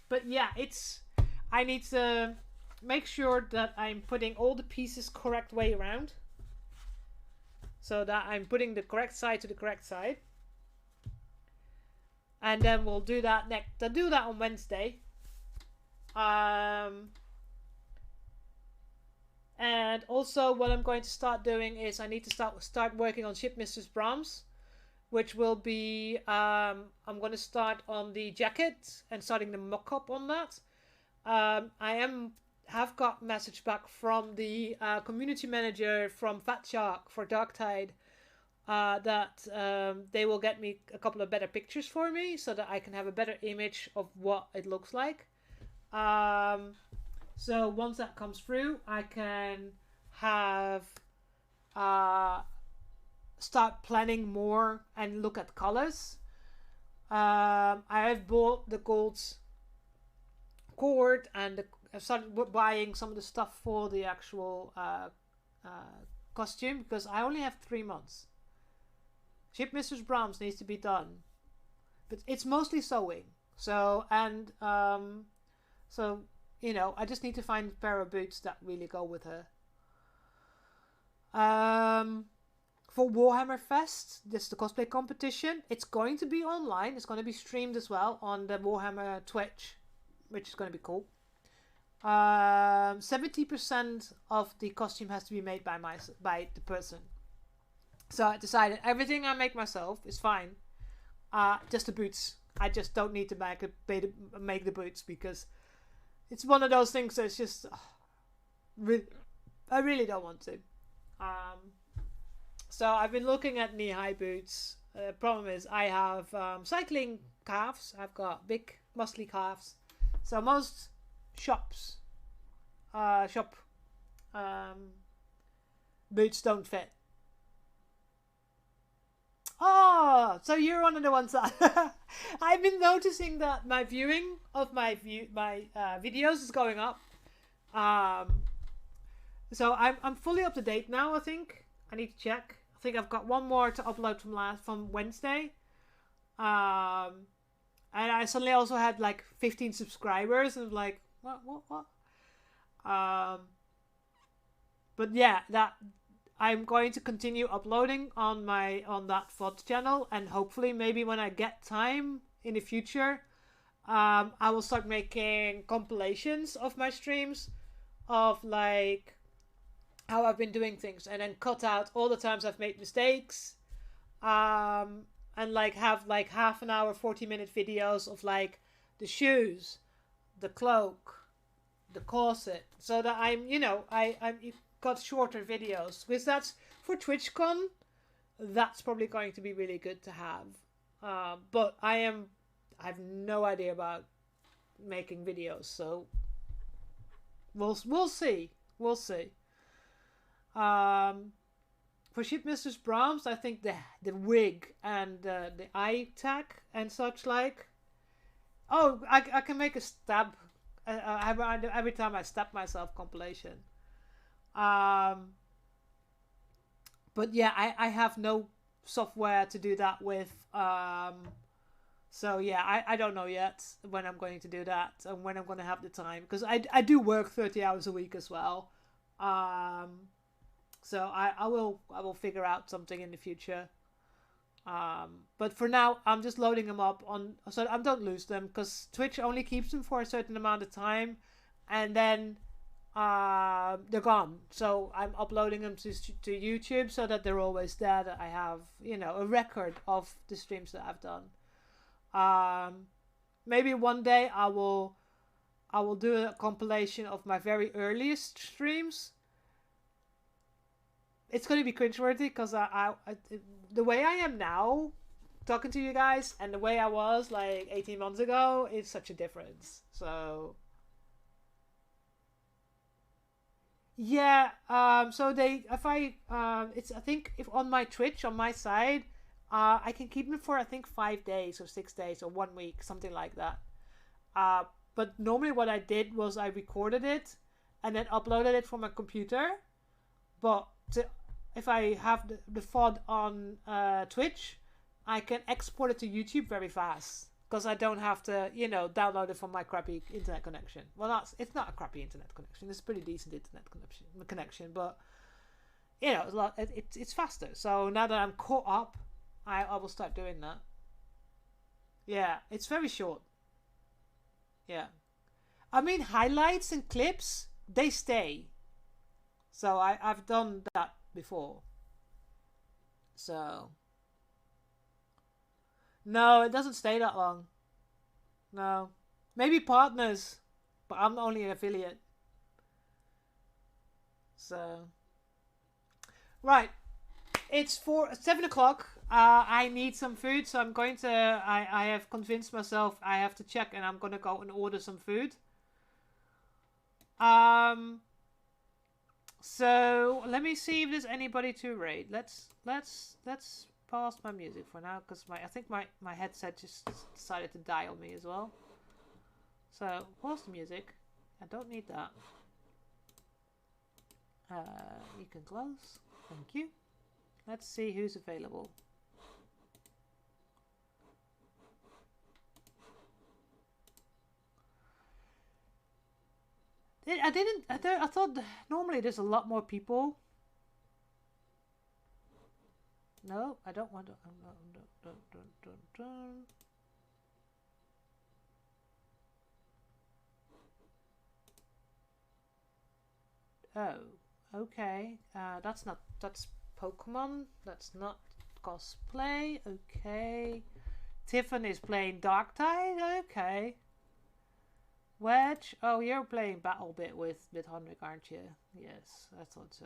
but yeah, I need to make sure that I'm putting all the pieces correct way around, so that I'm putting the correct side to the correct side, and then we'll do that next. I'll do that on Wednesday. And also what I'm going to start doing is I need to start working on Shipmistress Brahms, which will be I'm going to start on the jacket and starting the mock-up on that. Have got message back from the community manager from Fat Shark for Dark Tide, that they will get me a couple of better pictures for me so that I can have a better image of what it looks like. So once that comes through, I can have start planning more and look at colors. I have bought the gold cord and I've started buying some of the stuff for the actual costume, because I only have 3 months. Shipmistress Brahms needs to be done, but it's mostly sewing. So I just need to find a pair of boots that really go with her. For Warhammer Fest, this is the cosplay competition. It's going to be online. It's going to be streamed as well on the Warhammer Twitch, which is going to be cool. 70% of the costume has to be made by the person. So I decided everything I make myself is fine. Just the boots. I just don't need to make the boots, because it's one of those things that's just I really don't want to. So I've been looking at knee-high boots. The problem is I have cycling calves. I've got big muscly calves. So most shop boots don't fit. Oh, so you're one of the ones that I've been noticing that my viewing of my videos is going up. So I'm fully up to date now. I think I need to check. I think I've got one more to upload from Wednesday. And I suddenly also had like 15 subscribers, and I'm like, what? But yeah, that I'm going to continue uploading on that VOD channel, and hopefully maybe when I get time in the future, I will start making compilations of my streams of like how I've been doing things, and then cut out all the times I've made mistakes, and like have like half an hour, 40-minute videos of like the shoes, the cloak, the corset, so that I'm, you know, I got shorter videos, because that's for TwitchCon. That's probably going to be really good to have. But I have no idea about making videos, so we'll see. We'll see. For Shipmistress Brahms, I think the wig and the eye tag and such like. Oh, I can make a stab every time I stab myself compilation. But yeah, I have no software to do that with. So yeah, I don't know yet when I'm going to do that and when I'm going to have the time, because I do work 30 hours a week as well. So I will figure out something in the future. But for now, I'm just loading them up on, so I don't lose them, because Twitch only keeps them for a certain amount of time, and then they're gone. So I'm uploading them to YouTube so that they're always there, that I have, you know, a record of the streams that I've done. Maybe one day I will do a compilation of my very earliest streams. It's going to be cringeworthy, because the way I am now talking to you guys and the way I was like 18 months ago is such a difference. So yeah, so it's, I think if on my Twitch, on my side, I can keep them for, I think, 5 days or 6 days or 1 week, something like that. But normally what I did was I recorded it and then uploaded it from my computer. But if I have the VOD on Twitch, I can export it to YouTube very fast, because I don't have to, you know, download it from my crappy internet connection. Well, it's not a crappy internet connection. It's a pretty decent internet connection, but you know, it's faster. So now that I'm caught up, I will start doing that. Yeah, it's very short. Yeah, I mean, highlights and clips, they stay. So I've done that before. So no, it doesn't stay that long. No, maybe partners, but I'm only an affiliate. So right, it's 7 o'clock. I need some food, so I'm going to. I have convinced myself I have to check, and I'm gonna go and order some food. So let me see if there's anybody to raid. Let's pause my music for now, because I think my headset just decided to die on me as well. So pause the music. I don't need that. You can close. Thank you. Let's see who's available. I thought normally there's a lot more people. No, I don't want to. Oh, okay. That's Pokemon. That's not cosplay. Okay. Tiffin is playing Dark Tide. Okay. Wedge. Oh, you're playing Battle Bit with Henrik, aren't you? Yes, I thought so.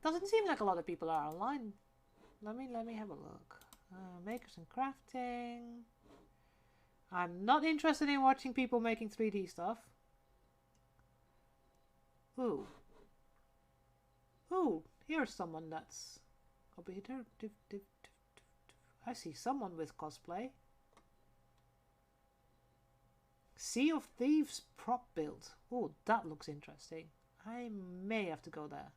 Doesn't seem like a lot of people are online. Let me have a look. Makers and crafting. I'm not interested in watching people making 3D stuff. Ooh. Ooh, here's someone that's over here. I see someone with cosplay. Sea of Thieves prop build. Oh, that looks interesting. I may have to go there.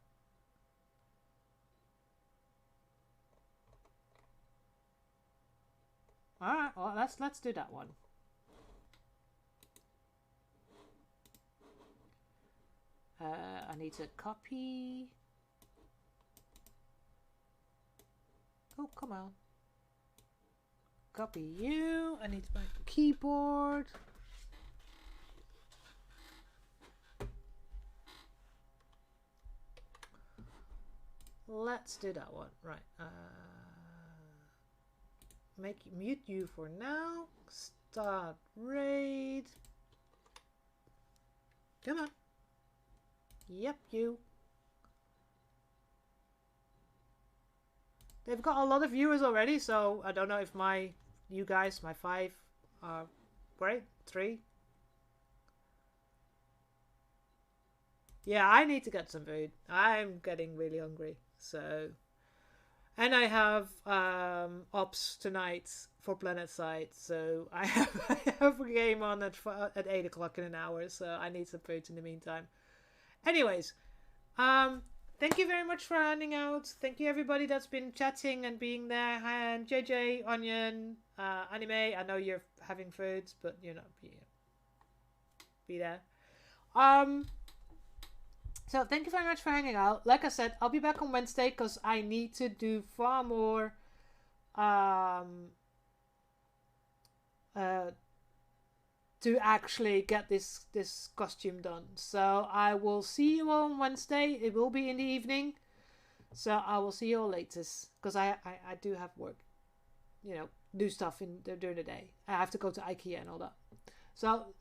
Alright, well let's do that one. I need to copy. Oh, come on. copy you. I need my keyboard. Let's do that one. Right. Mute you for now. Start raid. Come on. Yep, you. They've got a lot of viewers already, so I don't know if you guys, my 5 are great. 3. Yeah, I need to get some food. I'm getting really hungry. So, and I have ops tonight for Planet Side, so I have a game on at 8 o'clock in an hour, so I need some food in the meantime. Anyways, thank you very much for hanging out. Thank you everybody that's been chatting and being there. And JJ, Onion, Anime. I know you're having food, but you're not. Be there. So thank you very much for hanging out. Like I said, I'll be back on Wednesday because I need to do far more to actually get this costume done. So I will see you all on Wednesday. It will be in the evening. So I will see you all later because I do have work, do stuff during the day. I have to go to IKEA and all that. So